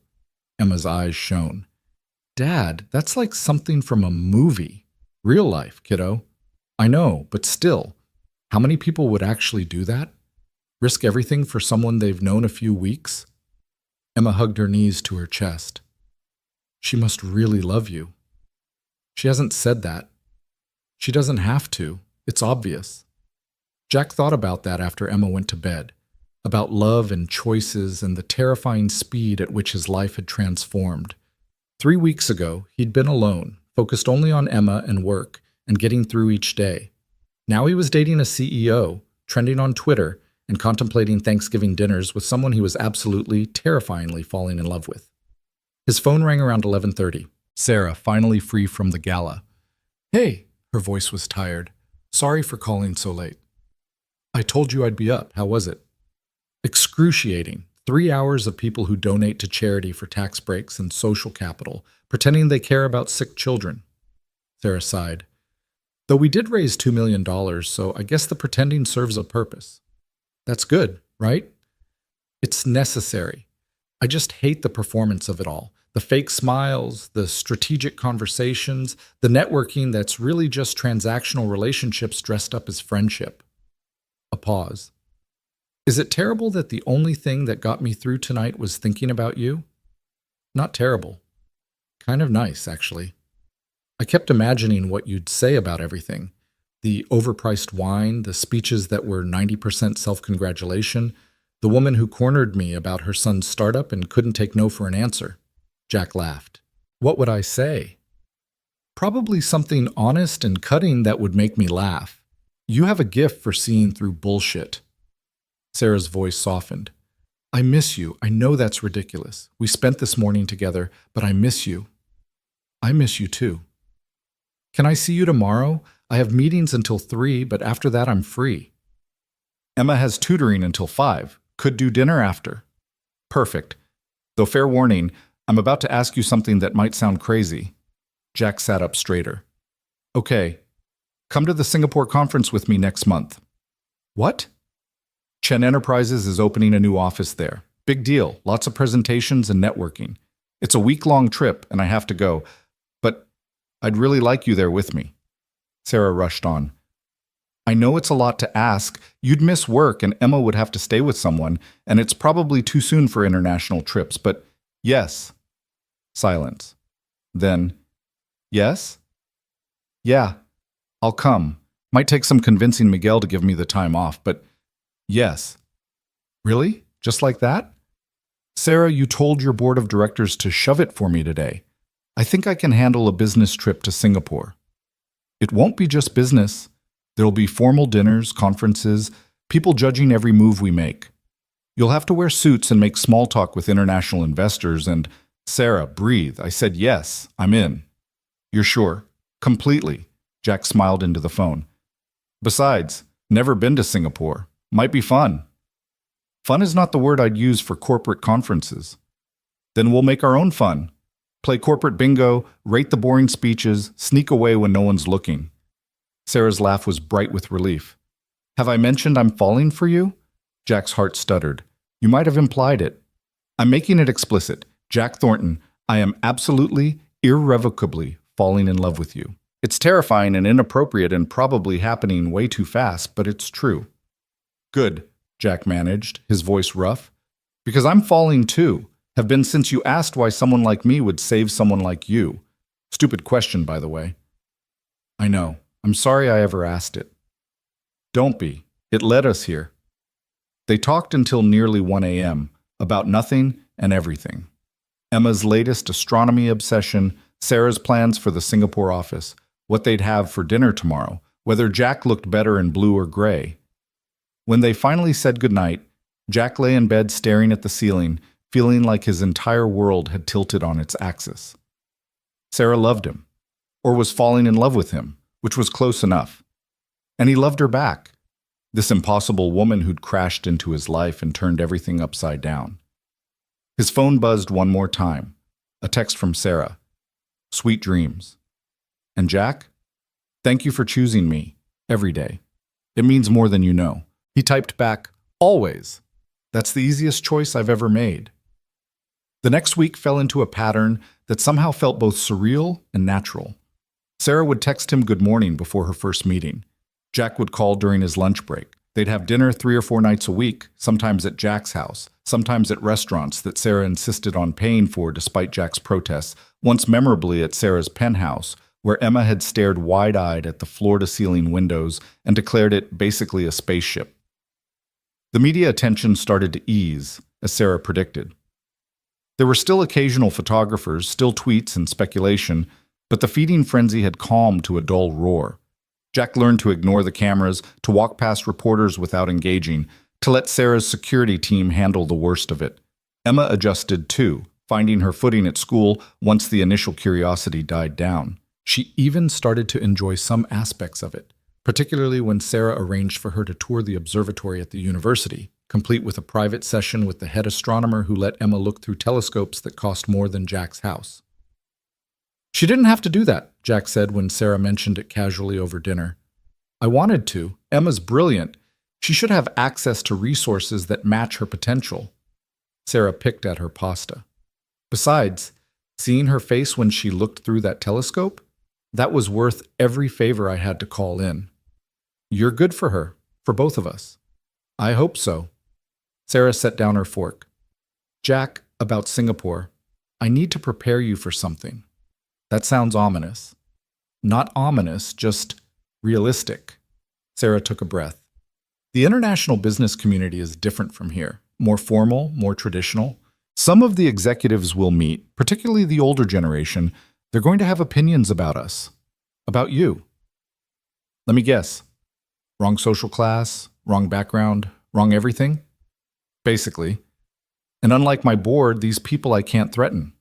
Emma's eyes shone. Dad, that's like something from a movie. Real life, kiddo. I know, but still, how many people would actually do that? Risk everything for someone they've known a few weeks? Emma hugged her knees to her chest. She must really love you. She hasn't said that. She doesn't have to. It's obvious. Jack thought about that after Emma went to bed, about love and choices and the terrifying speed at which his life had transformed. 3 weeks ago, he'd been alone, focused only on Emma and work, and getting through each day. Now he was dating a CEO, trending on Twitter, and contemplating Thanksgiving dinners with someone he was absolutely, terrifyingly falling in love with. His phone rang around 11:30. Sarah, finally free from the gala. Hey, her voice was tired. Sorry for calling so late. I told you I'd be up. How was it? Excruciating. 3 hours of people who donate to charity for tax breaks and social capital, pretending they care about sick children. Sarah sighed. Though we did raise $2 million, so I guess the pretending serves a purpose. That's good, right? It's necessary. I just hate the performance of it all. The fake smiles, the strategic conversations, the networking that's really just transactional relationships dressed up as friendship. A pause. Is it terrible that the only thing that got me through tonight was thinking about you? Not terrible. Kind of nice, actually. I kept imagining what you'd say about everything. The overpriced wine, the speeches that were 90% self-congratulation, the woman who cornered me about her son's startup and couldn't take no for an answer. Jack laughed. What would I say? Probably something honest and cutting that would make me laugh. You have a gift for seeing through bullshit. Sarah's voice softened. I miss you. I know that's ridiculous. We spent this morning together, but I miss you. I miss you too. Can I see you tomorrow? I have meetings until 3, but after that I'm free. Emma has tutoring until 5. Could do dinner after. Perfect. Though fair warning, I'm about to ask you something that might sound crazy. Jack sat up straighter. Okay. Come to the Singapore conference with me next month. What? Chen Enterprises is opening a new office there. Big deal. Lots of presentations and networking. It's a week-long trip, and I have to go. But I'd really like you there with me. Sarah rushed on. I know it's a lot to ask. You'd miss work, and Emma would have to stay with someone, and it's probably too soon for international trips, but yes. Silence. Then, yes? Yeah, I'll come. Might take some convincing Miguel to give me the time off, but yes. Really? Just like that? Sarah, you told your board of directors to shove it for me today. I think I can handle a business trip to Singapore. It won't be just business. There'll be formal dinners, conferences, people judging every move we make. You'll have to wear suits and make small talk with international investors and, Sarah, breathe. I said yes, I'm in. You're sure? Completely. Jack smiled into the phone. Besides, never been to Singapore. Might be fun. Fun is not the word I'd use for corporate conferences. Then we'll make our own fun. Play corporate bingo, rate the boring speeches, sneak away when no one's looking. Sarah's laugh was bright with relief. Have I mentioned I'm falling for you? Jack's heart stuttered. You might have implied it. I'm making it explicit. Jack Thornton, I am absolutely, irrevocably falling in love with you. It's terrifying and inappropriate and probably happening way too fast, but it's true. Good, Jack managed, his voice rough. Because I'm falling too. Have been since you asked why someone like me would save someone like you. Stupid question, by the way. I know. I'm sorry I ever asked it. Don't be. It led us here. They talked until nearly 1 a.m. about nothing and everything. Emma's latest astronomy obsession, Sarah's plans for the Singapore office, what they'd have for dinner tomorrow, whether Jack looked better in blue or gray. When they finally said goodnight, Jack lay in bed staring at the ceiling, feeling like his entire world had tilted on its axis. Sarah loved him, or was falling in love with him, which was close enough. And he loved her back, this impossible woman who'd crashed into his life and turned everything upside down. His phone buzzed one more time, a text from Sarah. Sweet dreams. And Jack? Thank you for choosing me, every day. It means more than you know. He typed back, always. That's the easiest choice I've ever made. The next week fell into a pattern that somehow felt both surreal and natural. Sarah would text him good morning before her first meeting. Jack would call during his lunch break. They'd have dinner 3 or 4 nights a week, sometimes at Jack's house, sometimes at restaurants that Sarah insisted on paying for despite Jack's protests, once memorably at Sarah's penthouse, where Emma had stared wide-eyed at the floor-to-ceiling windows and declared it basically a spaceship. The media attention started to ease, as Sarah predicted. There were still occasional photographers, still tweets and speculation, but the feeding frenzy had calmed to a dull roar. Jack learned to ignore the cameras, to walk past reporters without engaging, to let Sarah's security team handle the worst of it. Emma adjusted too, finding her footing at school once the initial curiosity died down. She even started to enjoy some aspects of it, particularly when Sarah arranged for her to tour the observatory at the university, complete with a private session with the head astronomer who let Emma look through telescopes that cost more than Jack's house. She didn't have to do that, Jack said when Sarah mentioned it casually over dinner. I wanted to. Emma's brilliant. She should have access to resources that match her potential. Sarah picked at her pasta. Besides, seeing her face when she looked through that telescope, that was worth every favor I had to call in. You're good for her, for both of us. I hope so. Sarah set down her fork. Jack, about Singapore, I need to prepare you for something. That sounds ominous. Not ominous, just realistic. Sarah took a breath. The international business community is different from here. More formal, more traditional. Some of the executives we'll meet, particularly the older generation, they're going to have opinions about us. About you. Let me guess. Wrong social class, wrong background, wrong everything? Basically. And unlike my board, these people I can't threaten.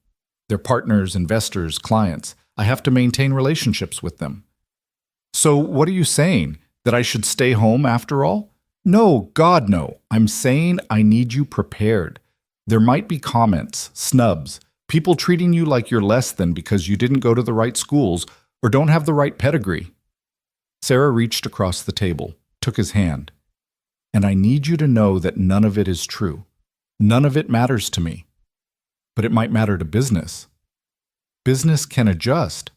They're partners, investors, clients. I have to maintain relationships with them. So what are you saying? That I should stay home after all? No, God, no. I'm saying I need you prepared. There might be comments, snubs, people treating you like you're less than because you didn't go to the right schools or don't have the right pedigree. Sarah reached across the table, took his hand. And I need you to know that none of it is true. None of it matters to me. But it might matter to business. Business can adjust.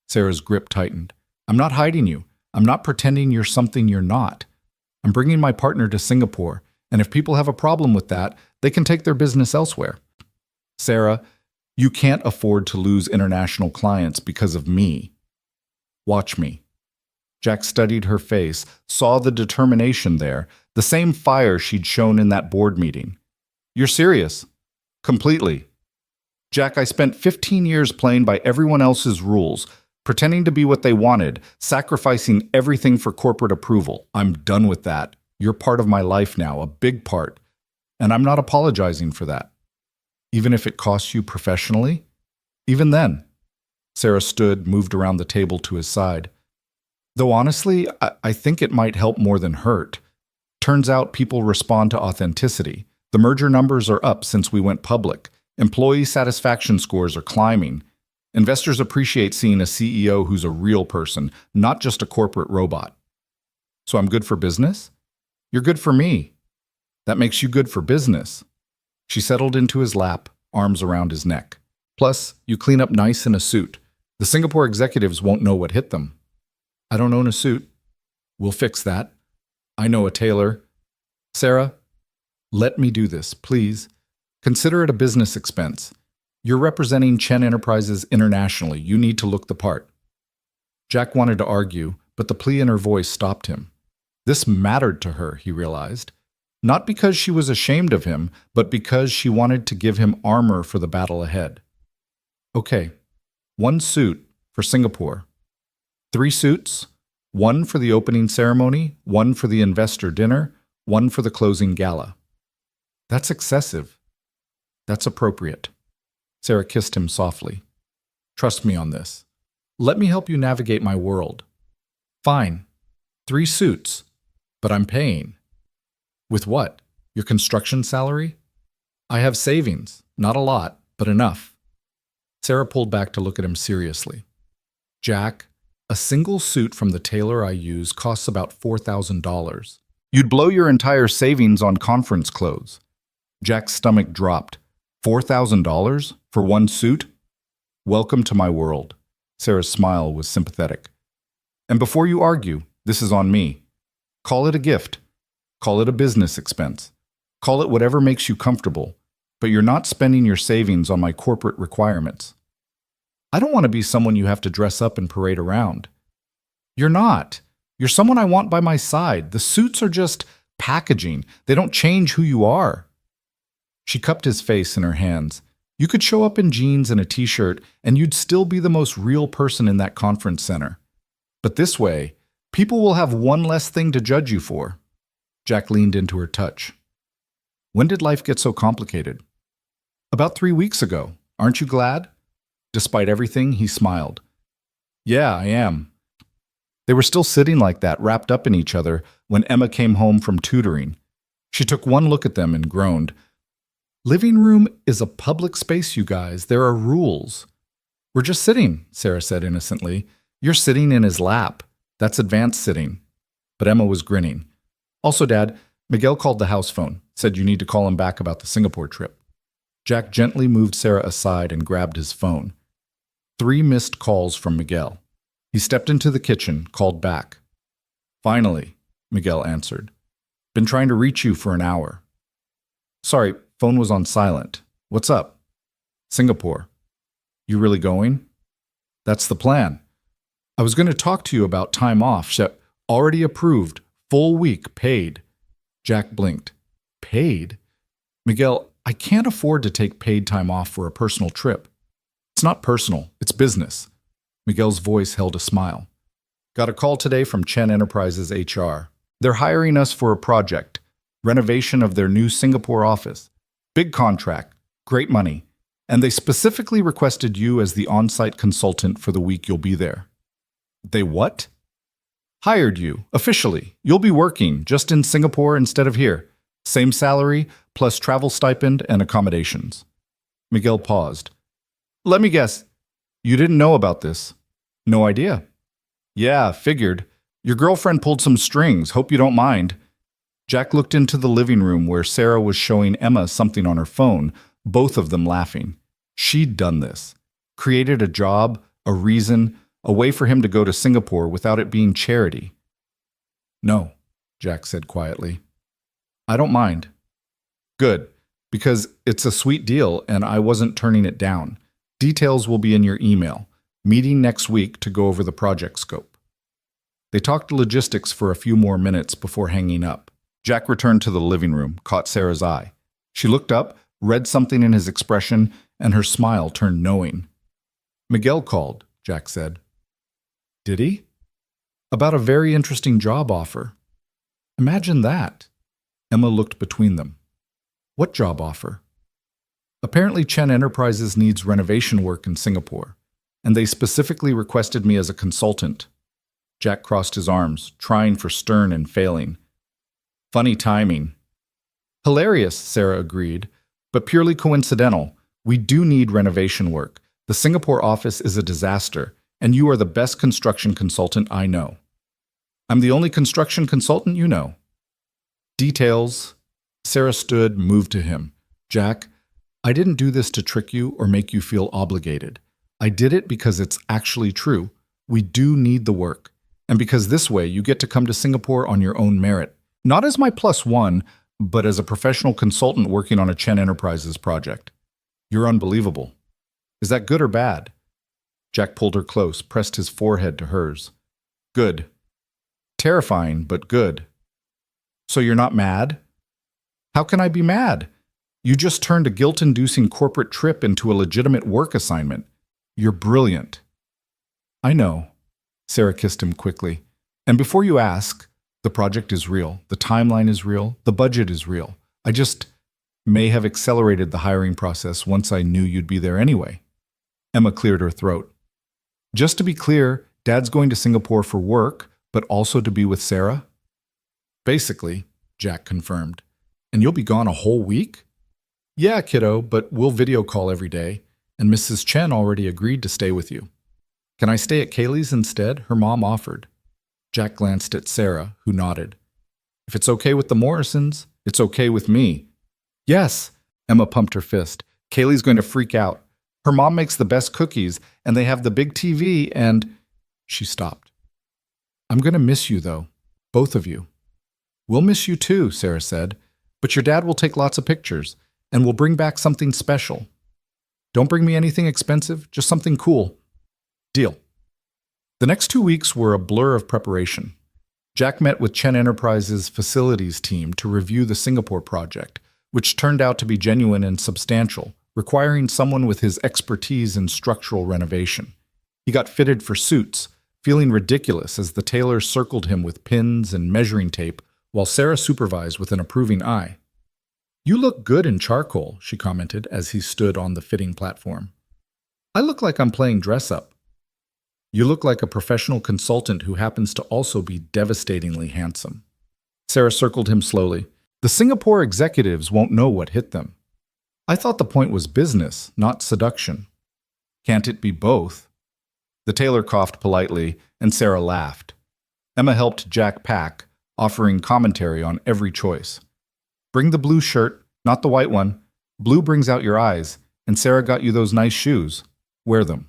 Sarah's grip tightened. I'm not hiding you. I'm not pretending you're something you're not. I'm bringing my partner to Singapore, and if people have a problem with that, they can take their business elsewhere. Sarah, you can't afford to lose international clients because of me. Watch me. Jack studied her face, saw the determination there, the same fire she'd shown in that board meeting. You're serious? Completely. Jack, I spent 15 years playing by everyone else's rules, pretending to be what they wanted, sacrificing everything for corporate approval. I'm done with that. You're part of my life now, a big part. And I'm not apologizing for that. Even if it costs you professionally? Even then. Sarah stood, moved around the table to his side. Though honestly, I think it might help more than hurt. Turns out people respond to authenticity. The merger numbers are up since we went public. Employee satisfaction scores are climbing. Investors appreciate seeing a CEO who's a real person, not just a corporate robot. So I'm good for business? You're good for me. That makes you good for business. She settled into his lap, arms around his neck. Plus, you clean up nice in a suit. The Singapore executives won't know what hit them. I don't own a suit. We'll fix that. I know a tailor. Sarah, let me do this, please. Consider it a business expense. You're representing Chen Enterprises internationally. You need to look the part. Jack wanted to argue, but the plea in her voice stopped him. This mattered to her, he realized. Not because she was ashamed of him, but because she wanted to give him armor for the battle ahead. Okay, 1 suit for Singapore. 3 suits, 1 for the opening ceremony, 1 for the investor dinner, 1 for the closing gala. That's excessive. That's appropriate. Sarah kissed him softly. Trust me on this. Let me help you navigate my world. Fine. 3 suits. But I'm paying. With what? Your construction salary? I have savings. Not a lot, but enough. Sarah pulled back to look at him seriously. Jack, a single suit from the tailor I use costs about $4,000. You'd blow your entire savings on conference clothes. Jack's stomach dropped. $4,000 for 1 suit? Welcome to my world. Sarah's smile was sympathetic. And before you argue, this is on me. Call it a gift. Call it a business expense. Call it whatever makes you comfortable, but you're not spending your savings on my corporate requirements. I don't want to be someone you have to dress up and parade around. You're not. You're someone I want by my side. The suits are just packaging. They don't change who you are. She cupped his face in her hands. You could show up in jeans and a t-shirt, and you'd still be the most real person in that conference center. But this way, people will have one less thing to judge you for. Jack leaned into her touch. When did life get so complicated? About 3 weeks ago. Aren't you glad? Despite everything, he smiled. Yeah, I am. They were still sitting like that, wrapped up in each other, when Emma came home from tutoring. She took one look at them and groaned. Living room is a public space, you guys. There are rules. We're just sitting, Sarah said innocently. You're sitting in his lap. That's advanced sitting. But Emma was grinning. Also, Dad, Miguel called the house phone, said you need to call him back about the Singapore trip. Jack gently moved Sarah aside and grabbed his phone. 3 missed calls from Miguel. He stepped into the kitchen, called back. Finally, Miguel answered. Been trying to reach you for an hour. Sorry, phone was on silent. What's up? Singapore. You really going? That's the plan. I was going to talk to you about time off. Already approved. Full week, paid. Jack blinked. Paid? Miguel, I can't afford to take paid time off for a personal trip. It's not personal, it's business. Miguel's voice held a smile. Got a call today from Chen Enterprises HR. They're hiring us for a project. Renovation of their new Singapore office. Big contract. Great money. And they specifically requested you as the on-site consultant for the week you'll be there. They what? Hired you, officially. You'll be working, just in Singapore instead of here. Same salary, plus travel stipend and accommodations. Miguel paused. Let me guess. You didn't know about this? No idea. Yeah, figured. Your girlfriend pulled some strings. Hope you don't mind. Jack looked into the living room where Sarah was showing Emma something on her phone, both of them laughing. She'd done this. Created a job, a reason, a way for him to go to Singapore without it being charity. No, Jack said quietly. I don't mind. Good, because it's a sweet deal and I wasn't turning it down. Details will be in your email. Meeting next week to go over the project scope. They talked logistics for a few more minutes before hanging up. Jack returned to the living room, caught Sarah's eye. She looked up, read something in his expression, and her smile turned knowing. Miguel called, Jack said. Did he? About a very interesting job offer. Imagine that. Emma looked between them. What job offer? Apparently Chen Enterprises needs renovation work in Singapore, and they specifically requested me as a consultant. Jack crossed his arms, trying for stern and failing. Funny timing. Hilarious, Sarah agreed, but purely coincidental. We do need renovation work. The Singapore office is a disaster, and you are the best construction consultant I know. I'm the only construction consultant you know. Details. Sarah stood, moved to him. Jack, I didn't do this to trick you or make you feel obligated. I did it because it's actually true. We do need the work. And because this way you get to come to Singapore on your own merit. Not as my +1, but as a professional consultant working on a Chen Enterprises project. You're unbelievable. Is that good or bad? Jack pulled her close, pressed his forehead to hers. Good. Terrifying, but good. So you're not mad? How can I be mad? You just turned a guilt-inducing corporate trip into a legitimate work assignment. You're brilliant. I know. Sarah kissed him quickly. And before you ask, the project is real. The timeline is real. The budget is real. I just may have accelerated the hiring process once I knew you'd be there anyway. Emma cleared her throat. Just to be clear, Dad's going to Singapore for work, but also to be with Sarah? Basically, Jack confirmed. And you'll be gone a whole week? Yeah, kiddo, but we'll video call every day, and Mrs. Chen already agreed to stay with you. Can I stay at Kaylee's instead? Her mom offered. Jack glanced at Sarah, who nodded. If it's okay with the Morrisons, it's okay with me. Yes, Emma pumped her fist. Kaylee's going to freak out. Her mom makes the best cookies, and they have the big TV, and… She stopped. I'm going to miss you, though. Both of you. We'll miss you too, Sarah said. But your dad will take lots of pictures, and we'll bring back something special. Don't bring me anything expensive, just something cool. Deal. The next 2 weeks were a blur of preparation. Jack met with Chen Enterprises' facilities team to review the Singapore project, which turned out to be genuine and substantial, requiring someone with his expertise in structural renovation. He got fitted for suits, feeling ridiculous as the tailor circled him with pins and measuring tape while Sarah supervised with an approving eye. You look good in charcoal, she commented as he stood on the fitting platform. I look like I'm playing dress-up. You look like a professional consultant who happens to also be devastatingly handsome. Sarah circled him slowly. The Singapore executives won't know what hit them. I thought the point was business, not seduction. Can't it be both? The tailor coughed politely, and Sarah laughed. Emma helped Jack pack, offering commentary on every choice. Bring the blue shirt, not the white one. Blue brings out your eyes, and Sarah got you those nice shoes. Wear them.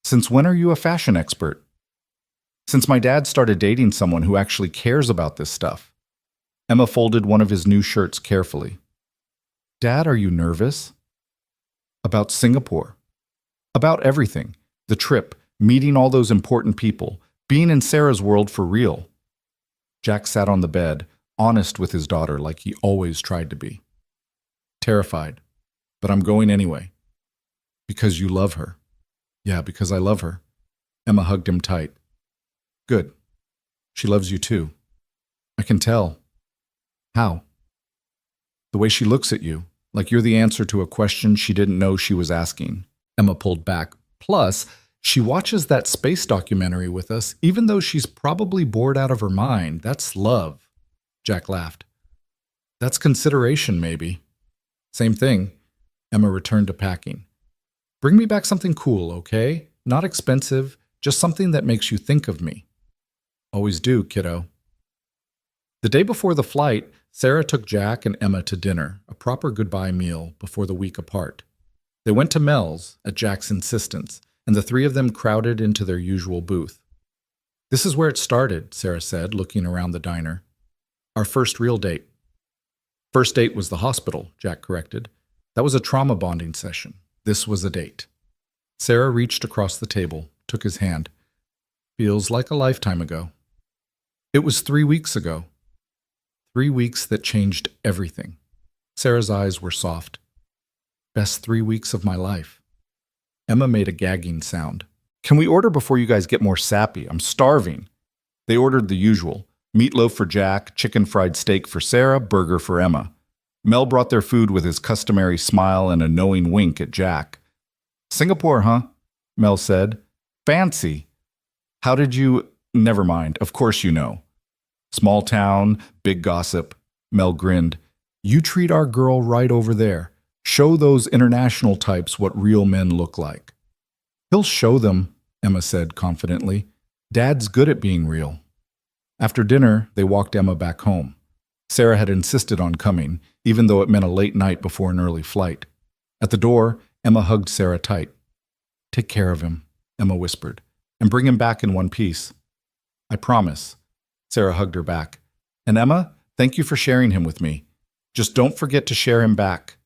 Since when are you a fashion expert? Since my dad started dating someone who actually cares about this stuff. Emma folded one of his new shirts carefully. Dad, are you nervous? About Singapore. About everything. The trip, meeting all those important people, being in Sarah's world for real. Jack sat on the bed, honest with his daughter like he always tried to be. Terrified. But I'm going anyway. Because you love her. Yeah, because I love her. Emma hugged him tight. Good. She loves you too. I can tell. How? The way she looks at you, like you're the answer to a question she didn't know she was asking. Emma pulled back. Plus, She watches that space documentary with us, even though she's probably bored out of her mind. That's love. Jack laughed. That's consideration, maybe. Same thing. Emma returned to packing. Bring me back something cool, okay? Not expensive, just something that makes you think of me. Always do, kiddo. The day before the flight, Sarah took Jack and Emma to dinner, a proper goodbye meal before the week apart. They went to Mel's at Jack's insistence, and the three of them crowded into their usual booth. This is where it started, Sarah said, looking around the diner. Our first real date. First date was the hospital, Jack corrected. That was a trauma bonding session. This was a date. Sarah reached across the table, took his hand. Feels like a lifetime ago. It was 3 weeks ago. 3 weeks that changed everything. Sarah's eyes were soft. Best 3 weeks of my life. Emma made a gagging sound. Can we order before you guys get more sappy? I'm starving. They ordered the usual. Meatloaf for Jack, chicken fried steak for Sarah, burger for Emma. Mel brought their food with his customary smile and a knowing wink at Jack. Singapore, huh? Mel said. Fancy. How did you... Never mind, of course you know. Small town, big gossip. Mel grinned. You treat our girl right over there. Show those international types what real men look like. He'll show them, Emma said confidently. Dad's good at being real. After dinner, they walked Emma back home. Sarah had insisted on coming, even though it meant a late night before an early flight. At the door, Emma hugged Sarah tight. Take care of him, Emma whispered, and bring him back in one piece. I promise. Sarah hugged her back. And Emma, thank you for sharing him with me. Just don't forget to share him back.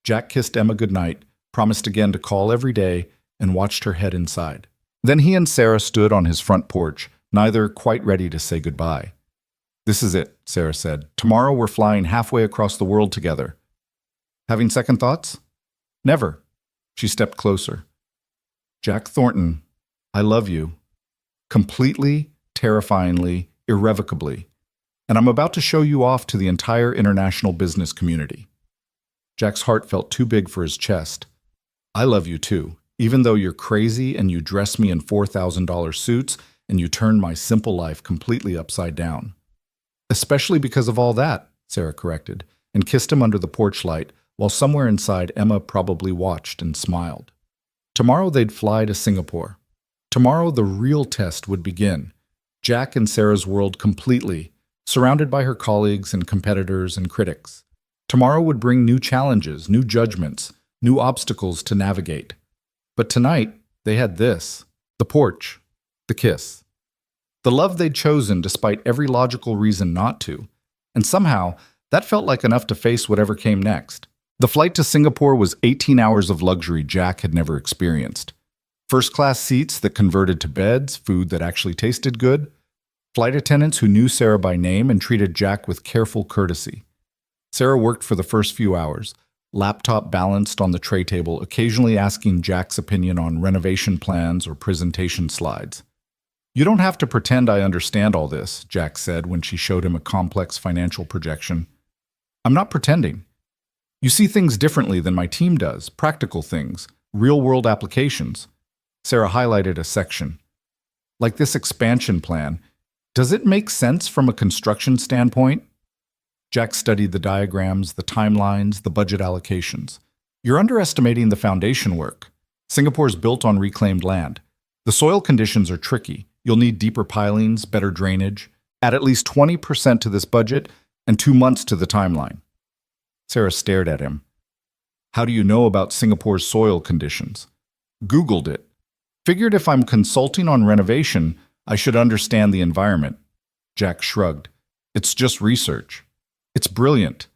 Jack kissed Emma goodnight, promised again to call every day, and watched her head inside. Then he and Sarah stood on his front porch, neither quite ready to say goodbye. This is it, Sarah said. Tomorrow we're flying halfway across the world together. Having second thoughts? Never. She stepped closer. Jack Thornton, I love you. Completely, terrifyingly, irrevocably. And I'm about to show you off to the entire international business community. Jack's heart felt too big for his chest. I love you too, even though you're crazy and you dress me in $4,000 suits and you turn my simple life completely upside down. Especially because of all that, Sarah corrected, and kissed him under the porch light, while somewhere inside Emma probably watched and smiled. Tomorrow they'd fly to Singapore. Tomorrow the real test would begin. Jack in Sarah's world completely, surrounded by her colleagues and competitors and critics. Tomorrow would bring new challenges, new judgments, new obstacles to navigate. But tonight, they had this, the porch, the kiss. The love they'd chosen despite every logical reason not to. And somehow, that felt like enough to face whatever came next. The flight to Singapore was 18 hours of luxury Jack had never experienced. First-class seats that converted to beds, food that actually tasted good, flight attendants who knew Sarah by name and treated Jack with careful courtesy. Sarah worked for the first few hours, laptop balanced on the tray table, occasionally asking Jack's opinion on renovation plans or presentation slides. You don't have to pretend I understand all this, Jack said when she showed him a complex financial projection. I'm not pretending. You see things differently than my team does, practical things, real-world applications. Sarah highlighted a section. Like this expansion plan, does it make sense from a construction standpoint? Jack studied the diagrams, the timelines, the budget allocations. You're underestimating the foundation work. Singapore's built on reclaimed land. The soil conditions are tricky. You'll need deeper pilings, better drainage. Add at least 20% to this budget and 2 months to the timeline. Sarah stared at him. How do you know about Singapore's soil conditions? Googled it. Figured if I'm consulting on renovation, I should understand the environment. Jack shrugged. It's just research. It's brilliant.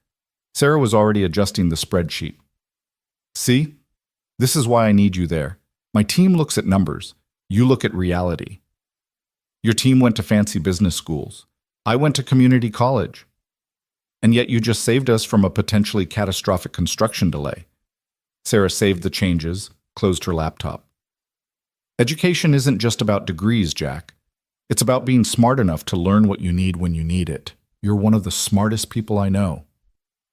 Sarah was already adjusting the spreadsheet. See? This is why I need you there. My team looks at numbers. You look at reality. Your team went to fancy business schools. I went to community college. And yet you just saved us from a potentially catastrophic construction delay. Sarah saved the changes, closed her laptop. Education isn't just about degrees, Jack. It's about being smart enough to learn what you need when you need it. You're one of the smartest people I know.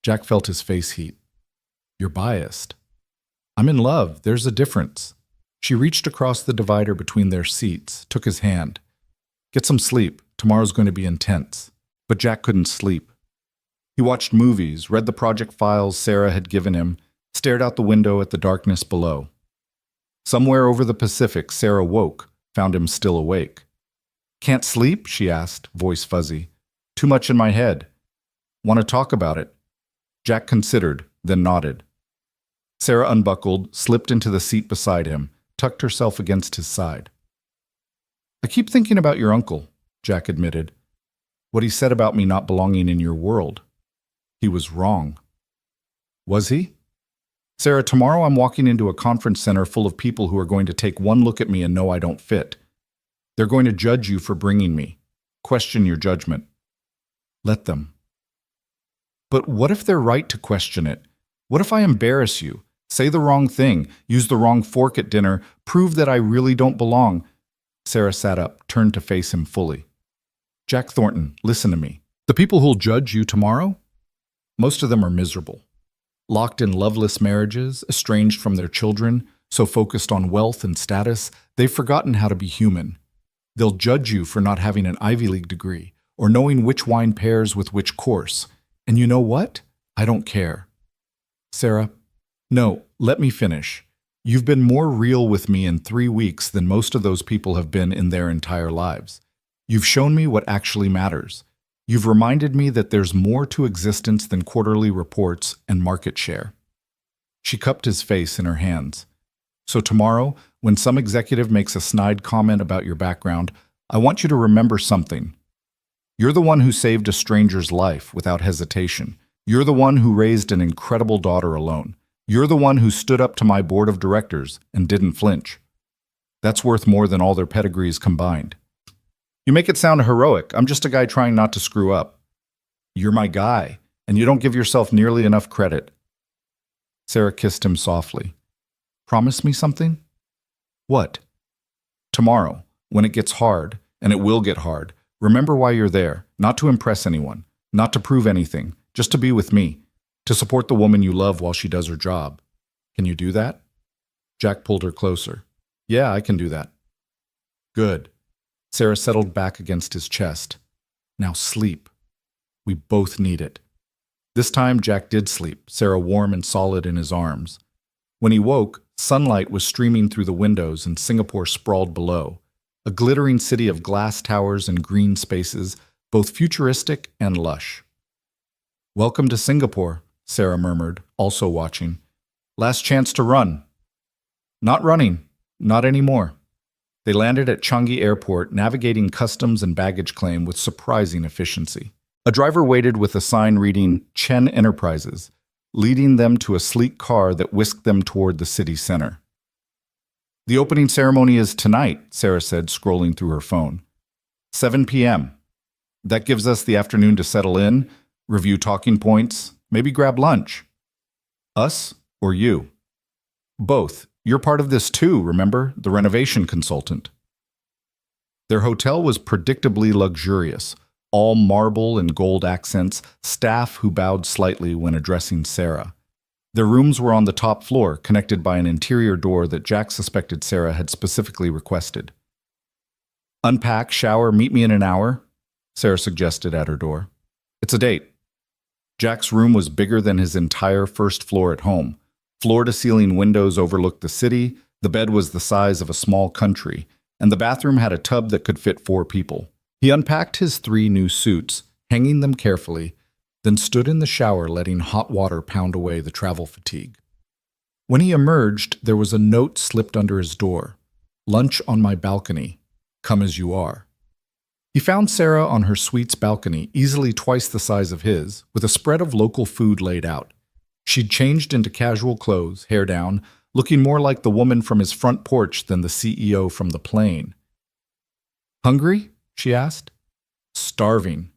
Jack felt his face heat. You're biased. I'm in love. There's a difference. She reached across the divider between their seats, took his hand. Get some sleep. Tomorrow's going to be intense. But Jack couldn't sleep. He watched movies, read the project files Sarah had given him, stared out the window at the darkness below. Somewhere over the Pacific, Sarah woke, found him still awake. Can't sleep? She asked, voice fuzzy. Too much in my head. Want to talk about it? Jack considered, then nodded. Sarah unbuckled, slipped into the seat beside him, tucked herself against his side. I keep thinking about your uncle, Jack admitted. What he said about me not belonging in your world. He was wrong. Was he? Sarah, tomorrow I'm walking into a conference center full of people who are going to take one look at me and know I don't fit. They're going to judge you for bringing me. Question your judgment. Let them. But what if they're right to question it? What if I embarrass you, say the wrong thing, use the wrong fork at dinner, prove that I really don't belong? Sarah sat up, turned to face him fully. Jack Thornton, listen to me. The people who'll judge you tomorrow? Most of them are miserable. Locked in loveless marriages, estranged from their children, so focused on wealth and status, they've forgotten how to be human. They'll judge you for not having an Ivy League degree, or knowing which wine pairs with which course. And you know what? I don't care. Sarah, no, let me finish. You've been more real with me in 3 weeks than most of those people have been in their entire lives. You've shown me what actually matters. You've reminded me that there's more to existence than quarterly reports and market share. She cupped his face in her hands. So tomorrow, when some executive makes a snide comment about your background, I want you to remember something. You're the one who saved a stranger's life without hesitation. You're the one who raised an incredible daughter alone. You're the one who stood up to my board of directors and didn't flinch. That's worth more than all their pedigrees combined. You make it sound heroic. I'm just a guy trying not to screw up. You're my guy, and you don't give yourself nearly enough credit. Sarah kissed him softly. Promise me something? What? Tomorrow, when it gets hard, and it will get hard, remember why you're there, not to impress anyone, not to prove anything, just to be with me, to support the woman you love while she does her job. Can you do that? Jack pulled her closer. Yeah, I can do that. Good. Sarah settled back against his chest. Now sleep. We both need it. This time Jack did sleep, Sarah warm and solid in his arms. When he woke, sunlight was streaming through the windows and Singapore sprawled below, a glittering city of glass towers and green spaces, both futuristic and lush. Welcome to Singapore, Sarah murmured, also watching. Last chance to run. Not running. Not anymore. They landed at Changi Airport, navigating customs and baggage claim with surprising efficiency. A driver waited with a sign reading Chen Enterprises, leading them to a sleek car that whisked them toward the city center. The opening ceremony is tonight, Sarah said, scrolling through her phone. 7 p.m. That gives us the afternoon to settle in, review talking points, maybe grab lunch. Us or you? Both. You're part of this too, remember? The renovation consultant. Their hotel was predictably luxurious, all marble and gold accents, staff who bowed slightly when addressing Sarah. Their rooms were on the top floor, connected by an interior door that Jack suspected Sarah had specifically requested. Unpack, shower, meet me in an hour, Sarah suggested at her door. It's a date. Jack's room was bigger than his entire first floor at home. Floor-to-ceiling windows overlooked the city, the bed was the size of a small country, and the bathroom had a tub that could fit 4 people. He unpacked his 3 new suits, hanging them carefully, then stood in the shower letting hot water pound away the travel fatigue. When he emerged, there was a note slipped under his door. Lunch on my balcony. Come as you are. He found Sarah on her suite's balcony, easily twice the size of his, with a spread of local food laid out. She'd changed into casual clothes, hair down, looking more like the woman from his front porch than the CEO from the plane. Hungry? She asked. Starving.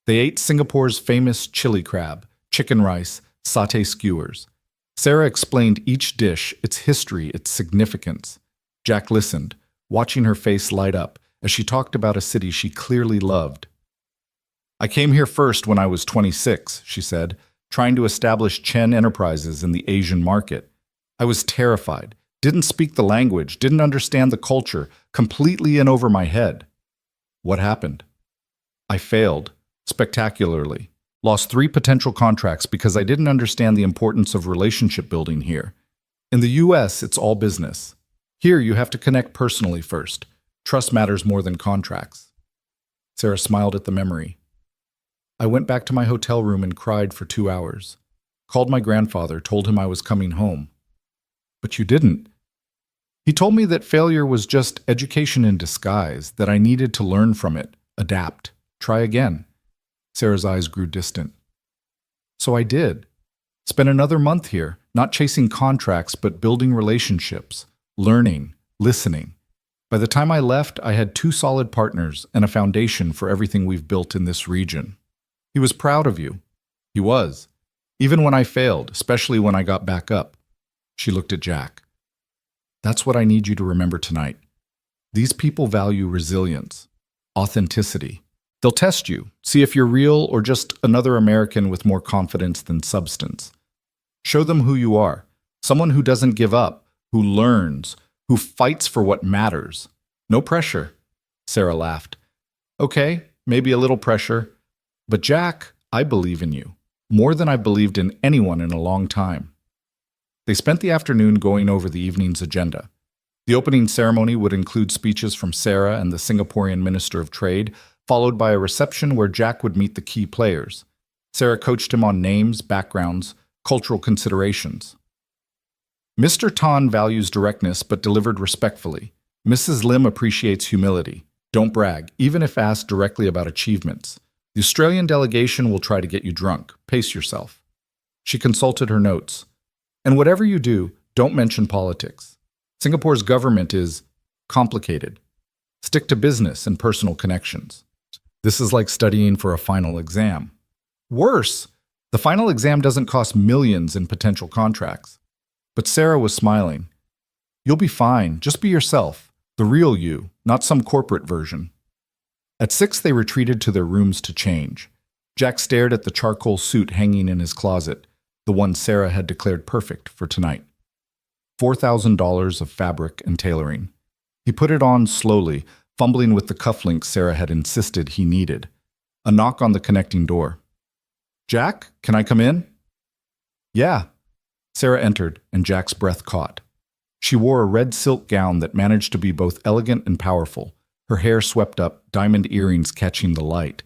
They ate Singapore's famous chili crab, chicken rice, satay skewers. Sarah explained each dish, its history, its significance. Jack listened, watching her face light up as she talked about a city she clearly loved. I came here first when I was 26, she said, trying to establish Chen Enterprises in the Asian market. I was terrified, Didn't speak the language, didn't understand the culture, completely in over my head. What happened? I failed, spectacularly. Lost 3 potential contracts because I didn't understand the importance of relationship building here. In the US, it's all business. Here, you have to connect personally first. Trust matters more than contracts. Sarah smiled at the memory. I went back to my hotel room and cried for 2 hours. Called my grandfather, told him I was coming home. But you didn't. He told me that failure was just education in disguise, that I needed to learn from it, adapt, try again. Sarah's eyes grew distant. So I did. Spent another month here, not chasing contracts, but building relationships, learning, listening. By the time I left, I had 2 solid partners and a foundation for everything we've built in this region. He was proud of you. He was. Even when I failed, especially when I got back up. She looked at Jack. That's what I need you to remember tonight. These people value resilience, authenticity. They'll test you, see if you're real or just another American with more confidence than substance. Show them who you are, someone who doesn't give up, who learns, who fights for what matters. No pressure. Sarah laughed. Okay, maybe a little pressure. But Jack, I believe in you, more than I've believed in anyone in a long time. They spent the afternoon going over the evening's agenda. The opening ceremony would include speeches from Sarah and the Singaporean Minister of Trade, followed by a reception where Jack would meet the key players. Sarah coached him on names, backgrounds, cultural considerations. Mr. Tan values directness but delivered respectfully. Mrs. Lim appreciates humility. Don't brag, even if asked directly about achievements. The Australian delegation will try to get you drunk. Pace yourself. She consulted her notes. And whatever you do, don't mention politics. Singapore's government is complicated. Stick to business and personal connections. This is like studying for a final exam. Worse, the final exam doesn't cost millions in potential contracts. But Sarah was smiling. You'll be fine. Just be yourself. The real you, not some corporate version. At 6, they retreated to their rooms to change. Jack stared at the charcoal suit hanging in his closet, the one Sarah had declared perfect for tonight. $4,000 of fabric and tailoring. He put it on slowly, fumbling with the cufflinks Sarah had insisted he needed. A knock on the connecting door. Jack, can I come in? Yeah. Sarah entered, and Jack's breath caught. She wore a red silk gown that managed to be both elegant and powerful, her hair swept up, diamond earrings catching the light.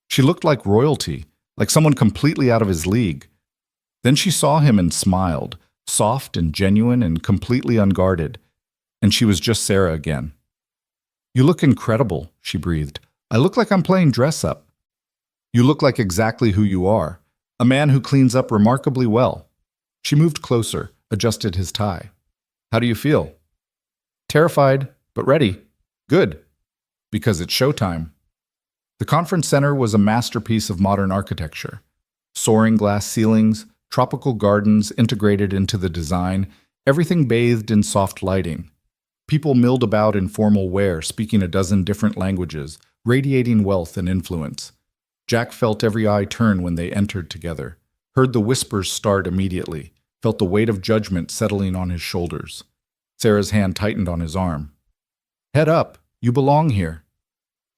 She looked like royalty, like someone completely out of his league. Then she saw him and smiled, soft and genuine and completely unguarded, and she was just Sarah again. You look incredible, she breathed. I look like I'm playing dress-up. You look like exactly who you are, a man who cleans up remarkably well. She moved closer, adjusted his tie. How do you feel? Terrified, but ready. Good. Because it's showtime. The conference center was a masterpiece of modern architecture. Soaring glass ceilings, tropical gardens integrated into the design, everything bathed in soft lighting. People milled about in formal wear, speaking a dozen different languages, radiating wealth and influence. Jack felt every eye turn when they entered together, heard the whispers start immediately, felt the weight of judgment settling on his shoulders. Sarah's hand tightened on his arm. Head up, you belong here.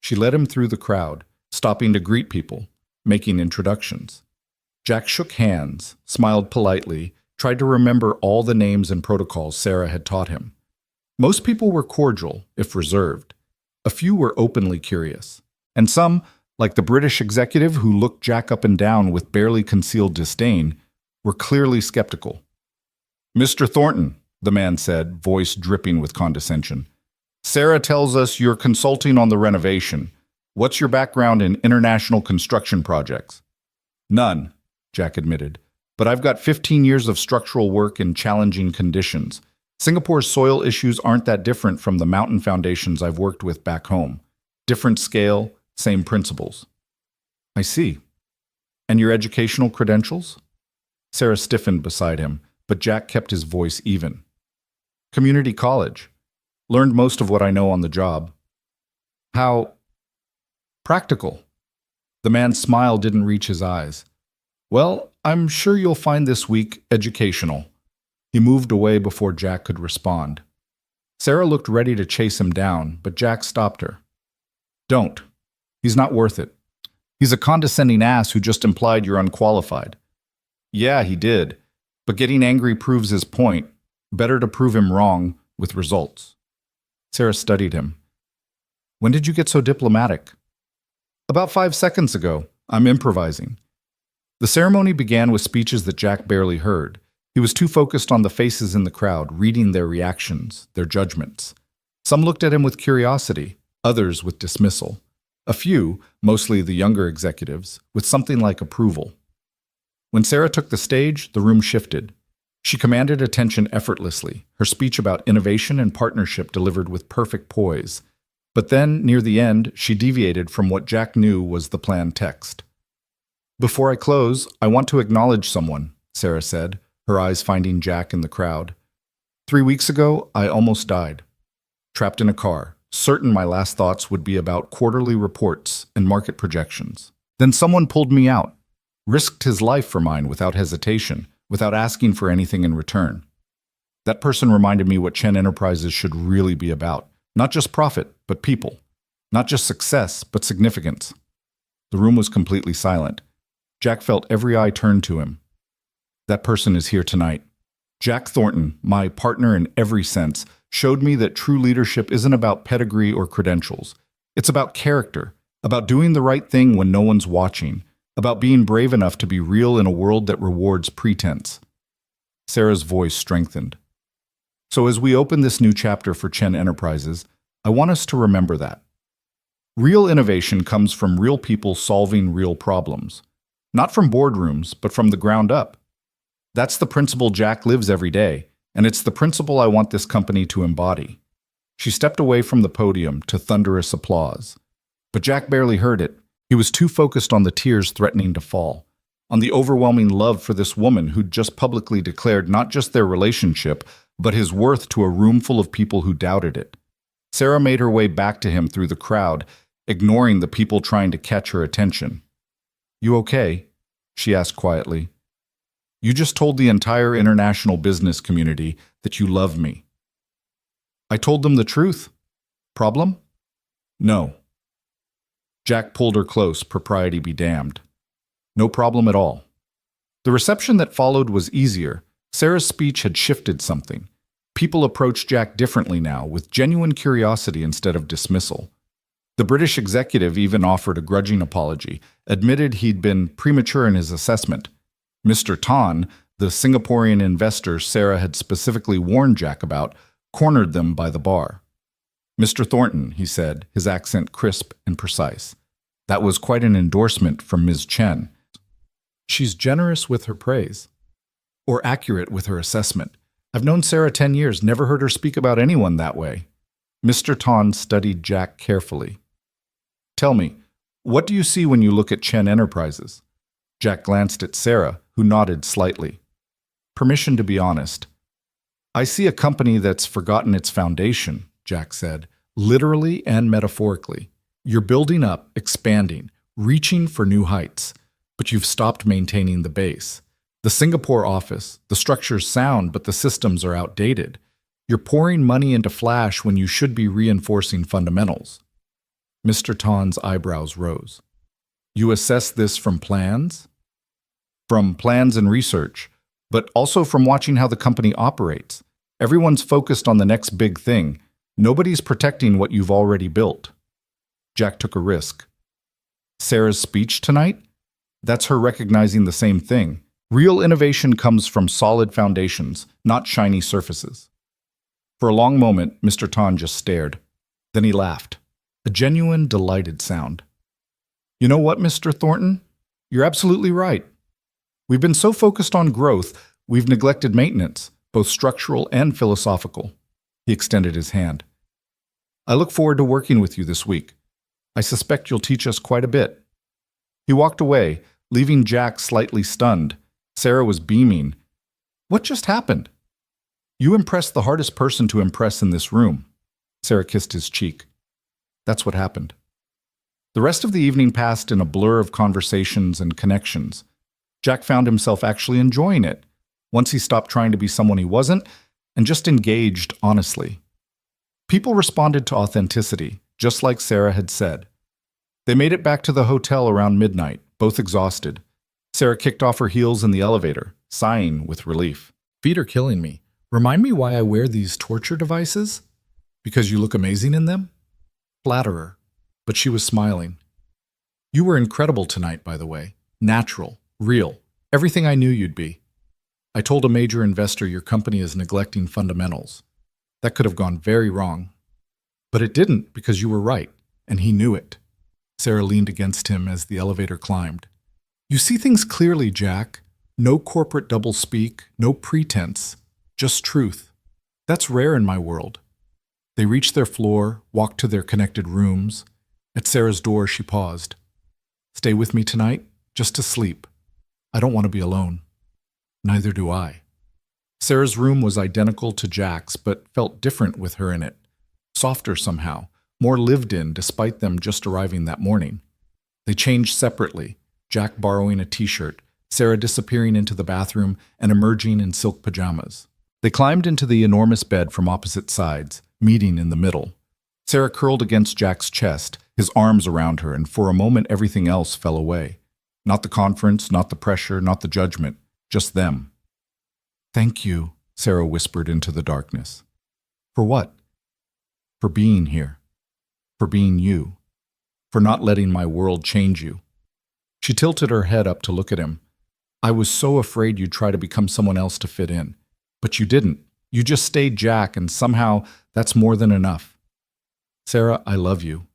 She led him through the crowd, stopping to greet people, making introductions. Jack shook hands, smiled politely, tried to remember all the names and protocols Sarah had taught him. Most people were cordial, if reserved. A few were openly curious. And some, like the British executive who looked Jack up and down with barely concealed disdain, were clearly skeptical. Mr. Thornton, the man said, voice dripping with condescension. Sarah tells us you're consulting on the renovation. What's your background in international construction projects? None, Jack admitted. But I've got 15 years of structural work in challenging conditions. Singapore's soil issues aren't that different from the mountain foundations I've worked with back home. Different scale, same principles. I see. And your educational credentials? Sarah stiffened beside him, but Jack kept his voice even. Community college. Learned most of what I know on the job. How practical. The man's smile didn't reach his eyes. Well, I'm sure you'll find this week educational. He moved away before Jack could respond. Sarah looked ready to chase him down, but Jack stopped her. Don't. He's not worth it. He's a condescending ass who just implied you're unqualified. Yeah, he did. But getting angry proves his point. Better to prove him wrong with results. Sarah studied him. When did you get so diplomatic? About 5 seconds ago. I'm improvising. The ceremony began with speeches that Jack barely heard. He was too focused on the faces in the crowd, reading their reactions, their judgments. Some looked at him with curiosity, others with dismissal. A few, mostly the younger executives, with something like approval. When Sarah took the stage, the room shifted. She commanded attention effortlessly, her speech about innovation and partnership delivered with perfect poise. But then, near the end, she deviated from what Jack knew was the planned text. Before I close, I want to acknowledge someone, Sarah said, her eyes finding Jack in the crowd. 3 weeks ago, I almost died. Trapped in a car, certain my last thoughts would be about quarterly reports and market projections. Then someone pulled me out, risked his life for mine without hesitation, without asking for anything in return. That person reminded me what Chen Enterprises should really be about. Not just profit, but people. Not just success, but significance. The room was completely silent. Jack felt every eye turned to him. That person is here tonight. Jack Thornton, my partner in every sense, showed me that true leadership isn't about pedigree or credentials. It's about character, about doing the right thing when no one's watching, about being brave enough to be real in a world that rewards pretense. Sarah's voice strengthened. So as we open this new chapter for Chen Enterprises, I want us to remember that. Real innovation comes from real people solving real problems. Not from boardrooms, but from the ground up. That's the principle Jack lives every day, and it's the principle I want this company to embody. She stepped away from the podium to thunderous applause. But Jack barely heard it. He was too focused on the tears threatening to fall, on the overwhelming love for this woman who'd just publicly declared not just their relationship, but his worth to a room full of people who doubted it. Sarah made her way back to him through the crowd, ignoring the people trying to catch her attention. You okay? She asked quietly. You just told the entire international business community that you love me. I told them the truth. Problem? No. Jack pulled her close, propriety be damned. No problem at all. The reception that followed was easier. Sarah's speech had shifted something. People approached Jack differently now, with genuine curiosity instead of dismissal. The British executive even offered a grudging apology, admitted he'd been premature in his assessment. Mr. Tan, the Singaporean investor Sarah had specifically warned Jack about, cornered them by the bar. Mr. Thornton, he said, his accent crisp and precise. That was quite an endorsement from Ms. Chen. She's generous with her praise. Or accurate with her assessment. I've known Sarah 10 years, never heard her speak about anyone that way. Mr. Tan studied Jack carefully. Tell me, what do you see when you look at Chen Enterprises? Jack glanced at Sarah, who nodded slightly. Permission to be honest. I see a company that's forgotten its foundation, Jack said, literally and metaphorically. You're building up, expanding, reaching for new heights, but you've stopped maintaining the base. The Singapore office, the structure's sound, but the systems are outdated. You're pouring money into flash when you should be reinforcing fundamentals. Mr. Tan's eyebrows rose. You assess this from plans? From plans and research, but also from watching how the company operates. Everyone's focused on the next big thing. Nobody's protecting what you've already built. Jack took a risk. Sarah's speech tonight? That's her recognizing the same thing. Real innovation comes from solid foundations, not shiny surfaces. For a long moment, Mr. Tan just stared. Then he laughed. A genuine, delighted sound. You know what, Mr. Thornton? You're absolutely right. We've been so focused on growth, we've neglected maintenance, both structural and philosophical. He extended his hand. I look forward to working with you this week. I suspect you'll teach us quite a bit. He walked away, leaving Jack slightly stunned. Sarah was beaming. What just happened? You impressed the hardest person to impress in this room. Sarah kissed his cheek. That's what happened. The rest of the evening passed in a blur of conversations and connections. Jack found himself actually enjoying it. once he stopped trying to be someone he wasn't and just engaged honestly. People responded to authenticity, just like Sarah had said. They made it back to the hotel around midnight, both exhausted. Sarah kicked off her heels in the elevator, sighing with relief. Feet are killing me. Remind me why I wear these torture devices? Because you look amazing in them? Flatterer. But she was smiling. You were incredible tonight, by the way. Natural, real, everything I knew you'd be. I told a major investor your company is neglecting fundamentals. That could have gone very wrong. But it didn't because you were right, and he knew it. Sarah leaned against him as the elevator climbed. You see things clearly, Jack. No corporate doublespeak, no pretense, just truth. That's rare in my world. They reached their floor, walked to their connected rooms. At Sarah's door, she paused. Stay with me tonight, just to sleep. I don't want to be alone. Neither do I. Sarah's room was identical to Jack's, but felt different with her in it. Softer somehow, more lived in despite them just arriving that morning. They changed separately, Jack borrowing a t-shirt, Sarah disappearing into the bathroom and emerging in silk pajamas. They climbed into the enormous bed from opposite sides, meeting in the middle. Sarah curled against Jack's chest, his arms around her, and for a moment everything else fell away. Not the conference, not the pressure, not the judgment, just them. Thank you, Sarah whispered into the darkness. For what? For being here. For being you. For not letting my world change you. She tilted her head up to look at him. I was so afraid you'd try to become someone else to fit in. But you didn't. You just stayed Jack, and somehow that's more than enough. Sarah, I love you.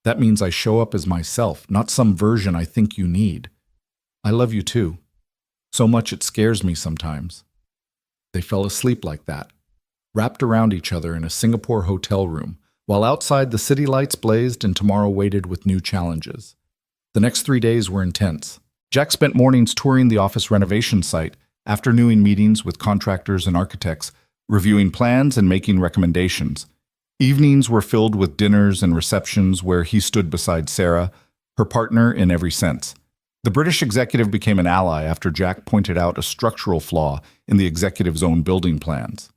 That means I show up as myself, not some version I think you need. I love you too. So much it scares me sometimes. They fell asleep like that, wrapped around each other in a Singapore hotel room, while outside the city lights blazed and tomorrow waited with new challenges. The next 3 days were intense. Jack spent mornings touring the office renovation site, afternoon meetings with contractors and architects, reviewing plans and making recommendations. Evenings were filled with dinners and receptions where he stood beside Sarah, her partner in every sense. The British executive became an ally after Jack pointed out a structural flaw in the executive's own building plans.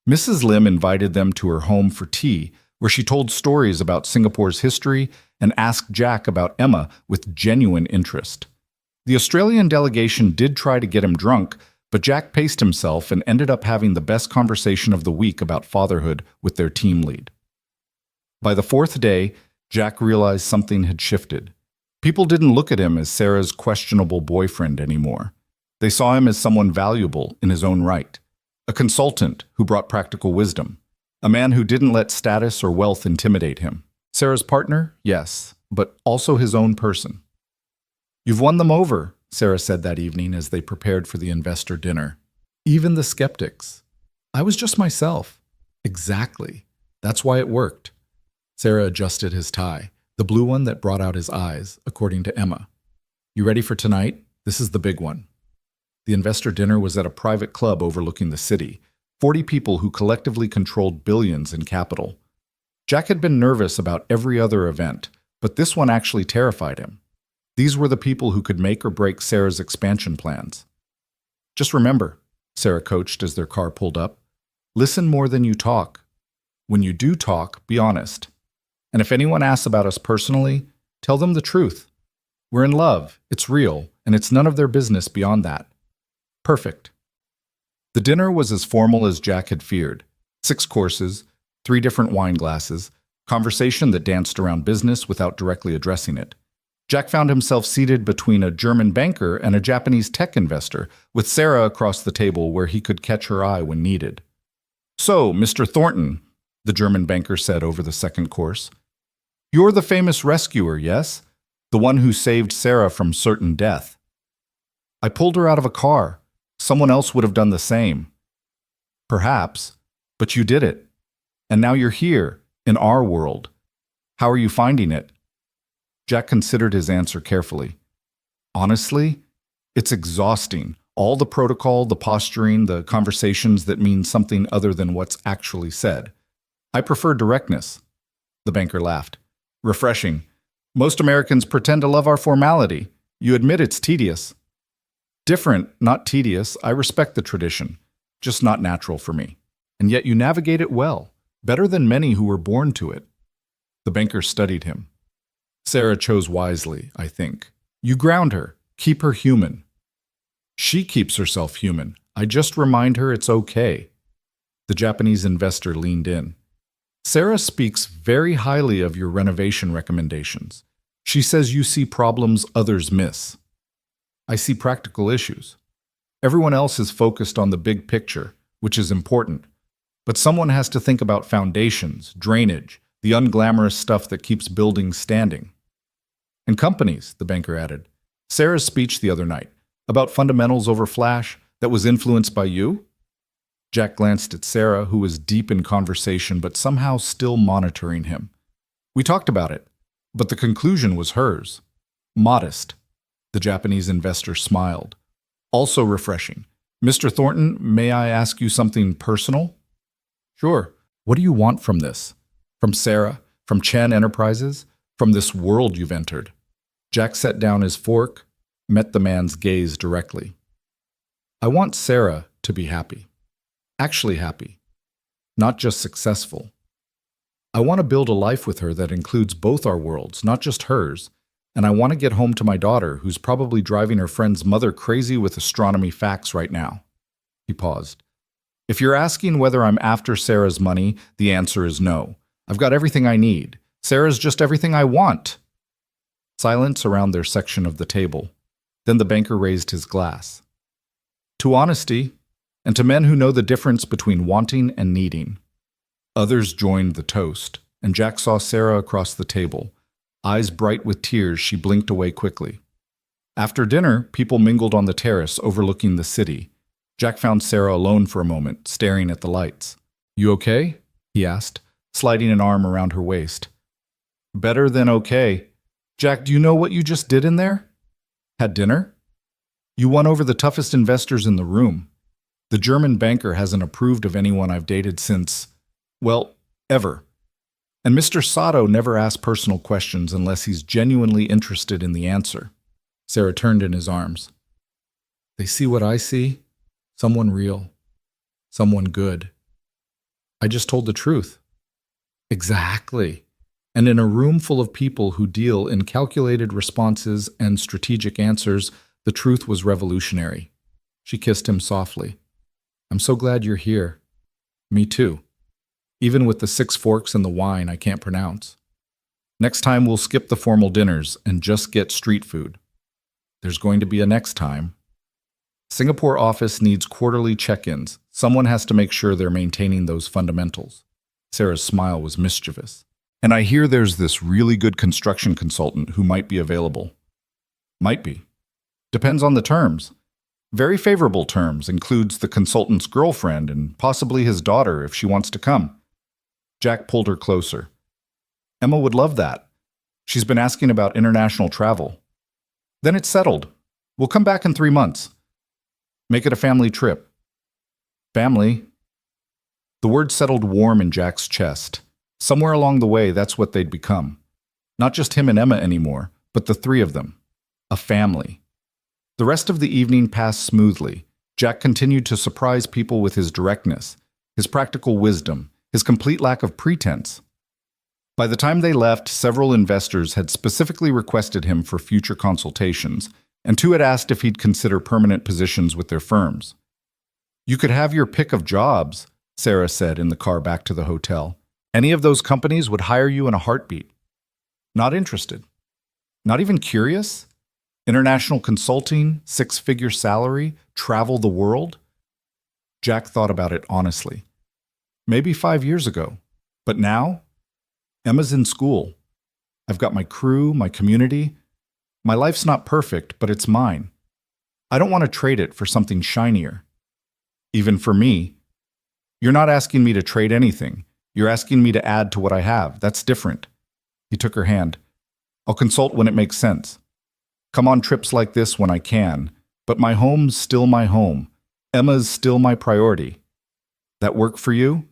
Mrs. Lim invited them to her home for tea, where she told stories about Singapore's history and asked Jack about Emma with genuine interest. The Australian delegation did try to get him drunk, but Jack paced himself and ended up having the best conversation of the week about fatherhood with their team lead. By the fourth day, Jack realized something had shifted. People didn't look at him as Sarah's questionable boyfriend anymore. They saw him as someone valuable in his own right, a consultant who brought practical wisdom, a man who didn't let status or wealth intimidate him. Sarah's partner? Yes, but also his own person. You've won them over, Sarah said that evening as they prepared for the investor dinner. Even the skeptics. I was just myself. Exactly. That's why it worked. Sarah adjusted his tie, the blue one that brought out his eyes, according to Emma. You ready for tonight? This is the big one. The investor dinner was at a private club overlooking the city, 40 people who collectively controlled billions in capital. Jack had been nervous about every other event, but this one actually terrified him. These were the people who could make or break Sarah's expansion plans. Just remember, Sarah coached as their car pulled up, listen more than you talk. When you do talk, be honest. And if anyone asks about us personally, tell them the truth. We're in love, it's real, and it's none of their business beyond that. Perfect. The dinner was as formal as Jack had feared. 6 courses, 3 different wine glasses, conversation that danced around business without directly addressing it. Jack found himself seated between a German banker and a Japanese tech investor, with Sarah across the table where he could catch her eye when needed. So, Mr. Thornton, the German banker said over the second course, you're the famous rescuer, yes? The one who saved Sarah from certain death. I pulled her out of a car. Someone else would have done the same. Perhaps, but you did it. And now you're here, in our world. How are you finding it? Jack considered his answer carefully. Honestly, it's exhausting. All the protocol, the posturing, the conversations that mean something other than what's actually said. I prefer directness. The banker laughed. Refreshing. Most Americans pretend to love our formality. You admit it's tedious. Different, not tedious. I respect the tradition, just not natural for me. And yet you navigate it well, better than many who were born to it. The banker studied him. Sarah chose wisely, I think. You ground her, keep her human. She keeps herself human. I just remind her it's okay. The Japanese investor leaned in. Sarah speaks very highly of your renovation recommendations. She says you see problems others miss. I see practical issues. Everyone else is focused on the big picture, which is important. But someone has to think about foundations, drainage, the unglamorous stuff that keeps buildings standing. And companies, the banker added. Sarah's speech the other night, about fundamentals over flash, that was influenced by you? Jack glanced at Sarah, who was deep in conversation but somehow still monitoring him. We talked about it, but the conclusion was hers. Modest. The Japanese investor smiled. Also refreshing. Mr. Thornton, may I ask you something personal? Sure. What do you want from this? From Sarah? From Chen Enterprises? From this world you've entered? Jack set down his fork, met the man's gaze directly. I want Sarah to be happy. Actually happy. Not just successful. I want to build a life with her that includes both our worlds, not just hers, and I want to get home to my daughter, who's probably driving her friend's mother crazy with astronomy facts right now. He paused. If you're asking whether I'm after Sarah's money, the answer is no. I've got everything I need. Sarah's just everything I want. Silence around their section of the table. Then the banker raised his glass. To honesty, and to men who know the difference between wanting and needing. Others joined the toast, and Jack saw Sarah across the table. Eyes bright with tears, she blinked away quickly. After dinner, people mingled on the terrace overlooking the city. Jack found Sarah alone for a moment, staring at the lights. You okay? He asked, sliding an arm around her waist. Better than okay. Jack, do you know what you just did in there? Had dinner? You won over the toughest investors in the room. The German banker hasn't approved of anyone I've dated since, well, ever. And Mr. Sato never asks personal questions unless he's genuinely interested in the answer. Sarah turned in his arms. They see what I see? Someone real. Someone good. I just told the truth. Exactly. And in a room full of people who deal in calculated responses and strategic answers, the truth was revolutionary. She kissed him softly. I'm so glad you're here. Me too. Even with the 6 forks and the wine I can't pronounce. Next time we'll skip the formal dinners and just get street food. There's going to be a next time. Singapore office needs quarterly check-ins. Someone has to make sure they're maintaining those fundamentals. Sarah's smile was mischievous. And I hear there's this really good construction consultant who might be available. Might be. Depends on the terms. Very favorable terms, includes the consultant's girlfriend and possibly his daughter if she wants to come. Jack pulled her closer. Emma would love that. She's been asking about international travel. Then it's settled. We'll come back in 3 months. Make it a family trip. Family? The word settled warm in Jack's chest. Somewhere along the way, that's what they'd become. Not just him and Emma anymore, but the 3 of them. A family. The rest of the evening passed smoothly. Jack continued to surprise people with his directness, his practical wisdom, his complete lack of pretense. By the time they left, several investors had specifically requested him for future consultations, and 2 had asked if he'd consider permanent positions with their firms. You could have your pick of jobs, Sarah said in the car back to the hotel. Any of those companies would hire you in a heartbeat. Not interested. Not even curious? International consulting, 6-figure salary, travel the world? Jack thought about it honestly. Maybe 5 years ago. But now? Emma's in school. I've got my crew, my community. My life's not perfect, but it's mine. I don't want to trade it for something shinier. Even for me. You're not asking me to trade anything. You're asking me to add to what I have. That's different. He took her hand. I'll consult when it makes sense. Come on trips like this when I can, but my home's still my home. Emma's still my priority. That work for you?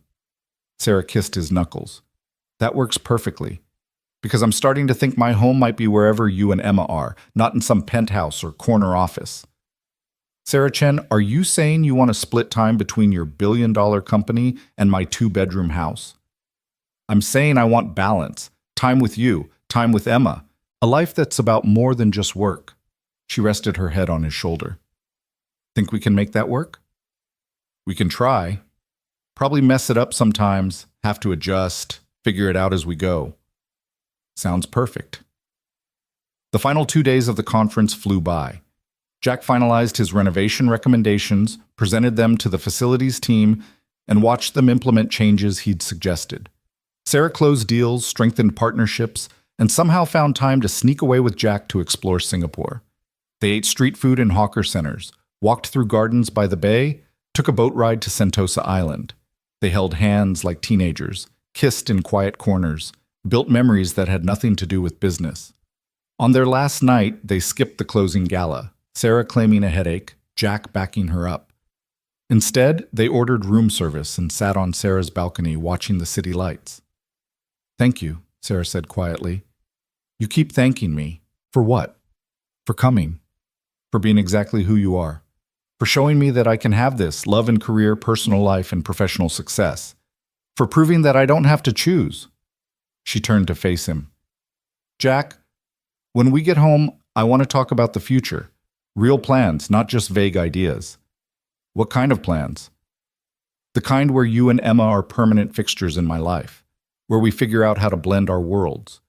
Sarah kissed his knuckles. That works perfectly. Because I'm starting to think my home might be wherever you and Emma are, not in some penthouse or corner office. Sarah Chen, are you saying you want to split time between your billion-dollar company and my two-bedroom house? I'm saying I want balance, time with you, time with Emma, a life that's about more than just work. She rested her head on his shoulder. Think we can make that work? We can try. Probably mess it up sometimes, have to adjust, figure it out as we go. Sounds perfect. The final 2 days of the conference flew by. Jack finalized his renovation recommendations, presented them to the facilities team, and watched them implement changes he'd suggested. Sarah closed deals, strengthened partnerships, and somehow found time to sneak away with Jack to explore Singapore. They ate street food in hawker centers, walked through gardens by the bay, took a boat ride to Sentosa Island. They held hands like teenagers, kissed in quiet corners, built memories that had nothing to do with business. On their last night, they skipped the closing gala, Sarah claiming a headache, Jack backing her up. Instead, they ordered room service and sat on Sarah's balcony watching the city lights. "Thank you," Sarah said quietly. "You keep thanking me. For what? For coming. For being exactly who you are. For showing me that I can have this love and career, personal life, and professional success. For proving that I don't have to choose." She turned to face him. "Jack, when we get home, I want to talk about the future. Real plans, not just vague ideas." "What kind of plans?" "The kind where you and Emma are permanent fixtures in my life. Where we figure out how to blend our worlds.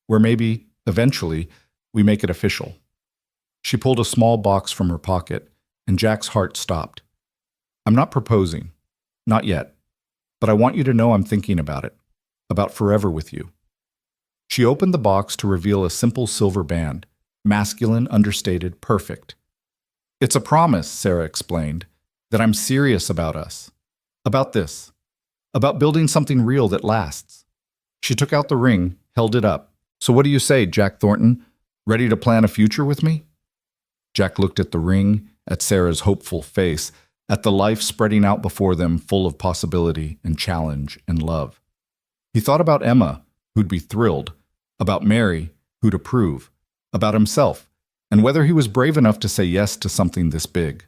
Where maybe, eventually, we make it official." She pulled a small box from her pocket, and Jack's heart stopped. "I'm not proposing. Not yet. But I want you to know I'm thinking about it. About forever with you." She opened the box to reveal a simple silver band. Masculine, understated, perfect. "It's a promise," Sarah explained, "that I'm serious about us. About this. About building something real that lasts." She took out the ring, held it up. "So what do you say, Jack Thornton? Ready to plan a future with me?" Jack looked at the ring, at Sarah's hopeful face, at the life spreading out before them full of possibility and challenge and love. He thought about Emma, who'd be thrilled, about Mary, who'd approve, about himself, and whether he was brave enough to say yes to something this big.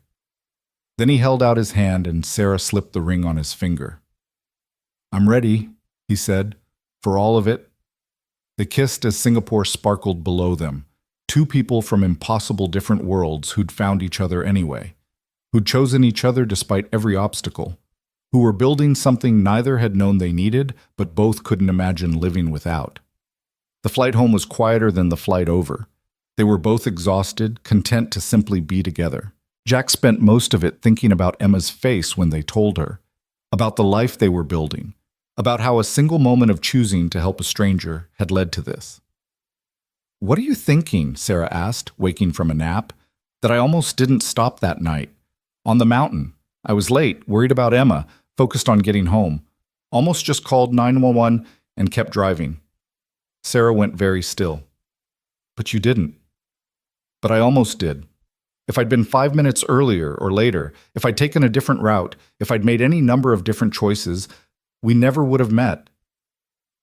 Then he held out his hand and Sarah slipped the ring on his finger. "I'm ready," he said, "for all of it." They kissed as Singapore sparkled below them, two people from impossible different worlds who'd found each other anyway, who'd chosen each other despite every obstacle, who were building something neither had known they needed, but both couldn't imagine living without. The flight home was quieter than the flight over. They were both exhausted, content to simply be together. Jack spent most of it thinking about Emma's face when they told her, about the life they were building, about how a single moment of choosing to help a stranger had led to this. "What are you thinking?" Sarah asked, waking from a nap. "That I almost didn't stop that night. On the mountain. I was late, worried about Emma, focused on getting home. Almost just called 911 and kept driving." Sarah went very still. "But you didn't." "But I almost did. If I'd been 5 minutes earlier or later, if I'd taken a different route, if I'd made any number of different choices, we never would have met.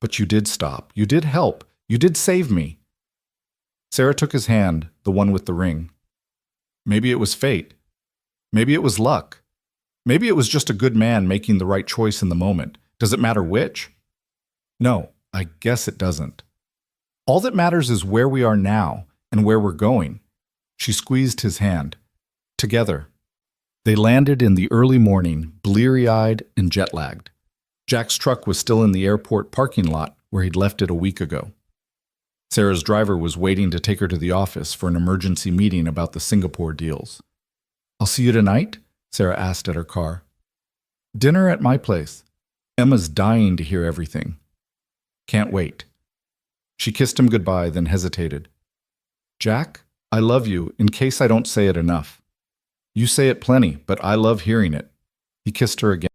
But you did stop. You did help. You did save me." Sarah took his hand, the one with the ring. "Maybe it was fate. Maybe it was luck. Maybe it was just a good man making the right choice in the moment. Does it matter which?" "No, I guess it doesn't. All that matters is where we are now and where we're going." She squeezed his hand. Together. They landed in the early morning, bleary-eyed and jet-lagged. Jack's truck was still in the airport parking lot where he'd left it a week ago. Sarah's driver was waiting to take her to the office for an emergency meeting about the Singapore deals. "I'll see you tonight?" Sarah asked at her car. "Dinner at my place. Emma's dying to hear everything." "Can't wait." She kissed him goodbye, then hesitated. "Jack, I love you, in case I don't say it enough. You say it plenty, but I love hearing it." He kissed her again.